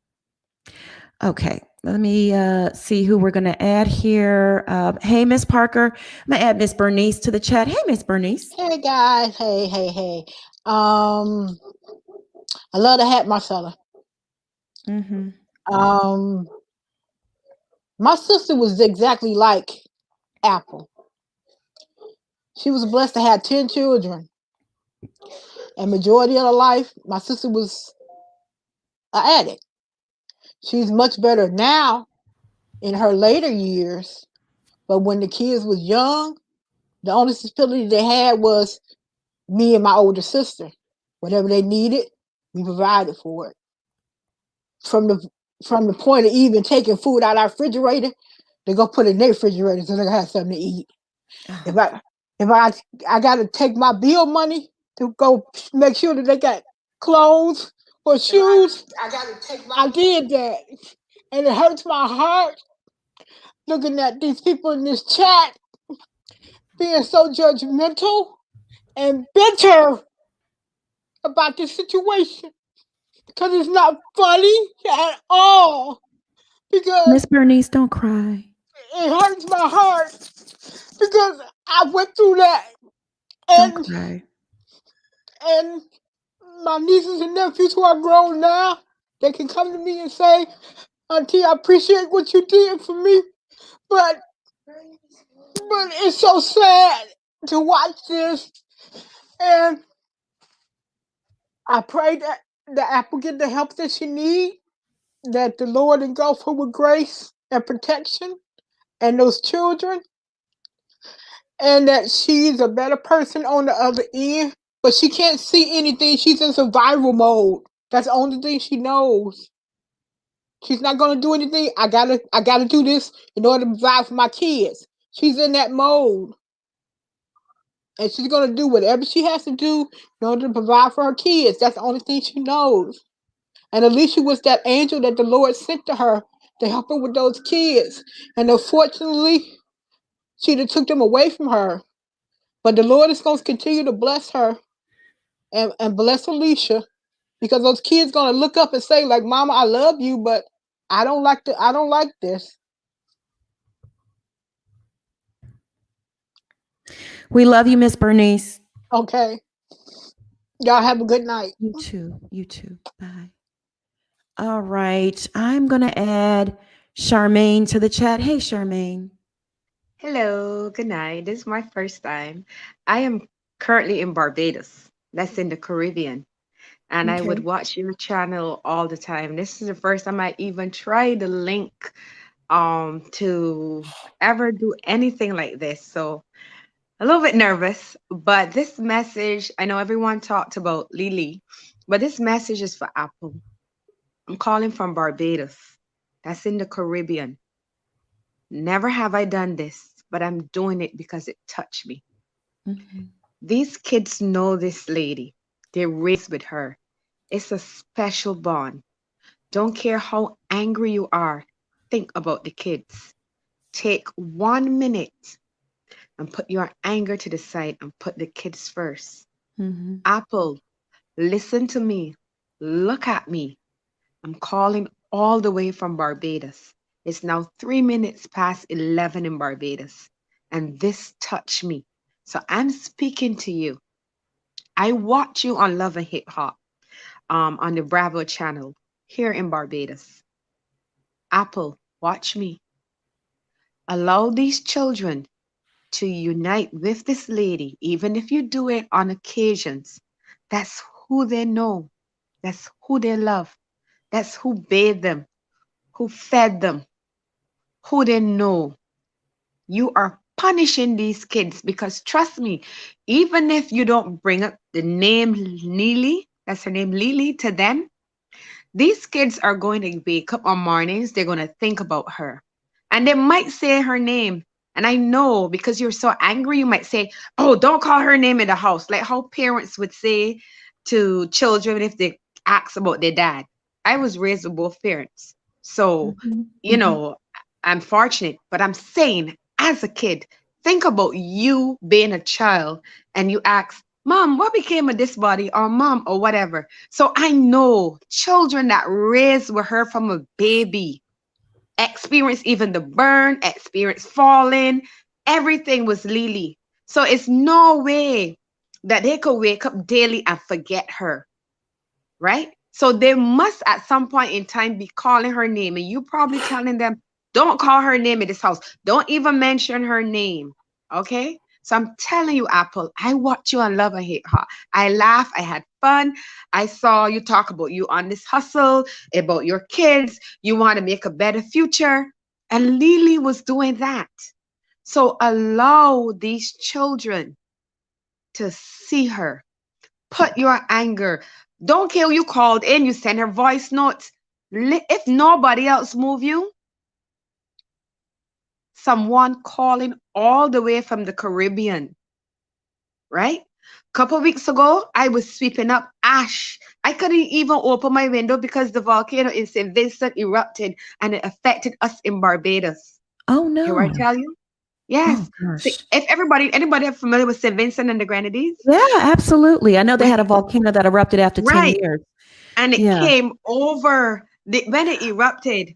Speaker 1: Okay, let me see who we're going to add here. Hey, Miss Parker. I'm going to add Miss Bernice to the chat. Hey, Miss Bernice.
Speaker 14: Hey, guys. Hey. I love the hat, Marcella.
Speaker 1: Mm-hmm.
Speaker 14: My sister was exactly like Apple. She was blessed to have 10 children. And majority of her life, my sister was an addict. She's much better now in her later years. But when the kids was young, the only stability they had was me and my older sister. Whatever they needed, we provided for it. From the point of even taking food out of our refrigerator, they go put it in their refrigerator so they can have something to eat. If I gotta take my bill money to go make sure that they got clothes or shoes, I did that. And it hurts my heart looking at these people in this chat being so judgmental and bitter about this situation because it's not funny at all. Because
Speaker 1: Miss Bernice, don't cry.
Speaker 14: it hurts my heart because I went through that,
Speaker 1: Don't
Speaker 14: and
Speaker 1: cry.
Speaker 14: and my nieces and nephews who are grown now, they can come to me and say, "Auntie, I appreciate what you did for me, but it's so sad to watch this." And I pray that the Apple get the help that she needs, that the Lord engulf her with grace and protection and those children, and that she's a better person on the other end. But she can't see anything. She's in survival mode. That's the only thing she knows. She's not gonna do anything. I gotta do this in order to provide for my kids. She's in that mode. And she's gonna do whatever she has to do in order to provide for her kids. That's the only thing she knows. And Alicia was that angel that the Lord sent to her to help her with those kids. And unfortunately, she took them away from her. But the Lord is going to continue to bless her and bless Alicia, because those kids going to look up and say, like, "Mama, I love you, but I don't like this."
Speaker 1: We love you, Miss Bernice.
Speaker 14: Okay. Y'all have a good night.
Speaker 1: You too. You too. Bye. All right. I'm going to add Charmaine to the chat. Hey, Charmaine.
Speaker 15: Hello, good night. This is my first time. I am currently in Barbados. That's in the Caribbean. And I would
Speaker 1: Okay.
Speaker 15: watch your channel all the time. This is the first time I even tried the link to ever do anything like this. So a little bit nervous, but this message, I know everyone talked about Lily, but this message is for Apple. I'm calling from Barbados. That's in the Caribbean. Never have I done this, but I'm doing it because it touched me.
Speaker 1: Mhm.
Speaker 15: These kids know this lady. They're raised with her. It's a special bond. Don't care how angry you are. Think about the kids. Take 1 minute and put your anger to the side and put the kids first.
Speaker 1: Mhm.
Speaker 15: Apple, listen to me. Look at me. I'm calling all the way from Barbados. It's now 3 minutes past 11 in Barbados, and this touched me. So I'm speaking to you. I watch you on Love and Hip Hop, on the Bravo channel here in Barbados. Apple, watch me. Allow these children to unite with this lady, even if you do it on occasions. That's who they know. That's who they love. That's who bathed them, who fed them, who they know. You are punishing these kids because trust me, even if you don't bring up the name Lily, that's her name, Lily, to them, these kids are going to wake up on mornings, they're going to think about her. And they might say her name. And I know because you're so angry, you might say, "Oh, don't call her name in the house." Like how parents would say to children if they ask about their dad. I was raised with both parents. So,
Speaker 1: Mhm.
Speaker 15: you
Speaker 1: Mhm.
Speaker 15: know, I'm fortunate, but I'm saying as a kid, think about you being a child and you ask, "Mom, what became of this body?" or "Mom," or whatever. So I know children that raised with her from a baby experience even the burn, experience falling, everything was Lily. So it's no way that they could wake up daily and forget her, right? So they must at some point in time be calling her name, and you probably telling them, "Don't call her name in this house. Don't even mention her name." Okay? So I'm telling you, Apple, I watch you on Love and Hate Hot. I laugh, I had fun. I saw you talk about you on this hustle, about your kids. You want to make a better future. And Lily was doing that. So allow these children to see her. Put your anger. Don't care who you called in. You send her voice notes. If nobody else move you, someone calling all the way from the Caribbean, right? Couple weeks ago, I was sweeping up ash. I couldn't even open my window because the volcano in St. Vincent erupted and it affected us in Barbados.
Speaker 1: Oh
Speaker 15: Here I
Speaker 1: no.
Speaker 15: tell you, Yes.
Speaker 1: Oh
Speaker 15: See,
Speaker 1: gosh.
Speaker 15: if anybody familiar with St. Vincent and the Grenadines?
Speaker 1: Yeah, absolutely. I know they
Speaker 15: When
Speaker 1: had a volcano that erupted after 10
Speaker 15: right,
Speaker 1: years.
Speaker 15: and it
Speaker 1: Yeah.
Speaker 15: came over when it erupted.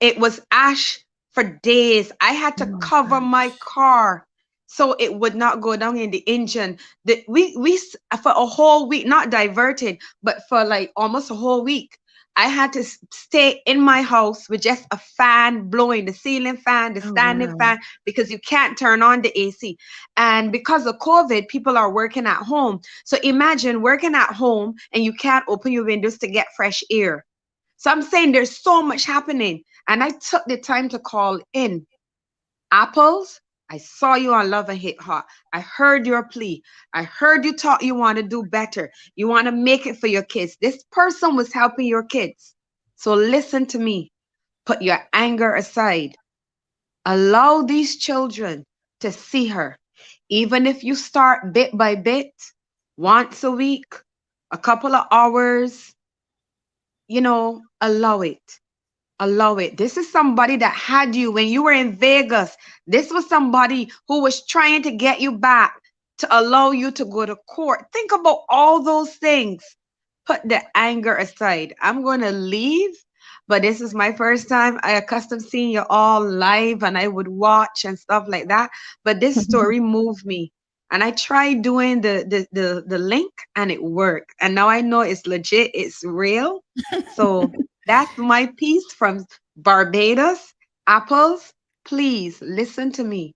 Speaker 15: It was ash for days. I had to
Speaker 1: Oh
Speaker 15: cover my
Speaker 1: gosh.
Speaker 15: car so it would not go down in the engine. For a whole week, not diverted, but for like almost a whole week, I had to stay in my house with just a fan blowing, the ceiling fan, the
Speaker 1: Oh
Speaker 15: standing
Speaker 1: wow.
Speaker 15: fan, because you can't turn on the AC. And because of COVID, people are working at home. So imagine working at home and you can't open your windows to get fresh air. So I'm saying there's so much happening. And I took the time to call in. Apples, I saw you on Love and Hip Hop. I heard your plea. I heard you talk you want to do better. You want to make it for your kids. This person was helping your kids. So listen to me. Put your anger aside. Allow these children to see her. Even if you start bit by bit, once a week, a couple of hours, allow it. Allow it. This is somebody that had you when you were in Vegas. This was somebody who was trying to get you back to allow you to go to court. Think about all those things. Put the anger aside. I'm going to leave, but this is my first time. I accustomed seeing you all live and I would watch and stuff like that. But this story moved me. And I tried doing the link and it worked. And now I know it's legit, it's real. So that's my piece from Barbados. Apples, please listen to me.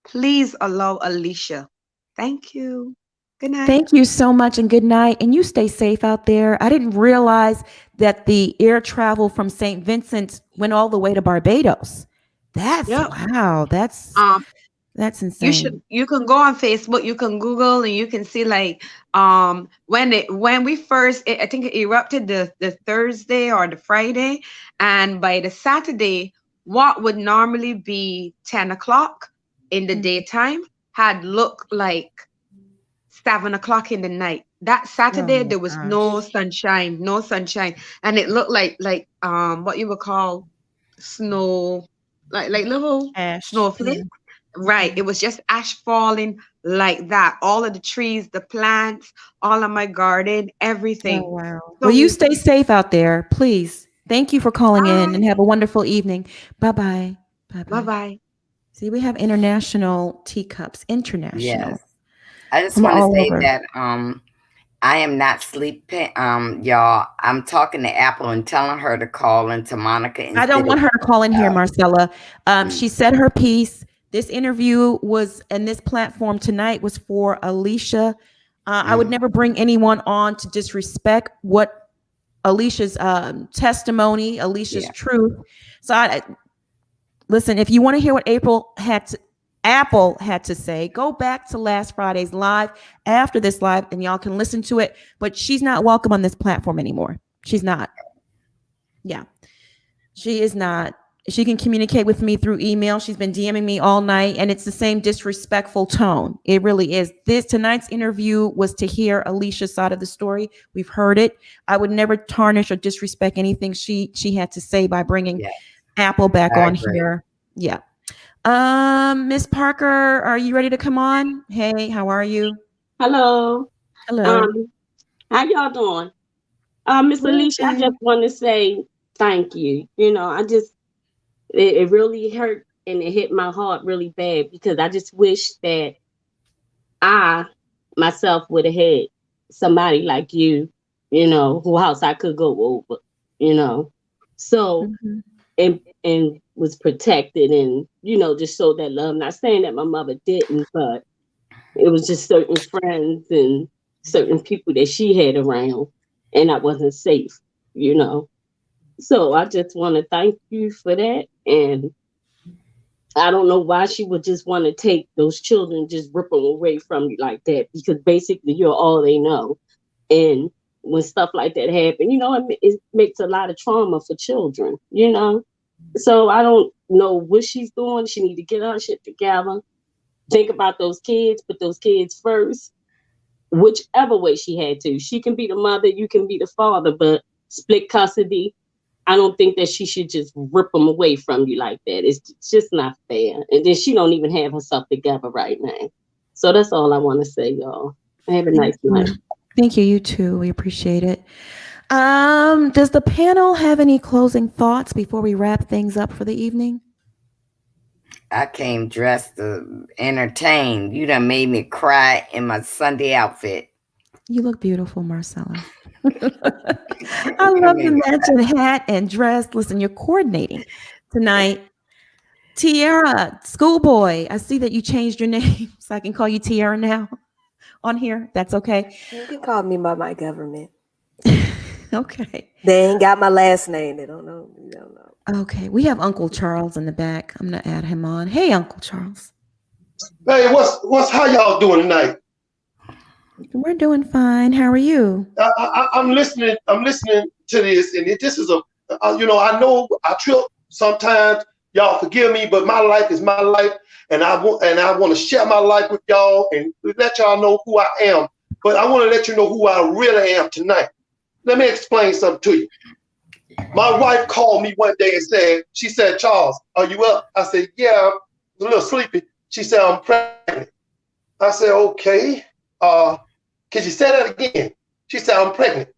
Speaker 15: Please allow Alicia. Thank you. Good night.
Speaker 1: Thank you so much and good night. And you stay safe out there. I didn't realize that the air travel from St. Vincent went all the way to Barbados. That's
Speaker 15: Yep.
Speaker 1: wow.
Speaker 15: Um,
Speaker 1: That's insane.
Speaker 15: you can go on Facebook, you can Google and you can see like when we first I think it erupted the Thursday or the Friday, and by the Saturday, what would normally be 10 o'clock in the
Speaker 1: Mm.
Speaker 15: daytime had looked like 7 o'clock in the night. That
Speaker 1: Oh
Speaker 15: Saturday
Speaker 1: my
Speaker 15: there was no
Speaker 1: gosh.
Speaker 15: sunshine, no sunshine, and it looked like what you would call snow, like little
Speaker 1: Ash. Yeah.
Speaker 15: snowflakes. Right. It was just ash falling like that. All of the trees, the plants, all of my garden,
Speaker 1: Oh
Speaker 15: everything.
Speaker 1: wow. Well, you
Speaker 15: So
Speaker 1: stay safe out there, please. Thank you for calling in
Speaker 15: bye.
Speaker 1: and have a wonderful evening. Bye bye. Bye
Speaker 15: Bye
Speaker 1: bye.
Speaker 15: bye.
Speaker 1: See, we have international teacups,
Speaker 3: Yes.
Speaker 1: international
Speaker 3: I just
Speaker 1: from
Speaker 3: want to
Speaker 1: all
Speaker 3: say
Speaker 1: over.
Speaker 3: that I am not sleeping. Y'all, I'm talking to Apple and telling her to call into Monica
Speaker 1: I
Speaker 3: instead
Speaker 1: don't
Speaker 3: of
Speaker 1: want her to call in here, Marcella.
Speaker 3: mm,
Speaker 1: She said her piece. This interview was, and this platform tonight was for Alicia. I would
Speaker 3: mm,
Speaker 1: never bring anyone on to disrespect what Alicia's testimony, Alicia's
Speaker 3: yeah.
Speaker 1: truth. So listen, if you want to hear what Apple had to say, go back to last Friday's live after this live and y'all can listen to it. But she's not welcome on this platform anymore. She's not. Yeah, she is not. She can communicate with me through email. She's been DMing me all night, and it's the same disrespectful tone. It really is. This tonight's interview was to hear Alicia's side of the story. We've heard it. I would never tarnish or disrespect anything she had to say by bringing
Speaker 3: Yeah,
Speaker 1: Apple back
Speaker 3: I
Speaker 1: on
Speaker 3: agree.
Speaker 1: here. Yeah. Miss Parker, are you ready to come on? Hey, how are you?
Speaker 16: Hello.
Speaker 1: Hello.
Speaker 16: Um, how y'all doing? Miss
Speaker 1: We're
Speaker 16: Alicia, I
Speaker 1: okay.
Speaker 16: just want to say thank you. You know, it really hurt and it hit my heart really bad because I just wish that I myself would have had somebody like who house I could go over, you know. So
Speaker 1: Mhm.
Speaker 16: and was protected and, just showed that love. Not saying that my mother didn't, but it was just certain friends and certain people that she had around, and I wasn't safe, you know. So I just want to thank you for that. And I don't know why she would just want to take those children, just rip them away from you like that, because basically you're all they know. And when stuff like that happen, it makes a lot of trauma for children, you know. So I don't know what she's doing. She need to get her shit together. Think about those kids, put those kids first, whichever way she had to. She can be the mother, you can be the father, but split custody, I don't think that she should just rip them away from you like that. It's just not fair. And then she don't even have herself together right now. So that's all I want to say, y'all. Have a nice night.
Speaker 1: Thank you. You too. We appreciate it. Does the panel have any closing thoughts before we wrap things up for the evening?
Speaker 3: I came dressed to entertain. You done made me cry in my Sunday outfit.
Speaker 1: You look beautiful, Marcella. I love the matching hat and dress. Listen, you're coordinating tonight. Tiara, schoolboy, I see that you changed your name, so I can call you Tiara now on here. That's okay.
Speaker 2: You can call me by my government.
Speaker 1: Okay.
Speaker 2: They ain't got my last name. They don't know. You don't know.
Speaker 1: Okay. We have Uncle Charles in the back. I'm gonna add him on. Hey, Uncle Charles.
Speaker 17: Hey, what's how y'all doing tonight?
Speaker 1: We're doing fine. How are you?
Speaker 17: I'm listening. I'm listening to this, and this is a, I know I trip sometimes. Y'all forgive me, but my life is my life, and I want to share my life with y'all and let y'all know who I am. But I want to let you know who I really am tonight. Let me explain something to you. My wife called me one day and she said, Charles, are you up? I said, yeah, I'm a little sleepy. She said, I'm pregnant. I said, okay. Can you say that again? She said, I'm pregnant.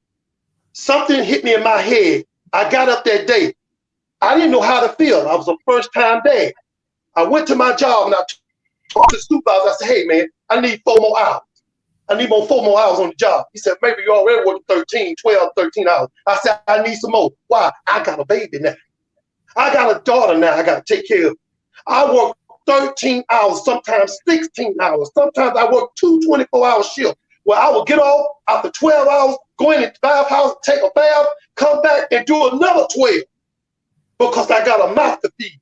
Speaker 17: Something hit me in my head. I got up that day. I didn't know how to feel. I was a first-time dad. I went to my job and I talked to the supervisor. I said, hey, man, I need 4 more hours. I need 4 more hours on the job. He said, maybe you already working 12, 13 hours. I said, I need some more. Why? I got a baby now. I got a daughter now I got to take care of. I work 13 hours, sometimes 16 hours. Sometimes I work 2 24-hour shifts where I will get off after 12 hours, go in the bathhouse, take a bath, come back and do another 12 because I got a mouth to feed.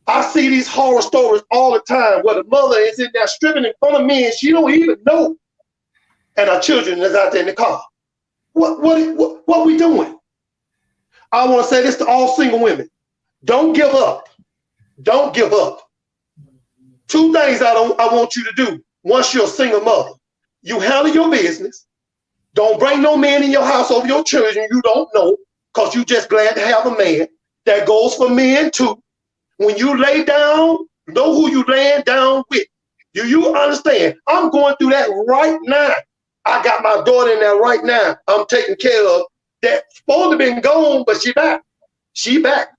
Speaker 17: I see these horror stories all the time where the mother is in there stripping in front of me and she don't even know. And our children is out there in the car. What we doing? I want to say this to all single women. Don't give up. Don't give up. 2 things I want you to do once you're a single mother. You handle your business. Don't bring no man in your house over your children you don't know because you just glad to have a man. That goes for men too. When you lay down, know who you laying down with. Do you understand? I'm going through that right now. I got my daughter in there right now. I'm taking care of that. Supposed to been gone, but she back. She back.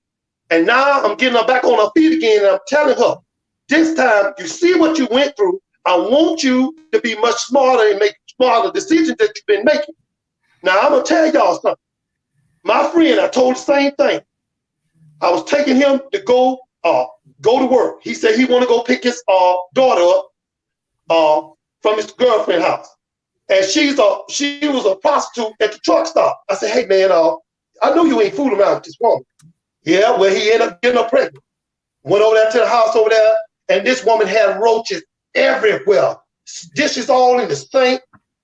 Speaker 17: And now I'm getting her back on her feet again. And I'm telling her, this time you see what you went through. I want you to be much smarter and make smarter decisions that you've been making. Now I'm gonna tell y'all something. My friend, I told the same thing. I was taking him to go to work. He said he want to go pick his daughter up from his girlfriend's house. And she was a prostitute at the truck stop. I said, hey man, I know you ain't fooling around with this woman. Yeah, well, he ended up getting her pregnant. Went over there to the house over there, and this woman had roaches everywhere. Dishes all in the sink.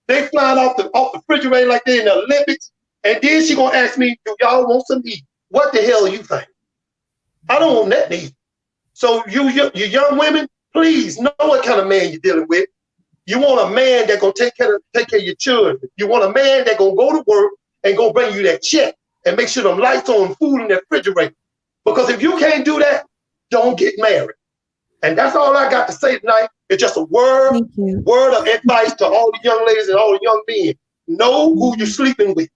Speaker 17: They flying off the refrigerator like they in the Olympics. And then she gonna ask me, do y'all want some meat? What the hell do you think? I don't want that meat. So you young women, please know what kind of man you're dealing with. You want a man that gonna take care of your children. You want a man that gonna go to work and go bring you that check and make sure them lights on, food in the refrigerator. Because if you can't do that, don't get married. And that's all I got to say tonight. It's just a word of advice to all the young ladies and all the young men. Know who you're sleeping with.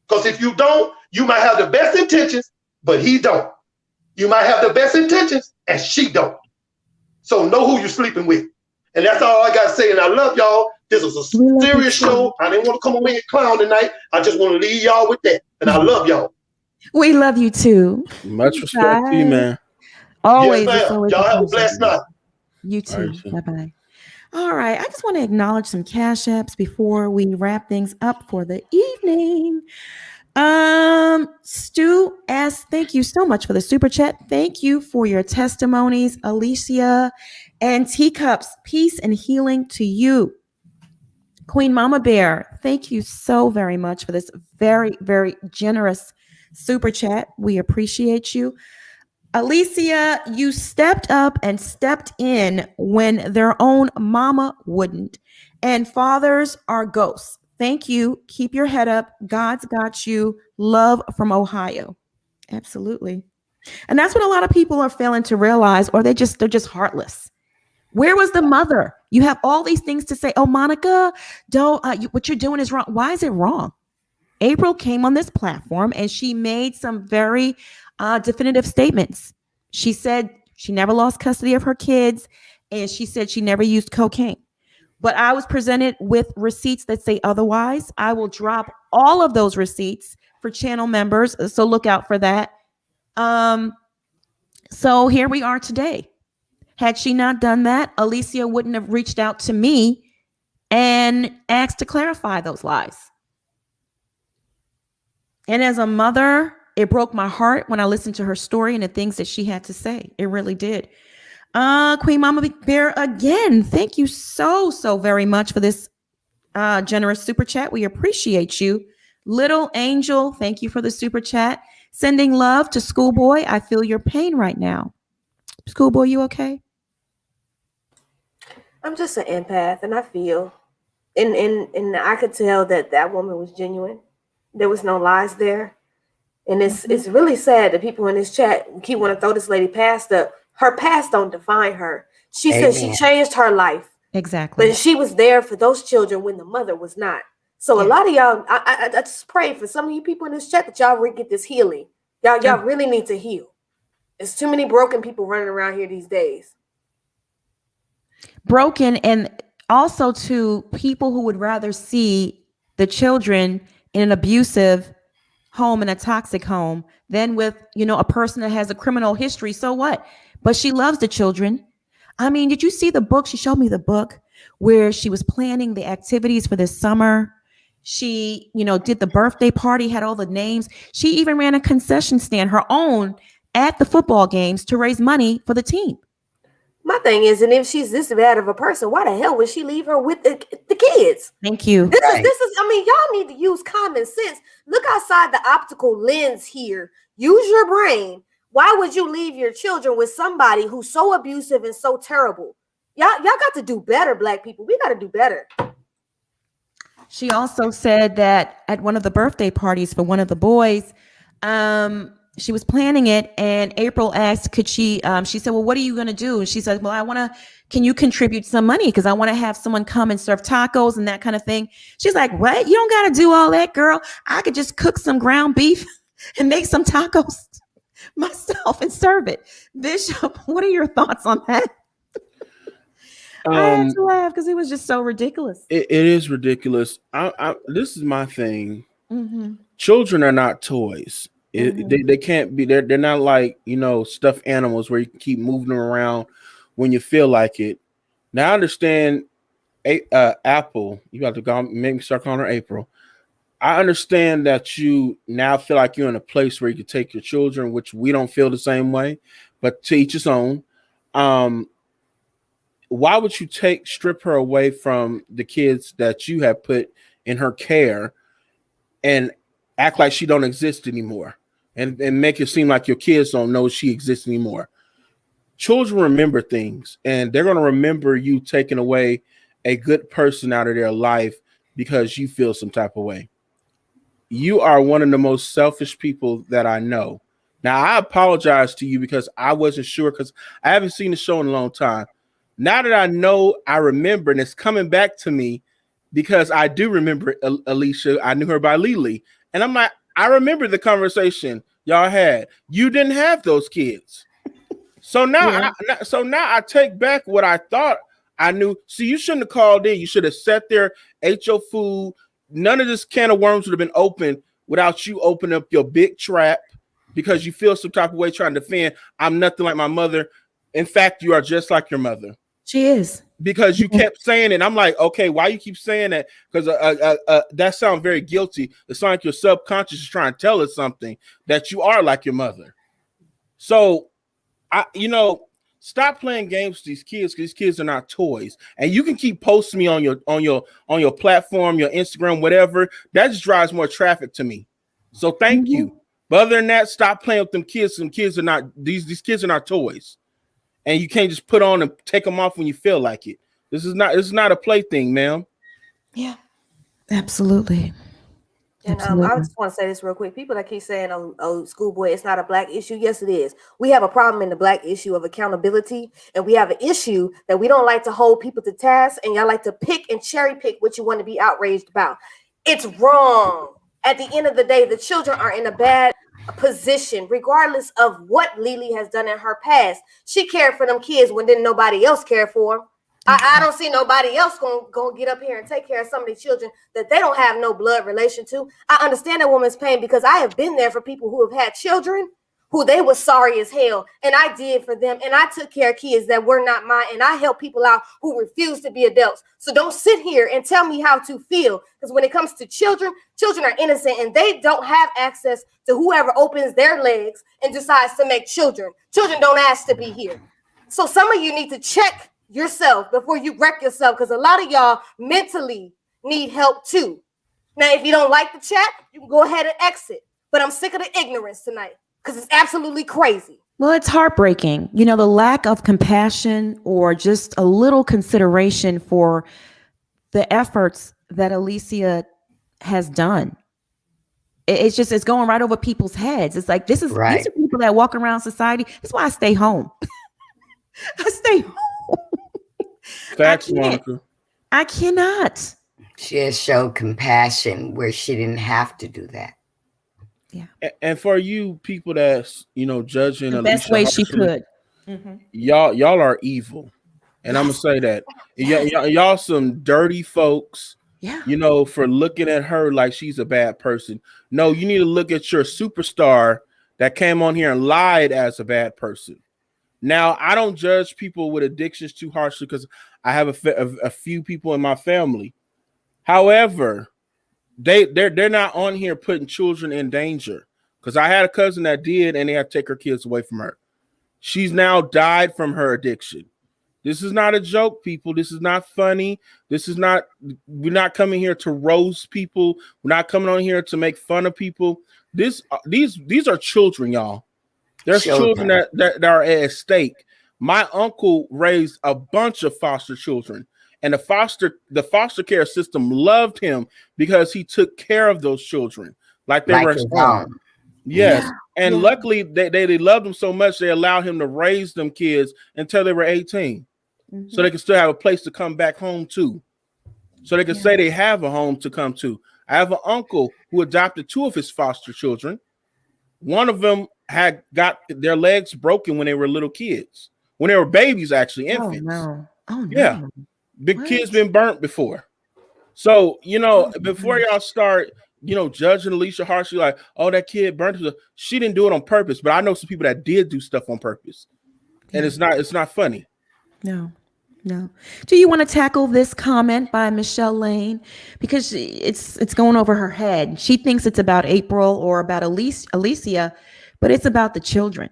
Speaker 17: Because if you don't, you might have the best intentions, but he don't. You might have the best intentions and she don't. So know who you're sleeping with. And that's all I got to say. And I love y'all. This is a serious show. I didn't want to come away and clown tonight. I just want to leave y'all with that. And I love y'all.
Speaker 1: We love you too.
Speaker 8: Much respect to you, man.
Speaker 1: Always.
Speaker 17: Yes,
Speaker 1: always
Speaker 17: y'all have a blessed night.
Speaker 1: You too. Bye-bye. All right. I just want to acknowledge some cash apps before we wrap things up for the evening. Stu S, thank you so much for the super chat. Thank you for your testimonies, Alicia and Teacups. Peace and healing to you. Queen Mama Bear, thank you so very much for this very, very generous super chat. We appreciate you. Alicia, you stepped up and stepped in when their own mama wouldn't. And fathers are ghosts. Thank you. Keep your head up. God's got you. Love from Ohio. Absolutely. And that's what a lot of people are failing to realize, or they're just heartless. Where was the mother? You have all these things to say. Oh, Monica, don't what you're doing is wrong. Why is it wrong? April came on this platform and she made some very definitive statements. She said she never lost custody of her kids, and she said she never used cocaine. But I was presented with receipts that say otherwise. I will drop all of those receipts for channel members, so look out for that. Um, so here we are today. Had she not done that, Alicia wouldn't have reached out to me and asked to clarify those lies. And as a mother, it broke my heart when I listened to her story and the things that she had to say. It really did. Queen Mama Bear, again, thank you so very much for this generous super chat. We appreciate you. Little Angel, thank you for the super chat. Sending love to Schoolboy. I feel your pain right now. Schoolboy, you okay?
Speaker 2: I'm just an empath, and I feel, and I could tell that woman was genuine. There was no lies there, and it's really sad that people in this chat keep want to throw this lady past. Her past don't define her. She said she changed her life.
Speaker 1: Exactly.
Speaker 2: But she was there for those children when the mother was not. So a lot of y'all, I just pray for some of you people in this chat that y'all get this healing. Y'all really need to heal. There's too many broken people running around here these days.
Speaker 1: Broken, and also to people who would rather see the children in an abusive home, in a toxic home, than with, a person that has a criminal history. So what? But she loves the children. I mean, did you see the book? She showed me the book where she was planning the activities for this summer. She, did the birthday party, had all the names. She even ran a concession stand, her own, at the football games to raise money for the team.
Speaker 2: My thing is, and if she's this bad of a person, why the hell would she leave her with the kids?
Speaker 1: Thank you.
Speaker 2: This is, I mean, y'all need to use common sense. Look outside the optical lens here. Use your brain. Why would you leave your children with somebody who's so abusive and so terrible? Y'all got to do better, Black people. We got to do better.
Speaker 1: She also said that at one of the birthday parties for one of the boys, she was planning it, and April asked, could she said, well, what are you going to do? And she said, well, can you contribute some money? Because I want to have someone come and serve tacos and that kind of thing. She's like, what? You don't got to do all that, girl. I could just cook some ground beef and make some tacos myself and serve it. Bishop, what are your thoughts on that? I had to laugh because it was just so ridiculous.
Speaker 8: It is ridiculous. This is my thing. Mm-hmm. Children are not toys. They can't be. They're not like, stuffed animals where you can keep moving them around when you feel like it. Now I understand. Apple, you have to make me start calling her April. I understand that you now feel like you're in a place where you can take your children, which we don't feel the same way, but to each his own. Why would you strip her away from the kids that you have put in her care and act like she don't exist anymore and make it seem like your kids don't know she exists anymore? Children remember things, and they're going to remember you taking away a good person out of their life because you feel some type of way. You are one of the most selfish people that I know. Now, I apologize to you because I wasn't sure, because I haven't seen the show in a long time. Now that I know, I remember, and it's coming back to me because I do remember Alicia. I knew her by Lily. And I'm like, I remember the conversation y'all had. You didn't have those kids. So now, I take back what I thought I knew. See, you shouldn't have called in. You should have sat there, ate your food. None of this can of worms would have been open without you opening up your big trap because you feel some type of way trying to defend. I'm nothing like my mother. In fact, you are just like your mother.
Speaker 1: She is.
Speaker 8: Because you kept saying it. I'm like, okay, why you keep saying that? Because that sounds very guilty. It sounds like your subconscious is trying to tell us something, that you are like your mother. So, stop playing games with these kids, because these kids are not toys. And you can keep posting me on your platform, your Instagram, whatever. That just drives more traffic to me. So thank you. But other than that, stop playing with them kids. Some kids are not these kids are not toys. And you can't just put on and take them off when you feel like it. This is not a plaything, ma'am.
Speaker 1: Yeah, absolutely.
Speaker 2: And I
Speaker 1: Absolutely.
Speaker 2: just want to say this real quick. People that keep saying, "Oh, schoolboy, it's not a black issue." Yes, it is. We have a problem in the black issue of accountability, and we have an issue that we don't like to hold people to task, and y'all like to pick and cherry pick what you want to be outraged about. It's wrong. At the end of the day, the children are in a bad position, regardless of what Lily has done in her past. She cared for them kids when didn't nobody else care for them. I don't see nobody else gonna get up here and take care of some of these children that they don't have no blood relation to. I understand that woman's pain because I have been there for people who have had children who they were sorry as hell, and I did for them, and I took care of kids that were not mine, and I helped people out who refused to be adults. So don't sit here and tell me how to feel, because when it comes to children, children are innocent, and they don't have access to whoever opens their legs and decides to make children. Children don't ask to be here. So some of you need to check yourself before you wreck yourself, because a lot of y'all mentally need help too. Now, if you don't like the chat, you can go ahead and exit. But I'm sick of the ignorance tonight because it's absolutely crazy.
Speaker 1: Well, it's heartbreaking. You know, the lack of compassion or just a little consideration for the efforts that Alicia has done. It's going right over people's heads. It's like, these are people that walk around society. That's why I stay home. I stay home.
Speaker 8: Facts, Monica.
Speaker 1: I cannot.
Speaker 3: She has showed compassion where she didn't have to do that.
Speaker 1: Yeah.
Speaker 8: And for you people that's, judging
Speaker 1: the best
Speaker 8: Alicia
Speaker 1: way
Speaker 8: harshly,
Speaker 1: she could.
Speaker 8: Y'all are evil. And I'm gonna say that. Y'all some dirty folks.
Speaker 1: Yeah.
Speaker 8: For looking at her like she's a bad person. No, you need to look at your superstar that came on here and lied as a bad person. Now, I don't judge people with addictions too harshly because I have a few people in my family. However, they're not on here putting children in danger, because I had a cousin that did, and they had to take her kids away from her. She's now died from her addiction. This is not a joke, people. This is not funny. We're not coming here to roast people. We're not coming on here to make fun of people. These are children, y'all. There's children that are at stake. My uncle raised a bunch of foster children, and the foster care system loved him because he took care of those children like they were his own. Yes. Yeah. And luckily they loved him so much they allowed him to raise them kids until they were 18. So they can still have a place to come back home to. So they can say they have a home to come to. I have an uncle who adopted 2 of his foster children. One of them had got their legs broken when they were little kids, when they were babies, actually, infants.
Speaker 1: Oh no.
Speaker 8: Yeah. Big kids been burnt before. So, before y'all start, judging Alicia harshly, like, oh, that kid burnt her. She didn't do it on purpose, but I know some people that did do stuff on purpose. And it's not funny.
Speaker 1: No. Do you want to tackle this comment by Michelle Lane? Because it's going over her head. She thinks it's about April or about Alicia, but it's about the children.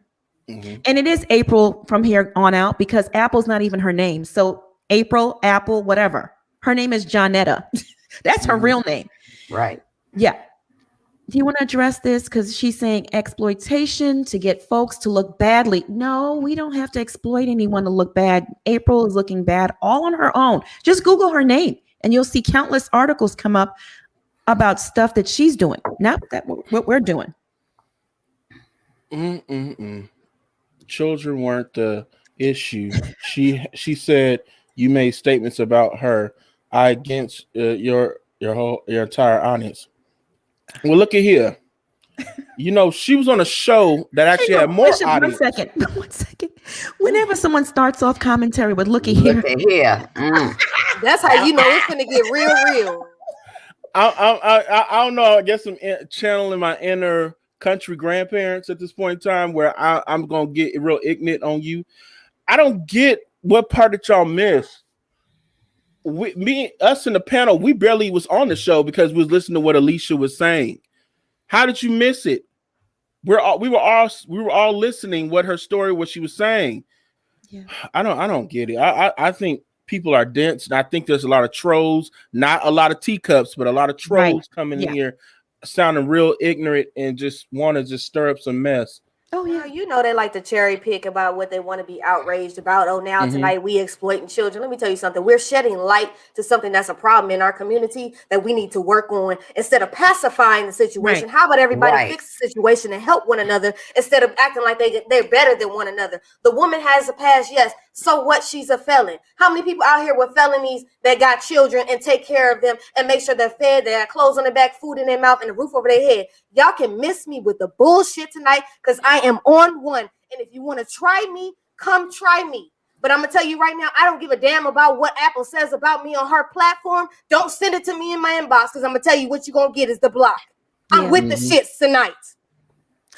Speaker 1: And it is April from here on out because Apple's not even her name. So April, Apple, whatever. Her name is Johnetta. That's her real name.
Speaker 3: Right.
Speaker 1: Yeah. Do you want to address this? Because she's saying exploitation to get folks to look badly. No, we don't have to exploit anyone to look bad. April is looking bad all on her own. Just Google her name and you'll see countless articles come up about stuff that she's doing, not that what we're doing.
Speaker 8: Children weren't the issue. She said you made statements about her. I against your entire audience. Well, look at here. She was on a show that actually had more audience.
Speaker 1: One second. Whenever someone starts off commentary with "look at here,"
Speaker 2: That's how you know it's gonna get real.
Speaker 8: I don't know. I guess I'm channeling my inner country grandparents at this point in time, where I'm gonna get real ignorant on you. I don't get what part that y'all missed. Us in the panel, we barely was on the show because we was listening to what Alicia was saying. How did you miss it? We were all listening what she was saying.
Speaker 1: Yeah.
Speaker 8: I don't get it. I think people are dense, and I think there's a lot of trolls, not a lot of teacups, but a lot of trolls coming in here sounding real ignorant and just want to just stir up some mess.
Speaker 1: Oh yeah.
Speaker 2: You know they like to cherry pick about what they want to be outraged about. Oh, now
Speaker 8: Mm-hmm.
Speaker 2: tonight we exploiting children. Let me tell you something. We're shedding light to something that's a problem in our community that we need to work on instead of pacifying the situation.
Speaker 1: Right.
Speaker 2: How about everybody
Speaker 3: Right.
Speaker 2: fix the situation and help one another instead of acting like they're better than one another? The woman has a past, yes. So what? She's a felon. How many people out here with felonies that got children and take care of them and make sure they're fed, they got clothes on their back, food in their mouth, and a roof over their head? Y'all can miss me with the bullshit tonight because I am on one. And if you want to try me, come try me. But I'm going to tell you right now, I don't give a damn about what Apple says about me on her platform. Don't send it to me in my inbox because I'm going to tell you what you're going to get is the block. I'm
Speaker 1: Yeah.
Speaker 2: with the shits tonight.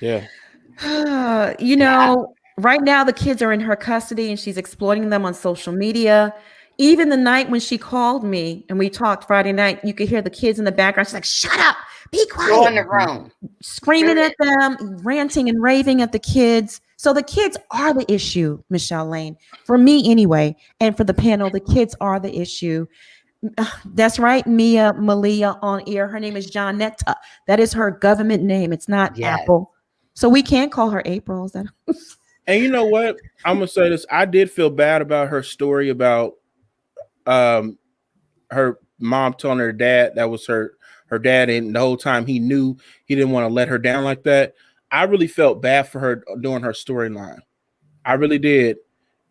Speaker 8: Yeah.
Speaker 1: You know, right now the kids are in her custody and she's exploiting them on social media. Even the night when she called me and we talked Friday night, you could hear the kids in the background. She's like, "Shut up, be
Speaker 3: Go in
Speaker 1: quiet,"
Speaker 3: the room.
Speaker 1: screaming
Speaker 3: Period.
Speaker 1: at them, ranting and raving at the kids. So the kids are the issue, Michelle Lane. For me anyway, and for the panel, the kids are the issue. That's right, Mia Malia on air. Her name is Johnetta. That is her government name. It's not
Speaker 3: Yes.
Speaker 1: Apple. So we can't call her April. Is that
Speaker 8: And you know what? I'm gonna say this. I did feel bad about her story about her mom telling her dad that was her dad, and the whole time he knew he didn't want to let her down like that. I really felt bad for her doing her storyline. I really did.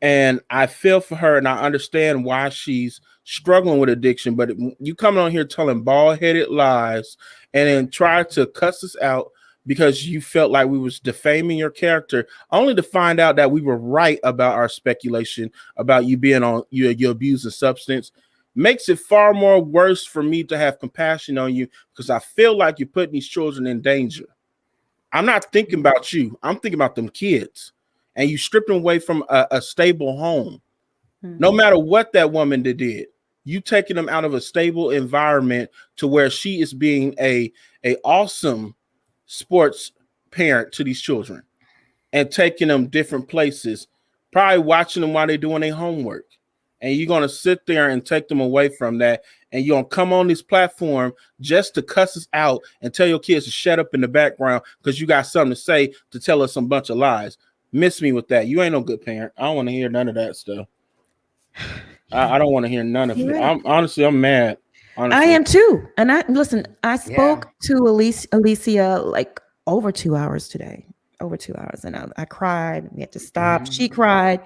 Speaker 8: And I feel for her and I understand why she's struggling with addiction. But you coming on here telling bald-headed lies and then try to cuss us out because you felt like we was defaming your character, only to find out that we were right about our speculation about you being on you abusing substance, makes it far more worse for me to have compassion on you because I feel like you're putting these children in danger. I'm not thinking about you. I'm thinking about them kids. And you stripped them away from a stable home. No matter what that woman did, you taking them out of a stable environment to where she is being a awesome sports parent to these children and taking them different places, probably watching them while they're doing their homework. And you're going to sit there and take them away from that. And you're going to come on this platform just to cuss us out and tell your kids to shut up in the background because you got something to say to tell us some bunch of lies. Miss me with that. You ain't no good parent. I don't want to hear none of that stuff. I don't want to hear none of it.
Speaker 1: right?
Speaker 8: I'm mad. Honestly.
Speaker 1: I am too. And I spoke to Alicia like over 2 hours today. Over 2 hours. And I cried. We had to stop.
Speaker 3: Mhm.
Speaker 1: She cried.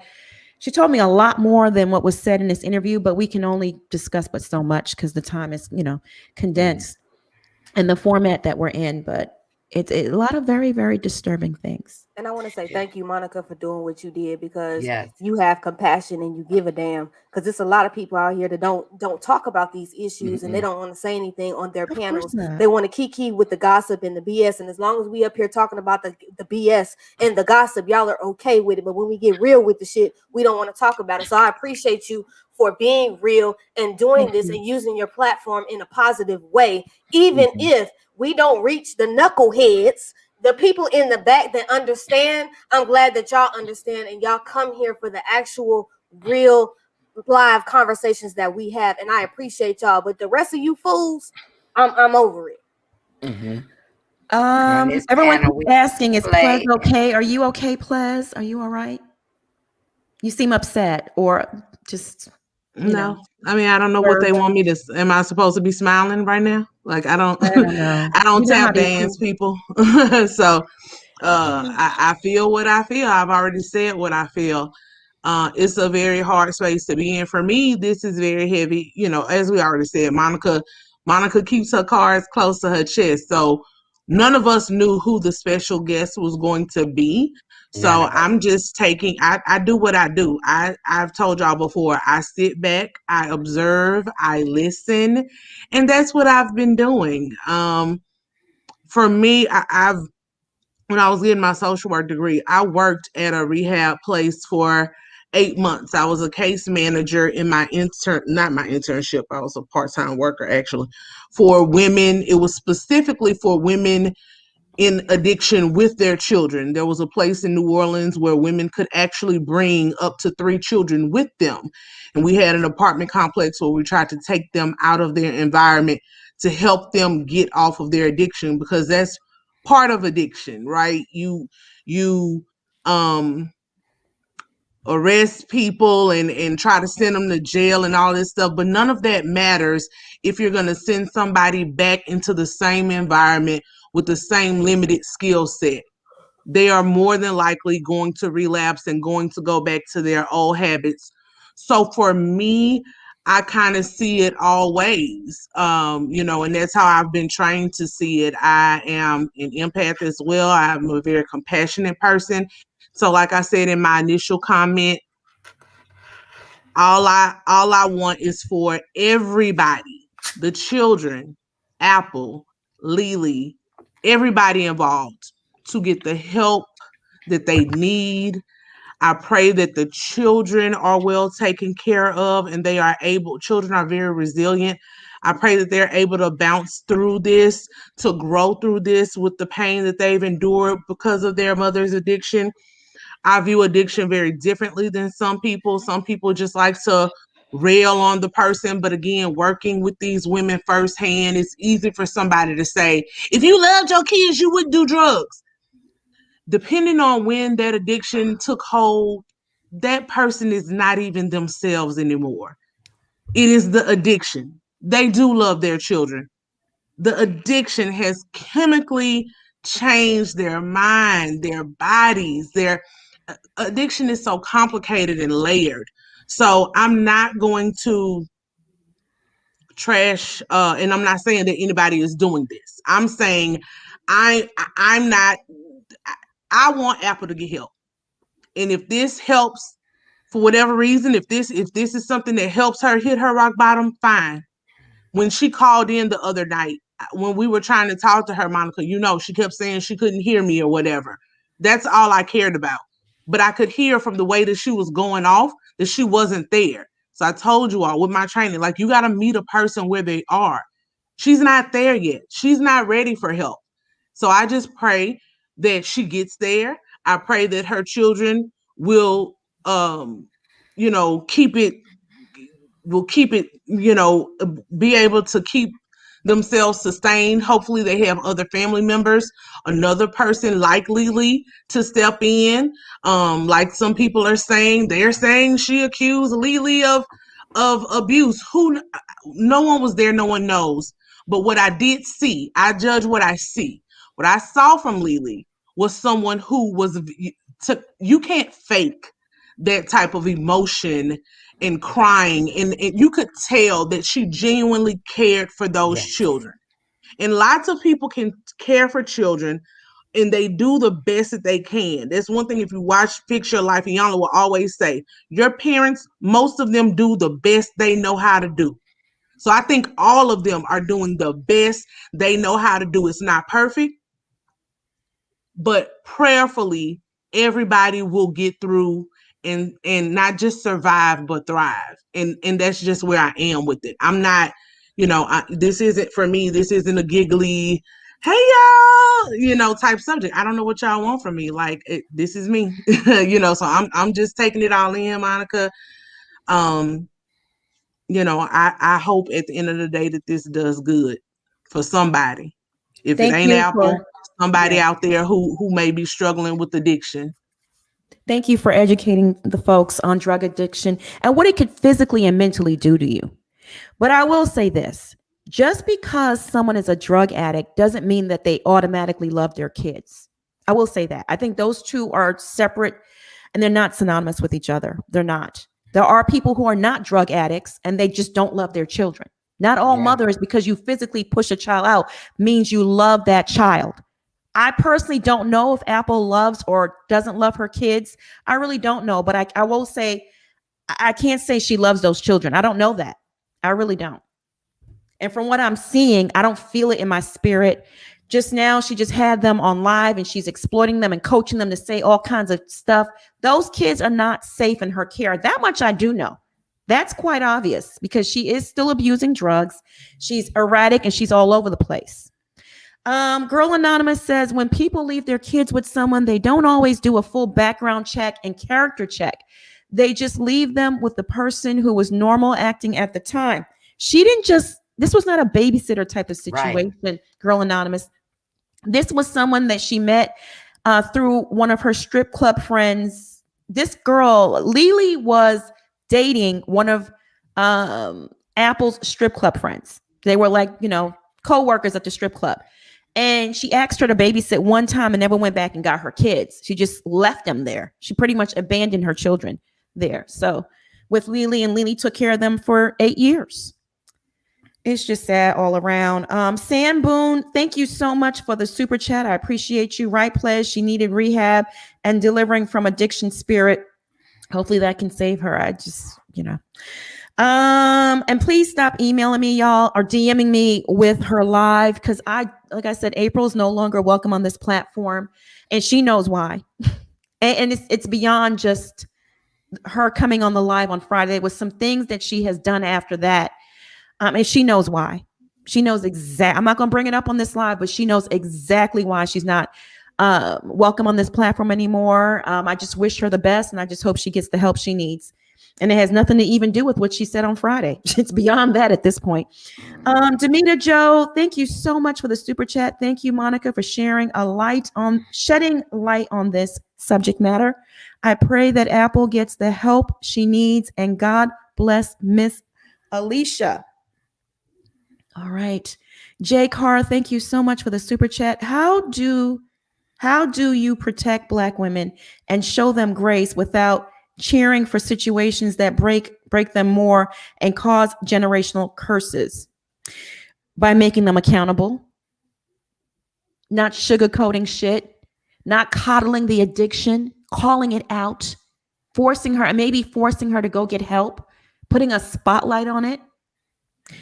Speaker 1: She told me a lot more than what was said in this interview, but we can only discuss but so much because the time is, condensed in the format that we're in. But it's a lot of very, very disturbing things.
Speaker 2: And I want to say thank you, Monica, for doing what you did because
Speaker 3: Yes.
Speaker 2: you have compassion and you give a damn. Because there's a lot of people out here that don't talk about these issues and they don't want to say anything on their
Speaker 1: Of course
Speaker 2: panels.
Speaker 1: not.
Speaker 2: They want to kiki with the gossip and the BS. And as long as we up here talking about the BS and the gossip, y'all are okay with it. But when we get real with the shit, we don't want to talk about it. So I appreciate you for being real and doing this and using your platform in a positive way, even if we don't reach the knuckleheads. The people in the back that understand, I'm glad that y'all understand and y'all come here for the actual real live conversations that we have, and I appreciate y'all. But the rest of you fools, I'm over it.
Speaker 1: Everyone keeps asking, is Plez
Speaker 3: play.
Speaker 1: okay? Are you okay, Plez? Are you all right? You seem upset or just
Speaker 4: No, I mean, I don't know what they want me to. Am I supposed to be smiling right now? Like, I don't,
Speaker 1: I don't know.
Speaker 4: I don't
Speaker 1: You know how
Speaker 4: tap
Speaker 1: they
Speaker 4: dance
Speaker 1: feel.
Speaker 4: people. So, I feel what I feel. I've already said what I feel. It's a very hard space to be in. For me, this is very heavy. You know, as we already said, Monica keeps her cards close to her chest. So none of us knew who the special guest was going to be.
Speaker 3: None
Speaker 4: So
Speaker 3: of us.
Speaker 4: I'm just taking, I do what I do. I've told y'all before, I sit back, I observe, I listen, and that's what I've been doing. For me, I've when I was getting my social work degree, I worked at a rehab place for 8 months. I was a case manager in not my internship. I was a part-time worker actually for women. It was specifically for women in addiction with their children. There was a place in New Orleans where women could actually bring up to 3 children with them. And we had an apartment complex where we tried to take them out of their environment to help them get off of their addiction, because that's part of addiction, right? you arrest people and try to send them to jail and all this stuff. But none of that matters if you're going to send somebody back into the same environment with the same limited skill set. They are more than likely going to relapse and going to go back to their old habits. So for me, I kind of see it all ways, and that's how I've been trained to see it. I am an empath as well. I'm a very compassionate person. So like I said in my initial comment, all I want is for everybody, the children, Apple, Lily, everybody involved to get the help that they need. I pray that the children are well taken care of and children are very resilient. I pray that they're able to bounce through this, to grow through this with the pain that they've endured because of their mother's addiction. I view addiction very differently than some people. Some people just like to rail on the person. But again, working with these women firsthand, it's easy for somebody to say, if you loved your kids, you wouldn't do drugs. Depending on when that addiction took hold, that person is not even themselves anymore. It is the addiction. They do love their children. The addiction has chemically changed their mind, their bodies. Their addiction is so complicated and layered. So I'm not going to trash, and I'm not saying that anybody is doing this. I'm saying I'm not. I want Apple to get help. And if this helps for whatever reason, if this is something that helps her hit her rock bottom, fine. When she called in the other night, when we were trying to talk to her, Monica, she kept saying she couldn't hear me or whatever. That's all I cared about. But I could hear from the way that she was going off that she wasn't there. So I told you all with my training, like, you got to meet a person where they are. She's not there yet. She's not ready for help. So I just pray that she gets there. I pray that her children will, keep it, be able to keep themselves sustained. Hopefully they have other family members, another person like Lily to step in. Like some people are saying, they're saying she accused Lily of abuse. No one was there, no one knows. But what I did see, I judge what I see. What I saw from Lily was someone who you can't fake that type of emotion and crying. And you could tell that she genuinely cared for those children. And lots of people can care for children and they do the best that they can. That's one thing. If you watch Fix Your Life, Iyanla will always say, your parents, most of them do the best they know how to do. So I think all of them are doing the best they know how to do. It's not perfect, but prayerfully, everybody will get through and not just survive, but thrive. And that's just where I am with it. I'm not, this isn't for me. This isn't a giggly, hey y'all, type subject. I don't know what y'all want from me. Like, this is me, so I'm just taking it all in, Monica. I hope at the end of the day that this does good for somebody. If it ain't Apple, somebody out there who may be struggling with addiction.
Speaker 1: Thank you for educating the folks on drug addiction and what it could physically and mentally do to you. But I will say this, just because someone is a drug addict doesn't mean that they automatically love their kids. I will say that. I think those two are separate and they're not synonymous with each other. They're not. There are people who are not drug addicts and they just don't love their children. Not all mothers, because you physically push a child out, means you love that child. I personally don't know if Apple loves or doesn't love her kids. I really don't know, but I will say, I can't say she loves those children. I don't know that. I really don't. And from what I'm seeing, I don't feel it in my spirit. Just now, she just had them on live and she's exploiting them and coaching them to say all kinds of stuff. Those kids are not safe in her care. That much I do know. That's quite obvious because she is still abusing drugs. She's erratic and she's all over the place. Girl Anonymous says, when people leave their kids with someone, they don't always do a full background check and character check. They just leave them with the person who was normal acting at the time. This was not a babysitter type of situation, right. Girl Anonymous. This was someone that she met through one of her strip club friends. This girl, Lily, was dating one of Apple's strip club friends. They were like, co-workers at the strip club. And she asked her to babysit one time and never went back and got her kids. She just left them there. She pretty much abandoned her children there. So with Lily, and Lily took care of them for 8 years. It's just sad all around. Sam Boone, thank you so much for the super chat. I appreciate you. Right, Pledge. She needed rehab and delivering from addiction spirit. Hopefully that can save her. I just, and please stop emailing me, y'all, or DMing me with her live, because like I said, April's no longer welcome on this platform, and she knows why. And it's beyond just her coming on the live on Friday. It was some things that she has done after that. And she knows why. She knows exactly. I'm not going to bring it up on this live, but she knows exactly why she's not welcome on this platform anymore. I just wish her the best, and I just hope she gets the help she needs. And it has nothing to even do with what she said on Friday. It's beyond that at this point. Demita Joe, thank you so much for the super chat. Thank you, Monica, for shedding light on this subject matter. I pray that Apple gets the help she needs, and God bless Miss Alicia. All right. Jay Carr, thank you so much for the super chat. How do you protect Black women and show them grace without cheering for situations that break them more and cause generational curses? By making them accountable, not sugarcoating shit, not coddling the addiction, calling it out, forcing her to go get help, putting a spotlight on it.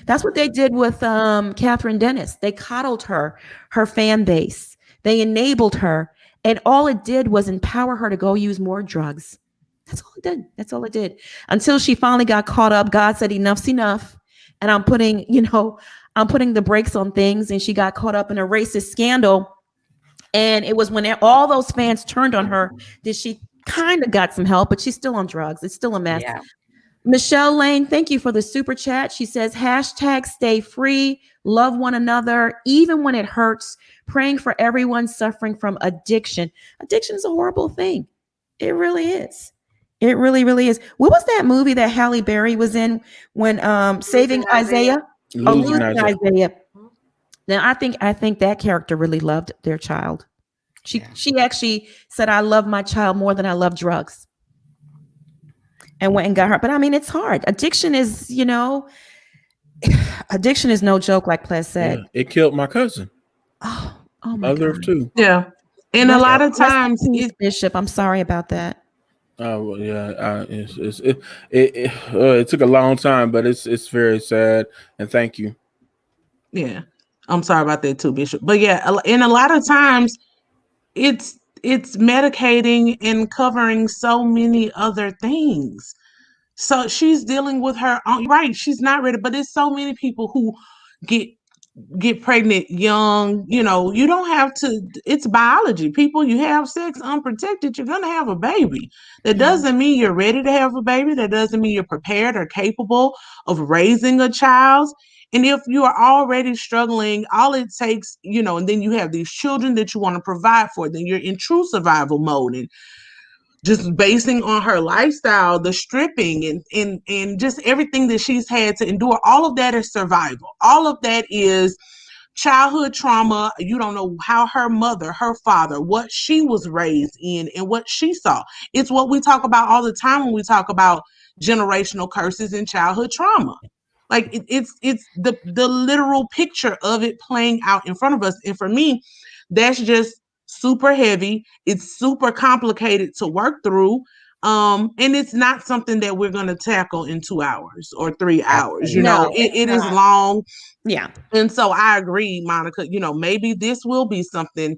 Speaker 1: That's what they did with Catherine Dennis. They coddled her fan base. They enabled her. And all it did was empower her to go use more drugs. That's all it did. Until she finally got caught up. God said, enough's enough. And I'm putting the brakes on things. And she got caught up in a racist scandal. And it was when all those fans turned on her that she kind of got some help, but she's still on drugs. It's still a mess.
Speaker 3: Yeah.
Speaker 1: Michelle Lane, thank you for the super chat. She says, #stay free, love one another, even when it hurts, praying for everyone suffering from addiction. Addiction is a horrible thing. It really is. It really, really is. What was that movie that Halle Berry was in when Saving Isaiah?
Speaker 8: Losing Isaiah.
Speaker 1: Now, I think that character really loved their child. She actually said, I love my child more than I love drugs. And went and got her. But I mean, it's hard. Addiction is no joke, like Ples said.
Speaker 8: Yeah, it killed my cousin.
Speaker 1: Oh my
Speaker 8: Mother
Speaker 1: God.
Speaker 8: of two.
Speaker 4: Yeah. And a lot of times,
Speaker 1: Bishop, I'm sorry about that.
Speaker 8: Oh yeah, it took a long time, but it's very sad. And thank you.
Speaker 4: Yeah, I'm sorry about that too, Bishop. But yeah, and a lot of times, it's medicating and covering so many other things. So she's dealing with her own, right. She's not ready, but there's so many people who get pregnant young. You don't have to. It's biology. People, you have sex unprotected, you're gonna have a baby. That doesn't mean you're ready to have a baby. That doesn't mean you're prepared or capable of raising a child. And if you are already struggling, all it takes, and then you have these children that you want to provide for, then you're in true survival mode. And just basing on her lifestyle, the stripping and just everything that she's had to endure, all of that is survival. All of that is childhood trauma. You don't know how her mother, her father, what she was raised in and what she saw. It's what we talk about all the time when we talk about generational curses and childhood trauma. Like it's the literal picture of it playing out in front of us. And for me, that's just super heavy. It's super complicated to work through. And it's not something that we're going to tackle in 2 hours or 3 hours. It is long.
Speaker 1: Yeah.
Speaker 4: And so I agree, Monica, maybe this will be something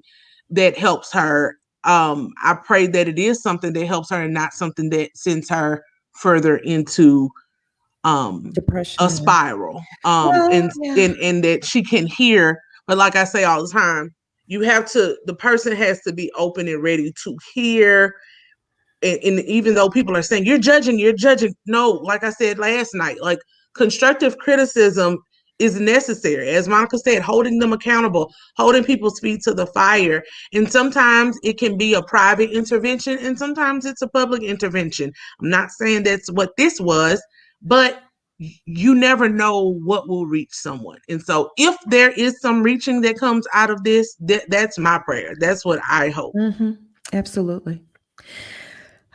Speaker 4: that helps her. I pray that it is something that helps her and not something that sends her further into
Speaker 1: depression,
Speaker 4: a spiral. And that she can hear. But like I say all the time, the person has to be open and ready to hear. And even though people are saying you're judging, no, like I said last night, like constructive criticism is necessary. As Monica said, holding them accountable, holding people's feet to the fire. And sometimes it can be a private intervention and sometimes it's a public intervention. I'm not saying that's what this was, but you never know what will reach someone. And so if there is some reaching that comes out of this, that's my prayer. That's what I hope.
Speaker 1: Mm-hmm. Absolutely.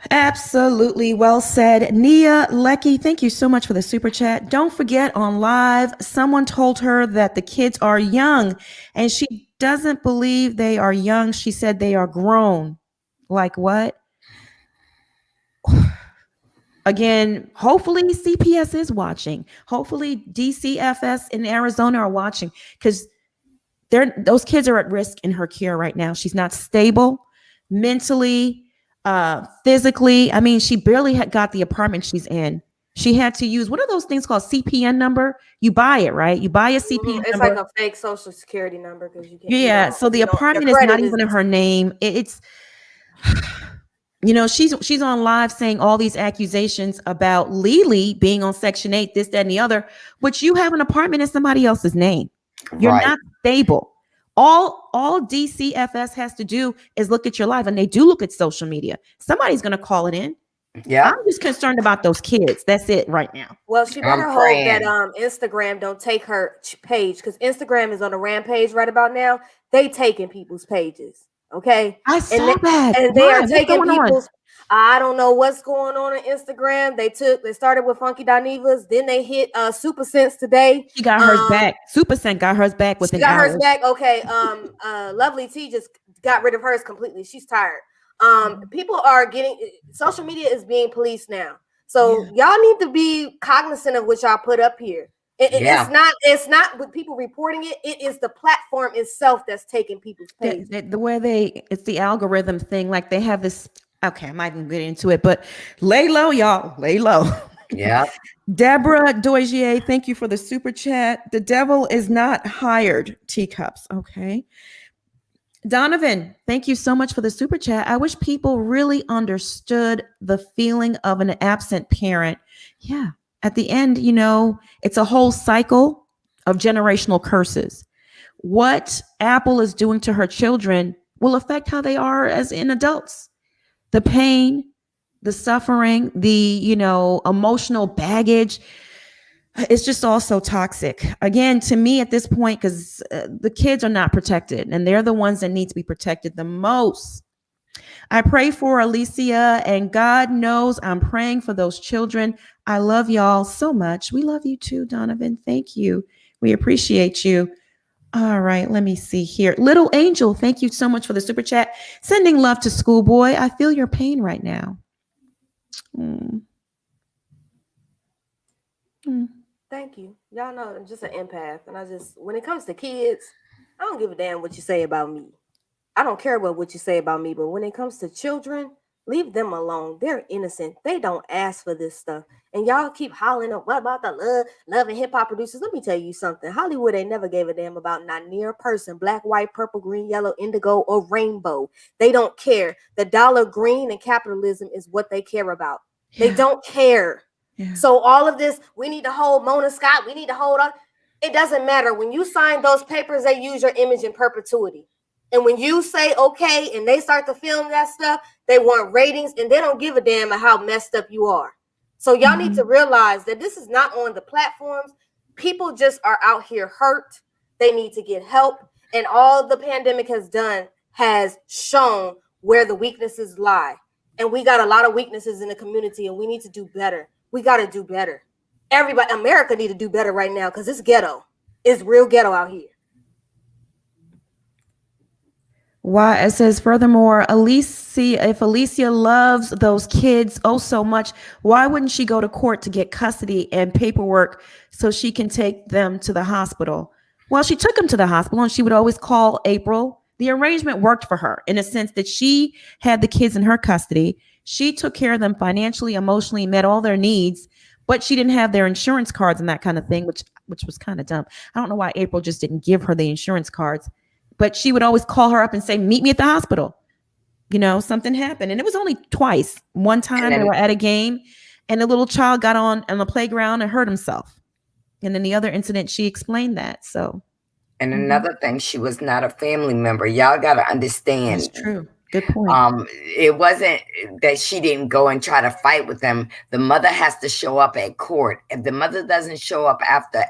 Speaker 1: Absolutely. Well said. Nia Lecky, thank you so much for the super chat. Don't forget, on live, someone told her that the kids are young and she doesn't believe they are young. She said they are grown. Like what? Again, hopefully CPS is watching. Hopefully DCFS in Arizona are watching, because those kids are at risk in her care right now. She's not stable mentally, physically. I mean, she barely had got the apartment she's in. She had to use, what are those things called? CPN number. You buy it, right? You buy a CPN
Speaker 2: It's
Speaker 1: number.
Speaker 2: like a fake social security number because you can't.
Speaker 1: Yeah. So the
Speaker 2: your
Speaker 1: apartment is
Speaker 2: credit
Speaker 1: not even in her name. It's she's on live saying all these accusations about Lily being on Section 8, this, that, and the other, which you have an apartment in somebody else's name. You're
Speaker 3: Right.
Speaker 1: not stable. All DCFS has to do is look at your life, and they do look at social media. Somebody's going to call it in.
Speaker 3: Yeah.
Speaker 1: I'm just concerned about those kids. That's it right now.
Speaker 2: Well, she better hope that Instagram don't take her page, because Instagram is on a rampage right about now. They taking people's pages. Okay.
Speaker 1: I saw that.
Speaker 2: And they
Speaker 1: Why?
Speaker 2: are
Speaker 1: What's
Speaker 2: taking
Speaker 1: going on?
Speaker 2: people's. I don't know what's going on Instagram. They started with Funky Dinevas, then they hit Super Sense today.
Speaker 1: She got hers back. Super Sense got hers back within hours.
Speaker 2: Hers back. Okay. Lovely T just got rid of hers completely. She's tired. People are getting, social media is being policed now. So y'all need to be cognizant of what y'all put up here. It's not with people reporting it. It is the platform itself that's taking people's page.
Speaker 1: The way it's the algorithm thing. Like they have this. Okay, I might even get into it, but lay low, y'all. Lay low.
Speaker 3: Yeah.
Speaker 1: Deborah Doisier, thank you for the super chat. The devil is not hired. Teacups. Okay. Donovan, thank you so much for the super chat. I wish people really understood the feeling of an absent parent. Yeah. At the end, it's a whole cycle of generational curses. What Apple is doing to her children will affect how they are as in adults. The pain, the suffering, the, emotional baggage. It's just all so toxic. Again, to me at this point, because the kids are not protected and they're the ones that need to be protected the most. I pray for Alicia, and God knows I'm praying for those children. I love y'all so much. We love you too, Donovan. Thank you. We appreciate you. All right, let me see here. Little Angel, thank you so much for the super chat. Sending love to Schoolboy. I feel your pain right now.
Speaker 2: Thank you. Y'all know I'm just an empath. And when it comes to kids, I don't give a damn what you say about me. I don't care about what you say about me. But when it comes to children, leave them alone. They're innocent. They don't ask for this stuff. And y'all keep hollering up, what about the love and hip hop producers? Let me tell you something. Hollywood ain't never gave a damn about not near a person, black, white, purple, green, yellow, indigo, or rainbow. They don't care. The dollar, green, and capitalism is what they care about. Yeah. They don't care. Yeah. So all of this, we need to hold Mona Scott. We need to hold on. It doesn't matter. When you sign those papers, they use your image in perpetuity. And when you say okay and they start to film that stuff, they want ratings and they don't give a damn how messed up you are. So y'all need to realize that this is not on the platforms. People just are out here hurt. They need to get help. And all the pandemic has done has shown where the weaknesses lie. And we got a lot of weaknesses in the community and we need to do better. We got to do better. Everybody, America need to do better right now because it's ghetto. It's real ghetto out here.
Speaker 1: Why it says, furthermore, if Alicia loves those kids so much, why wouldn't she go to court to get custody and paperwork so she can take them to the hospital? Well, she took them to the hospital and she would always call April. The arrangement worked for her in a sense that she had the kids in her custody. She took care of them financially, emotionally, met all their needs, but she didn't have their insurance cards and that kind of thing, which was kind of dumb. I don't know why April just didn't give her the insurance cards. But she would always call her up and say, meet me at the hospital. Something happened. And it was only twice. One time they were at a game and the little child got on the playground and hurt himself. And then the other incident, she explained that. So,
Speaker 3: And another thing, she was not a family member. Y'all got to understand.
Speaker 1: That's true. Good point.
Speaker 3: It wasn't that she didn't go and try to fight with them. The mother has to show up at court. If the mother doesn't show up after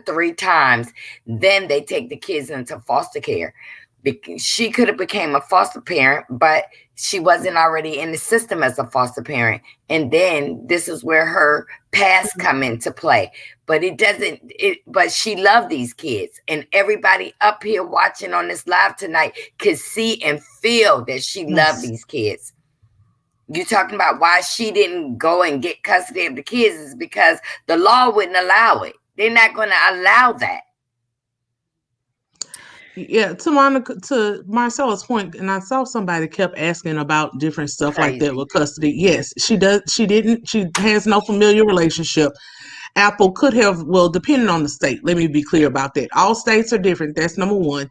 Speaker 3: 3 times, then they take the kids into foster care. She could have became a foster parent, but she wasn't already in the system as a foster parent. And then this is where her past come into play. But but she loved these kids, and everybody up here watching on this live tonight could see and feel that she loved these kids. You talking about why she didn't go and get custody of the kids is because the law wouldn't allow it. They're not going to allow that.
Speaker 4: Yeah, to Marcella's point, and I saw somebody kept asking about different stuff like that with custody. Yes, she does. She has no familiar relationship. Apple could have, well, depending on the state. Let me be clear about that. All states are different. That's number one.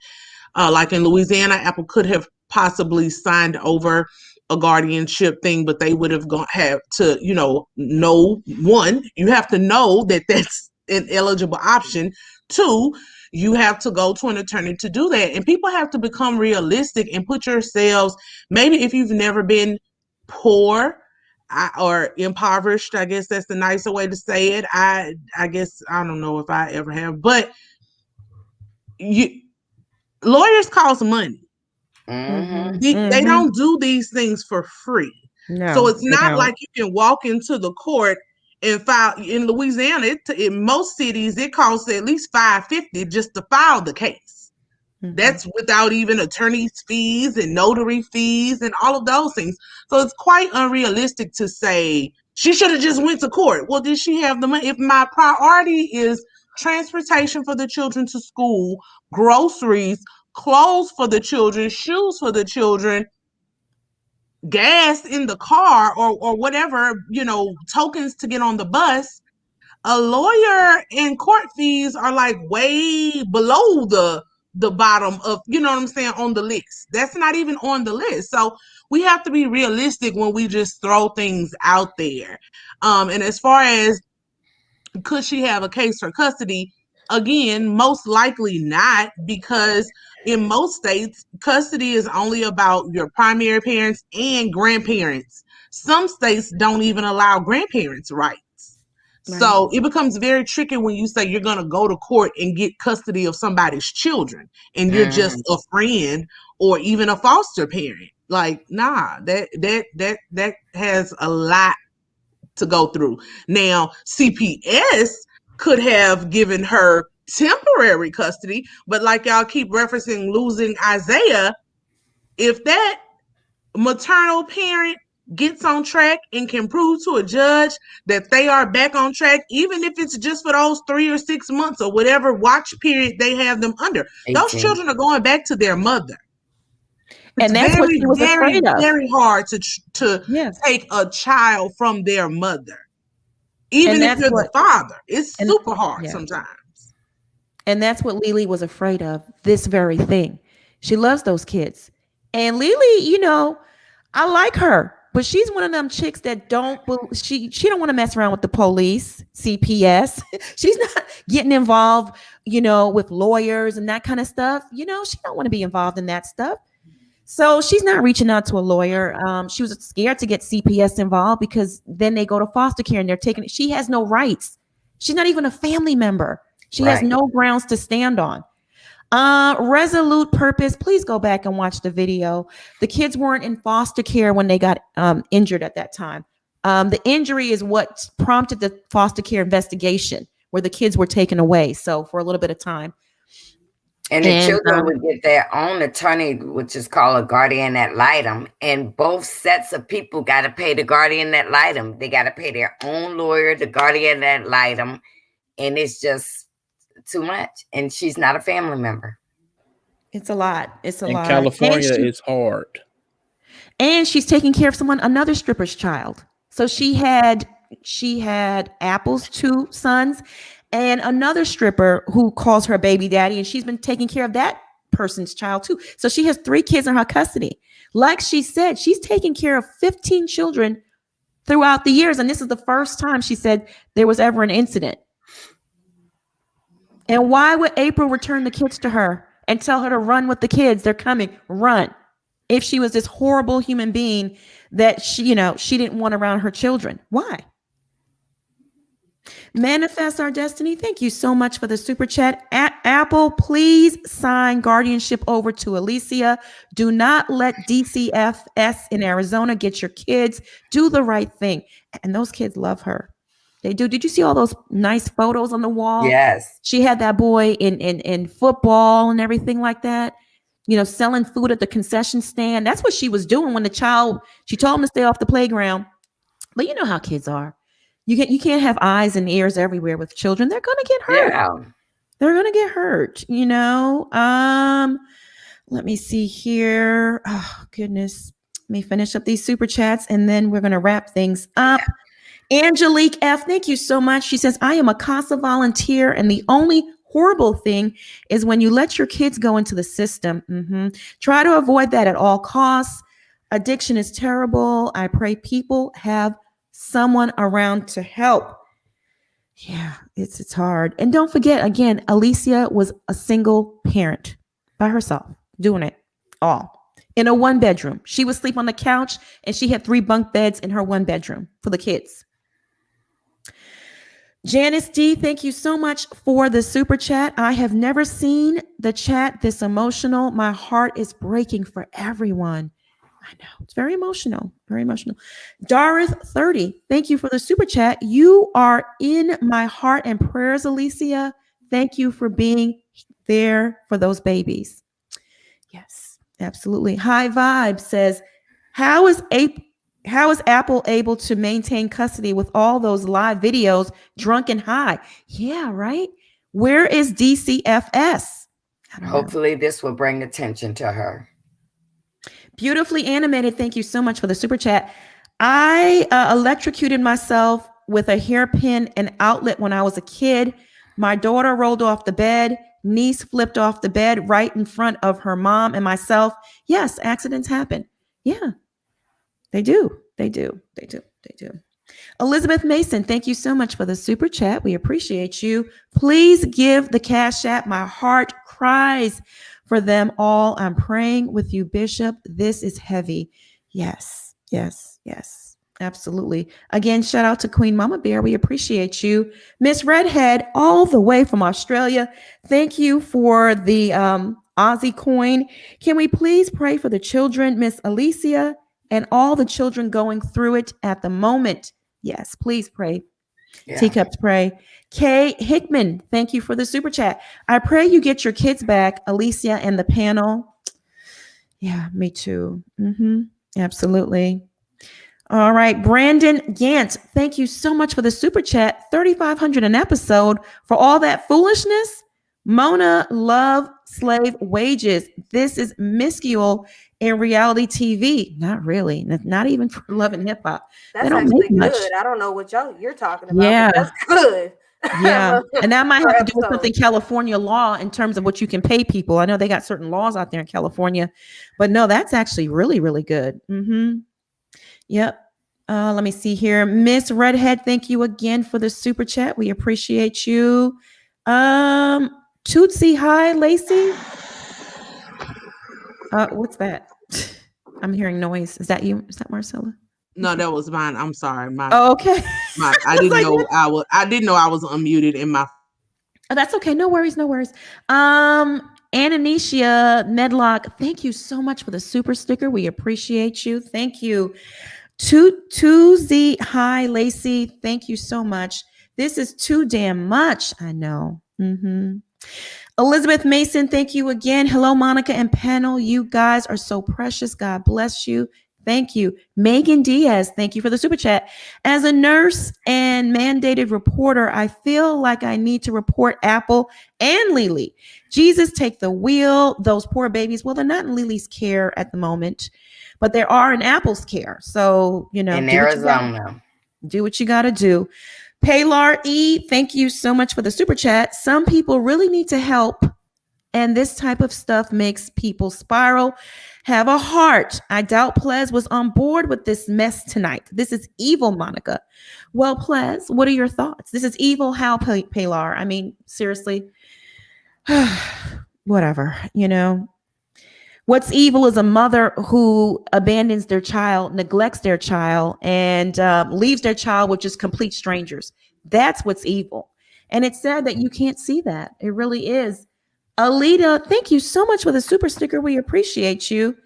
Speaker 4: Like in Louisiana, Apple could have possibly signed over a guardianship thing, but they would have have to, know, one, you have to know that that's an eligible option. Two, you have to go to an attorney to do that. And people have to become realistic and put yourselves, maybe if you've never been poor or impoverished, I guess that's the nicer way to say it. I guess, I don't know if I ever have, but lawyers cost money. They don't do these things for free.
Speaker 1: No,
Speaker 4: so it's not like you can walk into the court and file. In Louisiana, in most cities, it costs at least $550 just to file the case. That's without even attorney's fees and notary fees and all of those things. So it's quite unrealistic to say she should have just went to court. Well, did she have the money? If my priority is transportation for the children to school, groceries, clothes for the children, shoes for the children, gas in the car, or whatever, tokens to get on the bus, a lawyer and court fees are like way below the bottom of, what I'm saying, on the list. That's not even on the list. So we have to be realistic when we just throw things out there. And as far as could she have a case for custody, again, most likely not, because in most states, custody is only about your primary parents and grandparents. Some states don't even allow grandparents' rights. So it becomes very tricky when you say you're going to go to court and get custody of somebody's children and you're just a friend or even a foster parent. Like, nah, that has a lot to go through. Now, CPS could have given her temporary custody, but like y'all keep referencing losing Isaiah, if that maternal parent gets on track and can prove to a judge that they are back on track, even if it's just for those 3 or 6 months or whatever watch period they have them under,
Speaker 3: 18.
Speaker 4: Those children are going back to their mother.
Speaker 1: And that's what she was afraid of.
Speaker 4: Very hard to take a child from their mother. Even if you're the father, it's super hard sometimes.
Speaker 1: And that's what Lily was afraid of, this very thing. She loves those kids. And Lily, I like her, but she's one of them chicks that she don't want to mess around with the police, CPS. She's not getting involved, with lawyers and that kind of stuff. She don't want to be involved in that stuff. So she's not reaching out to a lawyer. She was scared to get CPS involved because then they go to foster care and they're taking it. She has no rights. She's not even a family member. She has no grounds to stand on. Resolute Purpose, please go back and watch the video. The kids weren't in foster care when they got injured at that time. The injury is what prompted the foster care investigation where the kids were taken away. So for a little bit of time.
Speaker 3: And the children would get their own attorney, which is called a guardian ad litem. And both sets of people got to pay the guardian ad litem. They got to pay their own lawyer, the guardian ad litem. And it's just too much. And she's not a family member.
Speaker 1: It's a lot. It's a lot.
Speaker 8: In California, it's hard.
Speaker 1: And she's taking care of another stripper's child. So she had Apple's 2 sons and another stripper who calls her baby daddy, and she's been taking care of that person's child too. So she has 3 kids in her custody. Like she said, she's taken care of 15 children throughout the years, and this is the first time she said there was ever an incident. And why would April return the kids to her and tell her to run with the kids? They're coming, run. If she was this horrible human being that she didn't want around her children. Why? Manifest Our Destiny. Thank you so much for the super chat. Apple, please sign guardianship over to Alicia. Do not let DCFS in Arizona get your kids. Do the right thing. And those kids love her. They do. Did you see all those nice photos on the wall?
Speaker 3: Yes.
Speaker 1: She had that boy in football and everything like that. Selling food at the concession stand. That's what she was doing when she told him to stay off the playground. But you know how kids are. You can't have eyes and ears everywhere with children. They're going to get hurt.
Speaker 3: Yeah.
Speaker 1: They're going to get hurt, Let me see here. Oh, goodness. Let me finish up these super chats and then we're going to wrap things up. Yeah. Angelique F, thank you so much. She says, I am a CASA volunteer and the only horrible thing is when you let your kids go into the system. Try to avoid that at all costs. Addiction is terrible. I pray people have someone around to help. Yeah, it's hard. And don't forget, again, Alicia was a single parent by herself, doing it all in a 1-bedroom. She would sleep on the couch and she had 3 bunk beds in her 1 bedroom for the kids. Janice D, thank you so much for the super chat. I have never seen the chat this emotional. My heart is breaking for everyone. I know, it's very emotional, very emotional. Darith 30, thank you for the super chat. You are in my heart and prayers, Alicia. Thank you for being there for those babies. Yes, absolutely. High Vibe says, how is Apple able to maintain custody with all those live videos, drunk and high? Yeah, right. Where is DCFS?
Speaker 3: Hopefully this will bring attention to her.
Speaker 1: Beautifully animated. Thank you so much for the super chat. I electrocuted myself with a hairpin and outlet when I was a kid. My daughter rolled off the bed. Niece flipped off the bed right in front of her mom and myself. Yes, accidents happen. Yeah, they do. They do. They do. They do. Elizabeth Mason, thank you so much for the super chat. We appreciate you. Please give the Cash App. My heart cries for them all. I'm praying with you, Bishop. This is heavy. Yes, yes, yes, absolutely. Again, shout out to Queen Mama Bear. We appreciate you. Miss Redhead, all the way from Australia. Thank you for the Aussie coin. Can we please pray for the children, Miss Alicia, and all the children going through it at the moment? Yes, please pray. Yeah. Teacups pray. Kay Hickman, thank you for the super chat. I pray you get your kids back, Alicia and the panel. Yeah, me too. Absolutely. All right, Brandon Gant, thank you so much for the super chat. 3,500 an episode for all that foolishness. Mona, love, slave wages. This is minuscule in reality TV. Not really. Not even for Love and Hip Hop.
Speaker 2: That's actually good. I don't know what you're talking about.
Speaker 1: Yeah,
Speaker 2: but that's good.
Speaker 1: Yeah, and that might have to do with something California law in terms of what you can pay people. I know they got certain laws out there in California, but no, that's actually really, really good. Yep. Let me see here. Miss Redhead, thank you again for the super chat. We appreciate you. Tootsie, hi, Lacey. What's that? I'm hearing noise. Is that you? Is that Marcella?
Speaker 4: No, that was mine. I'm sorry.
Speaker 1: Okay.
Speaker 4: I didn't know I didn't know I was unmuted in my.
Speaker 1: Oh, that's okay. No worries. No worries. Ananisha Medlock, thank you so much for the super sticker. We appreciate you. Thank you. Tuesday, hi, Lacey. Thank you so much. This is too damn much. I know. Elizabeth Mason, thank you again. Hello, Monica and panel. You guys are so precious. God bless you. Thank you. Megan Diaz, thank you for the super chat. As a nurse and mandated reporter, I feel like I need to report Apple and Lily. Jesus, take the wheel. Those poor babies. Well, they're not in Lily's care at the moment, but they are in Apple's care. So, in
Speaker 3: Arizona.
Speaker 1: Do what you got to do. Paylar E, thank you so much for the super chat. Some people really need to help, and this type of stuff makes people spiral. Have a heart. I doubt Plez was on board with this mess tonight. This is evil, Monica. Well, Plez, what are your thoughts? This is evil how, Paylar? I mean, seriously. Whatever, you know. What's evil is a mother who abandons their child, neglects their child, and leaves their child with just complete strangers. That's what's evil. And it's sad that you can't see that. It really is. Alita, thank you so much for the super sticker. We appreciate you.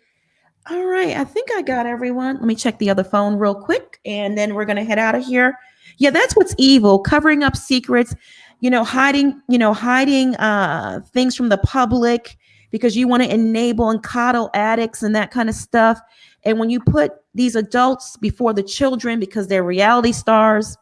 Speaker 1: All right, I think I got everyone. Let me check the other phone real quick, and then we're gonna head out of here. Yeah, that's what's evil: covering up secrets, hiding things from the public because you want to enable and coddle addicts and that kind of stuff. And when you put these adults before the children because they're reality stars,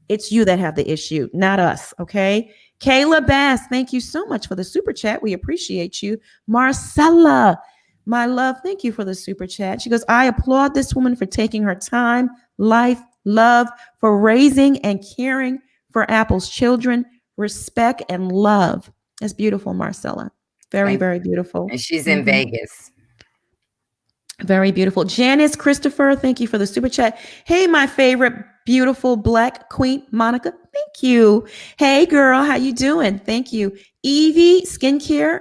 Speaker 1: it's you that have the issue, not us. Okay. Kayla Bass, thank you so much for the super chat. We appreciate you. Marcella, my love, thank you for the super chat. She goes, I applaud this woman for taking her time, life, love, for raising and caring for Apple's children, respect and love. That's beautiful, Marcella. Very, very beautiful.
Speaker 3: And she's in Vegas.
Speaker 1: Very beautiful. Janice Christopher, thank you for the super chat. Hey, my favorite beautiful Black queen, Monica. Thank you. Hey, girl, how you doing? Thank you. Evie Skincare,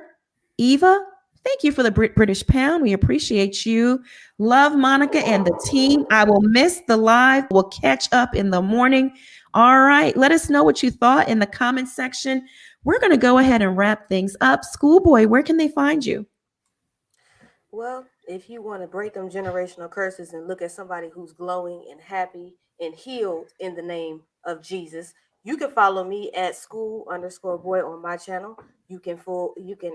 Speaker 1: Eva, thank you for the British pound. We appreciate you. Love Monica and the team. I will miss the live. We'll catch up in the morning. All right. Let us know what you thought in the comment section. We're going to go ahead and wrap things up. Schoolboy, where can they find you?
Speaker 2: Well, if you want to break them generational curses and look at somebody who's glowing and happy and healed in the name of Jesus, you can follow me at school_boy on my channel. You can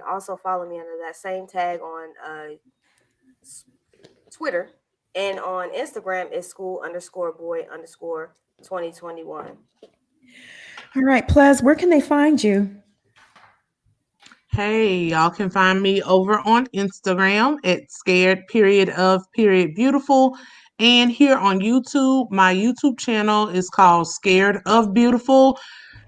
Speaker 2: also follow me under that same tag on Twitter, and on Instagram is school_boy_2021.
Speaker 1: All right, Plaz, where can they find you?
Speaker 4: Hey, y'all can find me over on Instagram at scared_of_beautiful. And here on YouTube, my YouTube channel is called Scared of Beautiful.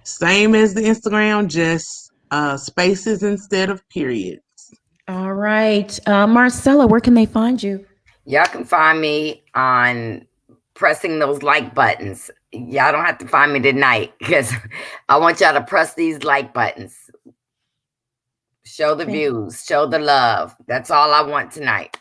Speaker 4: Same as the Instagram, just spaces instead of periods.
Speaker 1: All right. Marcella, where can they find you?
Speaker 3: Y'all can find me on pressing those like buttons. Y'all don't have to find me tonight because I want y'all to press these like buttons. Show the views, show the love. That's all I want tonight.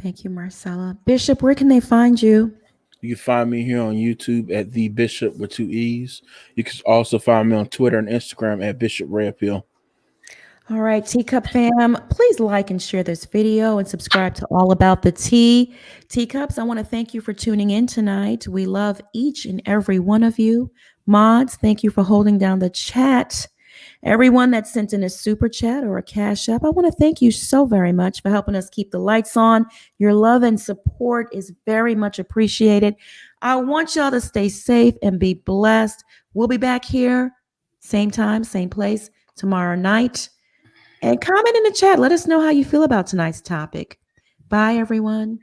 Speaker 1: Thank you, Marcella. Bishop, where can they find you?
Speaker 8: You can find me here on YouTube at The Bishop with 2 E's. You can also find me on Twitter and Instagram at Bishop Ray Appeal.
Speaker 1: All right, Teacup fam, please like and share this video and subscribe to All About the Tea. Teacups, I want to thank you for tuning in tonight. We love each and every one of you. Mods, thank you for holding down the chat. Everyone that sent in a super chat or a cash app, I want to thank you so very much for helping us keep the lights on. Your love and support is very much appreciated. I want y'all to stay safe and be blessed. We'll be back here, same time, same place, tomorrow night. And comment in the chat. Let us know how you feel about tonight's topic. Bye, everyone.